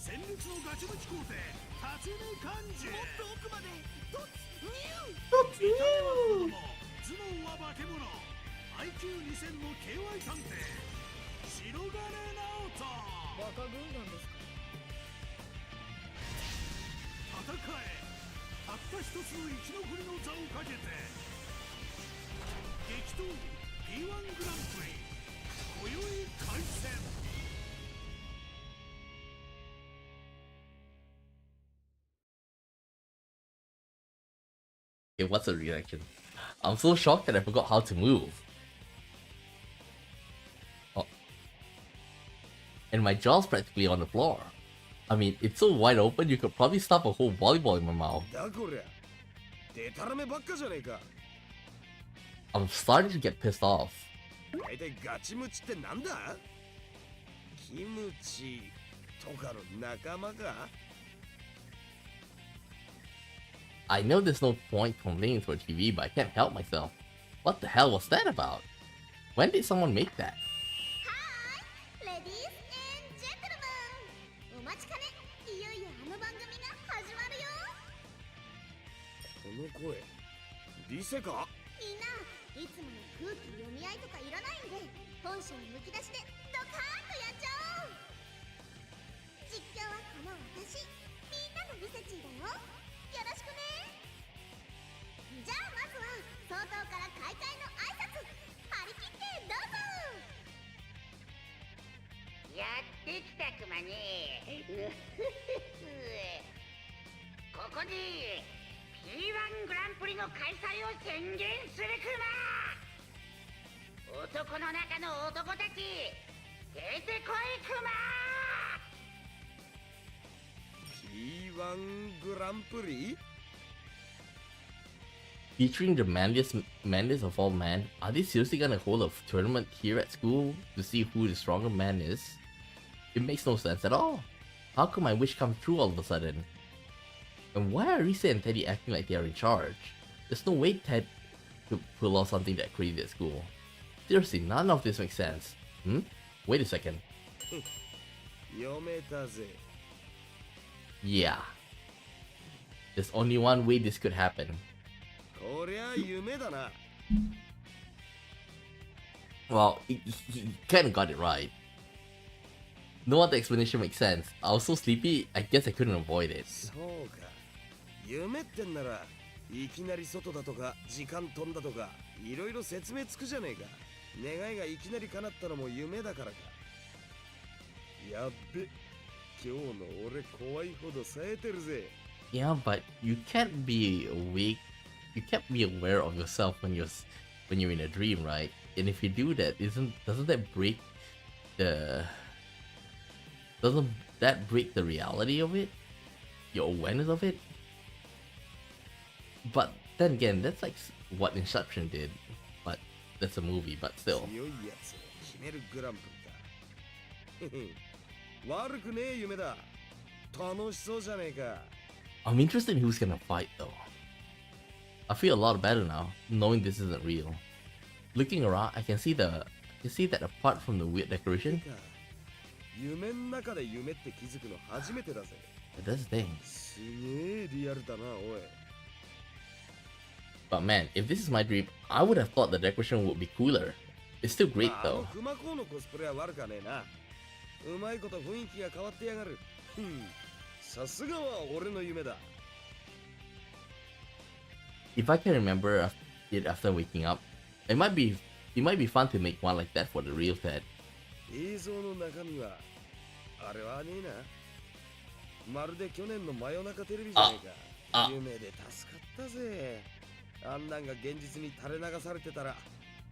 戦慄のガチムチ皇帝立見漢字。もっと奥まで突入。見た目は子供、頭脳は化け物。IQ2000 の KY 探偵白金直人。バカ軍団ですか。戦え。たった一つの生き残りの座をかけて激闘 P-1 グランプリ今宵開戦。Okay, what's the reaction? I'm so shocked that I forgot how to move. Oh. And my jaw's practically on the floor. I mean, it's so wide open, you could probably stuff a whole volleyball in my mouth. I'm starting to get pissed off. I know there's no point complaining for TV, but I can't help myself. What the hell was that about? When did someone make that? Hi, ladies and gentlemen. お待ちかね、いよいよあの番組が始まるよ。この声、リセか？みんないつもの空気読み合いとかいらないんで、本性むき出しでドカーンとやっちゃおう。実況はこの私、みんなのリセチーだよ。よろしくね。じゃあまずは総統から開会の挨拶張り切ってどうぞ。やってきたクマね。ここで P-1 グランプリりの開催を宣言するクマ。男の中の男たち、出てこいクマ。 P-1 グランプリ Featuring the manliest of all men, are they seriously gonna hold a tournament here at school to see who the stronger man is? It makes no sense at all. How could my wish come true all of a sudden? And why are Risa and Teddy acting like they are in charge? There's no way Ted could pull off something that crazy at school. Seriously, none of this makes sense. Wait a second. 読めたぜ。 Yeah. There's only one way this could happen. こりゃ夢だな。 Well, he kinda got it right. No other explanation makes sense. I was so sleepy, I guess I couldn't avoid it. そうか。夢ってんならいきなり外だとか時間飛んだとかいろいろ説明つくじゃねえか。願いがいきなり叶ったのも夢だからか。やっべ。今日の俺怖いほど冴えてるぜ。 Yeah, but you can't be awake. You can't be aware of yourself when you're in a dream, right? And if you do that, doesn't that break the reality of it? Your awareness of it? But then again, that's like what Inception did. But that's a movie, but still. 強いやつを決めるグランプリか。悪くねえ夢だ。楽しそうじゃねえか。 I'm interested in who's gonna fight though. I feel a lot better now, knowing this isn't real. Looking around, I can see that apart from the weird decoration, 夢の中で夢って気づくの初めてだぜ。 that's the thing. すげえリアルだな、おい。 But man, if this is my dream, I would have thought the decoration would be cooler. It's still great あの though. 熊子のコスプレは悪かねえな。うまいこと雰囲気が変わってやがる。さすがは俺の夢だ。 If I can remember it after waking up, it might be fun to make one like that for the real Ted. 映像の中身はあれはねえな。まるで去年の真夜中テレビじゃねえか。夢で助かったぜ。あんなんが現実に垂れ流されてたら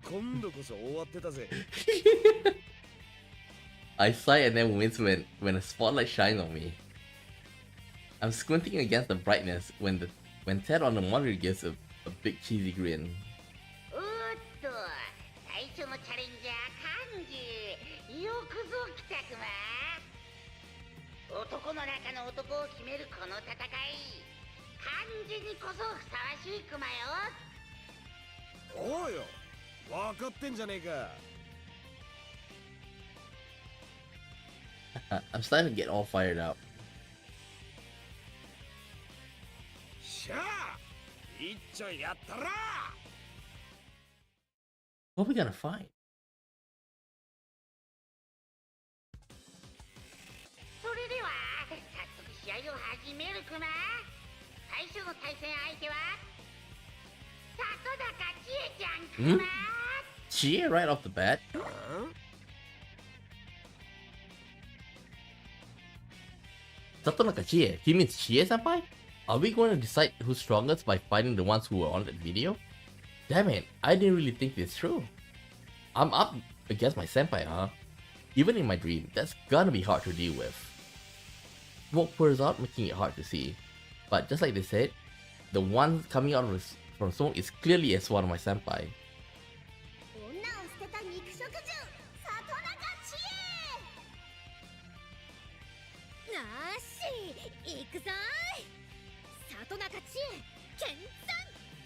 今度こそ終わってたぜ。I sigh and then wince when a spotlight shines on me. I'm squinting against the brightness when Ted on the monitor gives a big cheesy grin. おっと、最初のチャレンジャー幹事、よくぞ来たくま。男の中の男を決めるこの戦い、幹事にこそふさわしいくまよ。おうよ、分かってんじゃねえか。 I'm starting to get all fired up. しゃあ、一丁やったら。 What are we gonna find? それでは早速試合を始めるくま。最初の対戦相手は里高千恵ちゃんくま。Chie right off the bat? Satonaka Chie? He means Chie-senpai? Are we going to decide who's strongest by fighting the ones who were on that video? Damn it, I didn't really think this through. I'm up against my senpai, huh? Even in my dream, that's gonna be hard to deal with. Smoke pours out, making it hard to see. But just like they said, the one coming out from smoke is clearly as one of my senpai. 女を捨てた肉食獣、里中千恵。なーし、行くぞーい。里中千恵、健在。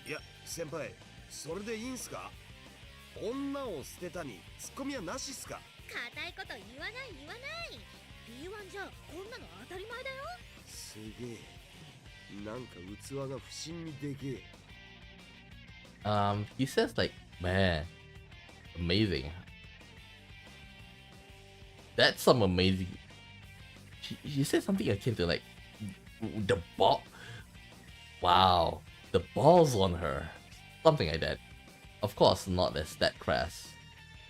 いや、先輩、それでいいんすか？女を捨てたにツッコミはなしっすか？固いこと言わない言わない。P-1 じゃこんなの当たり前だよ。すげえ。なんか器が不審にでけえ。He says like, man, amazing. That's some amazing. She said something akin to like, the ball. Wow, the balls on her. Something like that. Of course, not as that crass.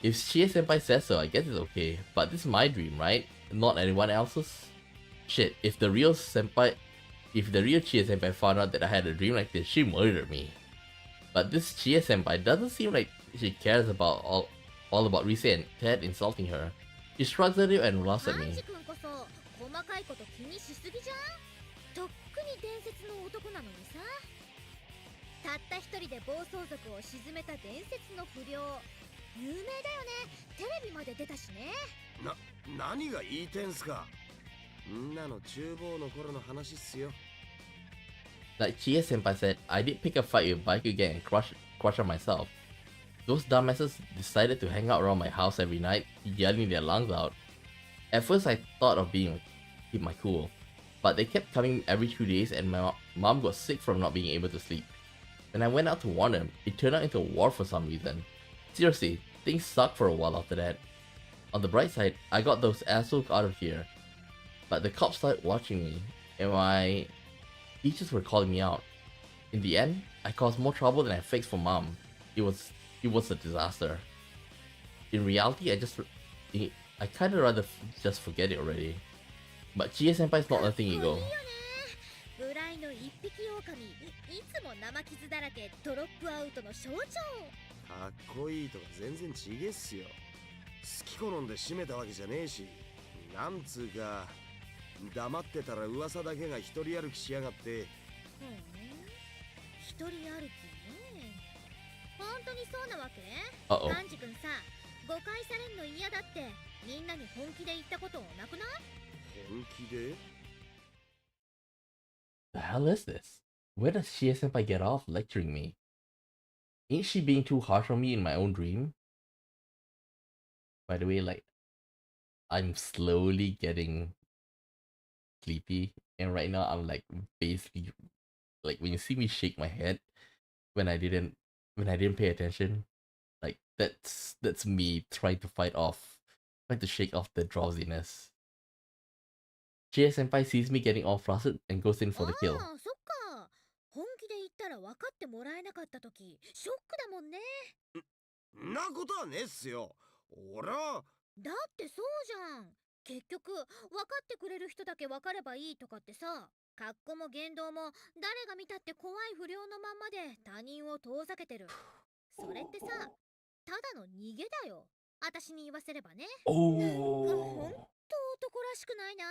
If Chie-senpai says so, I guess it's okay. But this is my dream, right? Not anyone else's? Shit, if the real Chie-senpai found out that I had a dream like this, she'd murder me. But this Chia senpai doesn't seem like she cares about all about Rise and Ted insulting her. She shrugs at it and laughs at ハン me. ジ君こそ細かいこと気にしすぎじゃん。とっくに伝説の男なのにさ。たった一人で暴走族を沈めた伝説の不良。有名だよね。テレビまで出たしね。何が言いてんすか。んなの厨房の頃の話っすよ。Like Chia senpai said, I did pick a fight with Baikugan and crush her myself. Those dumbasses decided to hang out around my house every night, yelling their lungs out. At first I thought of keep my cool, but they kept coming every 2 days and my mom got sick from not being able to sleep. When I went out to warn them, it turned out into a war for some reason. Seriously, things sucked for a while after that. On the bright side, I got those assholes out of here. But the cops started watching me, and my teachers were calling me out. In the end, I caused more trouble than I fixed for mom. It was a disaster. In reality, I kinda rather just forget it already. But Chia senpai's not letting it go. ブライの一匹狼、いつも生傷だらけ、ドロップアウトの象徴。かっこいいとか全然ちげえっすよ。好き好んで締めたわけじゃねえし、なんつうか黙ってたら噂だけが一人歩きしやがって。一人歩きね。本当にそうなわけ？ Uh-oh. ハンジ君さ、誤解されんの嫌だってみんなに本気で言ったことなくない？本気で？ The hell is this? Where does Chia senpai get off lecturing me? Ain't she being too harsh on me in my own dream? By the way, like, I'm slowly getting sleepy, and right now I'm like basically like when you see me shake my head when I didn't pay attention, like that's me trying to shake off the drowsiness. Chia senpai sees me getting all flustered and goes in for the kill. ああ、そっか。本気で言ったら分かってもらえなかった時、ショックだもんね。んなことはねえっすよ。俺は。だってそうじゃん。結局分かってくれる人だけ分かればいいとかってさ、格好も言動も誰が見たって怖い不良のまんまで他人を遠ざけてる。それってさ、ただの逃げだよ。私に言わせればね。ほんと男らしくないな。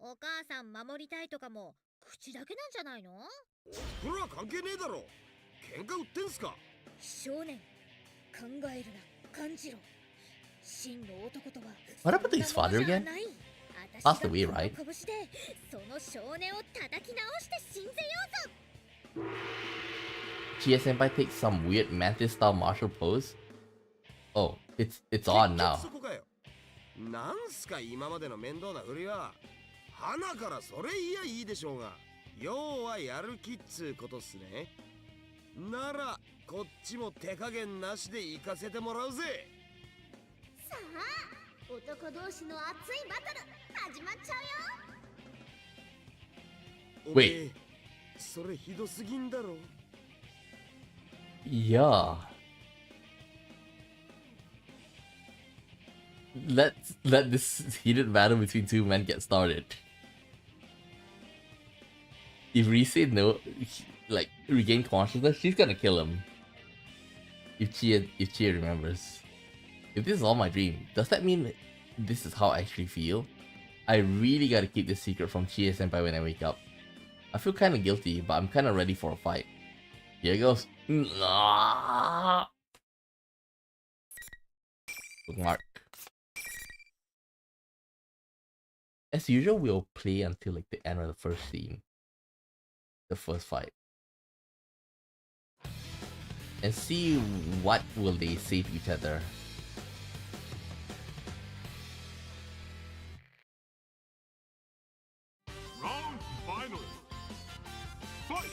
お母さん守りたいとかも口だけなんじゃないの？おふくろは関係ねえだろ。喧嘩売ってんすか。少年、考えるな、感じろ。真の男とは What happened to his father again? Passed away, right? その少年を叩き直して信ぜようぞ。Chia senpai takes some weird mantis-style martial pose. Oh, it's on now. そこかよ。なんすか今までの面倒なふりは。花からそれ言やいいでしょうが。要はやる気っつうことっすね。ならこっちも手加減なしで行かせてもらうぜ。さあ、男同士の熱いバトル始まっちゃうよ。 Wait. それひどすぎんだろ。 Yeah. Let this heated battle between two men get started. If Rise regain consciousness, she's gonna kill him. If Chia remembers. If this is all my dream, does that mean this is how I actually feel? I really gotta keep this secret from Chia senpai when I wake up. I feel kinda guilty, but I'm kinda ready for a fight. Here goes. Bookmark. As usual, we'll play until like the end of the first scene. The first fight. And see what will they say to each other. Round final. Fight!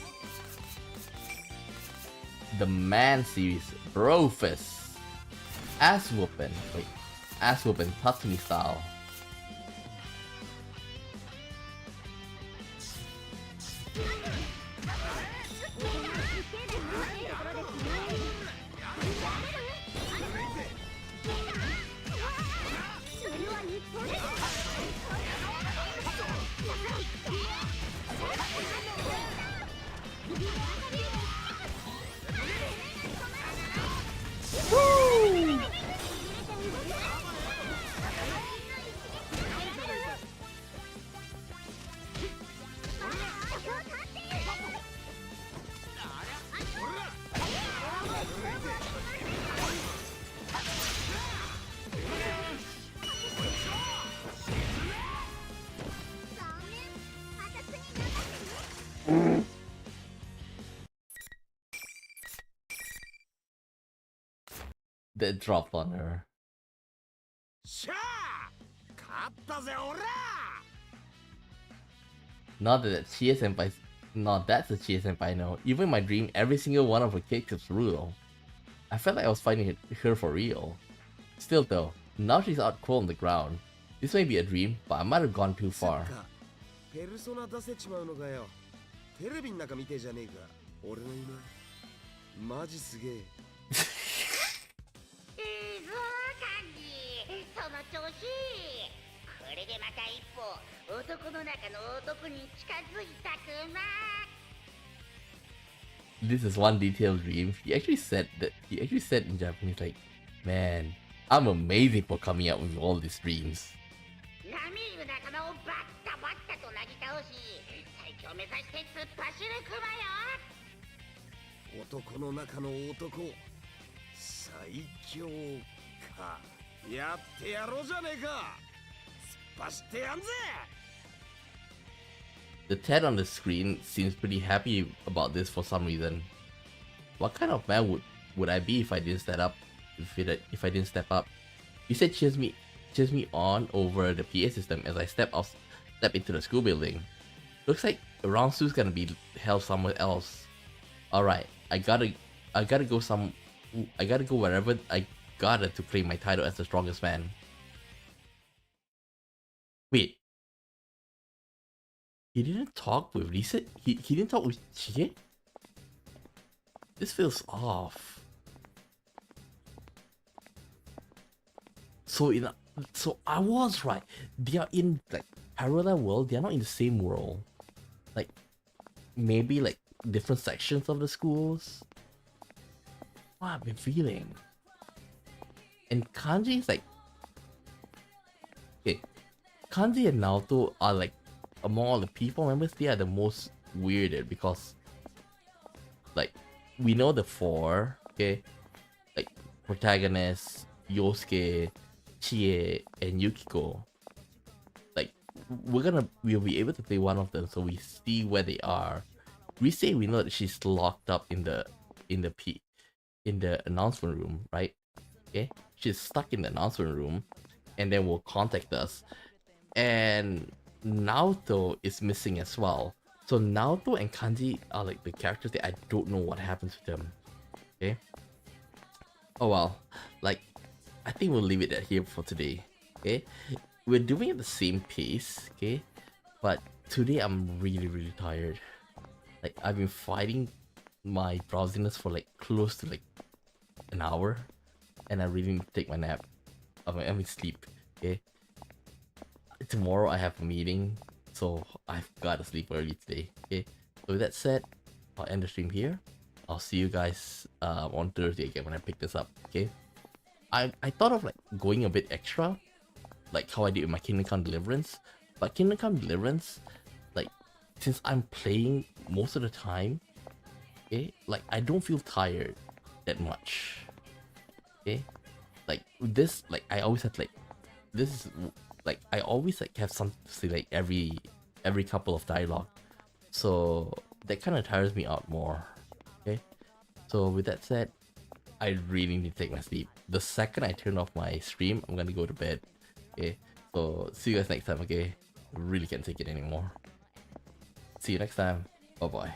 The Man series, Brofist. Ass whooping. Wait. Ass whooping Tatsumi style. that dropped on her. しゃあ勝ったぜオラ Not that Chie Senpai, not that's the Chie Senpai I know. Even in my dream, every single one of her kicks is real. I felt like I was fighting her for real. Still though, now she's out cold on the ground. This may be a dream, but I might have gone too そ far. っかペルソナ出せちまうのかよテレビの中見てじゃねえか俺の夢マジすげえいいぞカンジその調子これでまた一歩男の中の男に近づいたくま This is one detailed dream. He actually said in Japanese like, man, I'm amazing for coming up with all these dreams. 並みいる仲間をバッタバッタとなぎ倒し最強目指して突っ走るクマよ男の中の男最強かやってやろうじゃねえか突っ走ってやんぜ The Ted on the screen seems pretty happy about this for some reason. What kind of man would I be if I didn't step up? If I didn't step up? You said cheers me on over the PA system as I step into the school building. Looks like round 2's gonna be held somewhere else. Alright, I gotta go wherever I gotta to claim my title as the strongest man. Wait. He didn't talk with Lisa? He didn't talk with Chie? This feels off. So I was right. They are in like parallel world. They are not in the same world. Like maybe like different sections of the schools. What I've been feeling. And Kanji is like, okay, Kanji and Naoto are like among all the people members. They are the most weirded because like we know the four, okay, like protagonist Yosuke, Chie, and Yukiko. Like we'll be able to play one of them, so we see where they are. We say we know that she's locked up in the announcement room, right? Okay, she's stuck in the announcement room, and then will contact us. And Naoto is missing as well. So Naoto and Kanji are like the characters that I don't know what happens to them. Okay. Oh well, like I think we'll leave it at here for today. Okay, we're doing it at the same pace. Okay, but today I'm really tired. Like I've been fighting my drowsiness for like close to like an hour, and I really need to take my nap. I mean sleep. Okay. Tomorrow I have a meeting, so I've got to sleep early today. Okay. So with that said, I'll end the stream here. I'll see you guys on Thursday again when I pick this up. Okay. I thought of like going a bit extra, like how I did with my Kingdom Come Deliverance, but Kingdom Come Deliverance, like since I'm playing most of the time, okay, like I don't feel tired that much. Okay, like this, like I always have like this is like I always like have something to say like every couple of dialogue, so that kind of tires me out more. Okay, so with that said, I really need to take my sleep. The second I turn off my stream, I'm gonna go to bed. Okay, so see you guys next time. Okay, I really can't take it anymore. See you next time. Bye bye.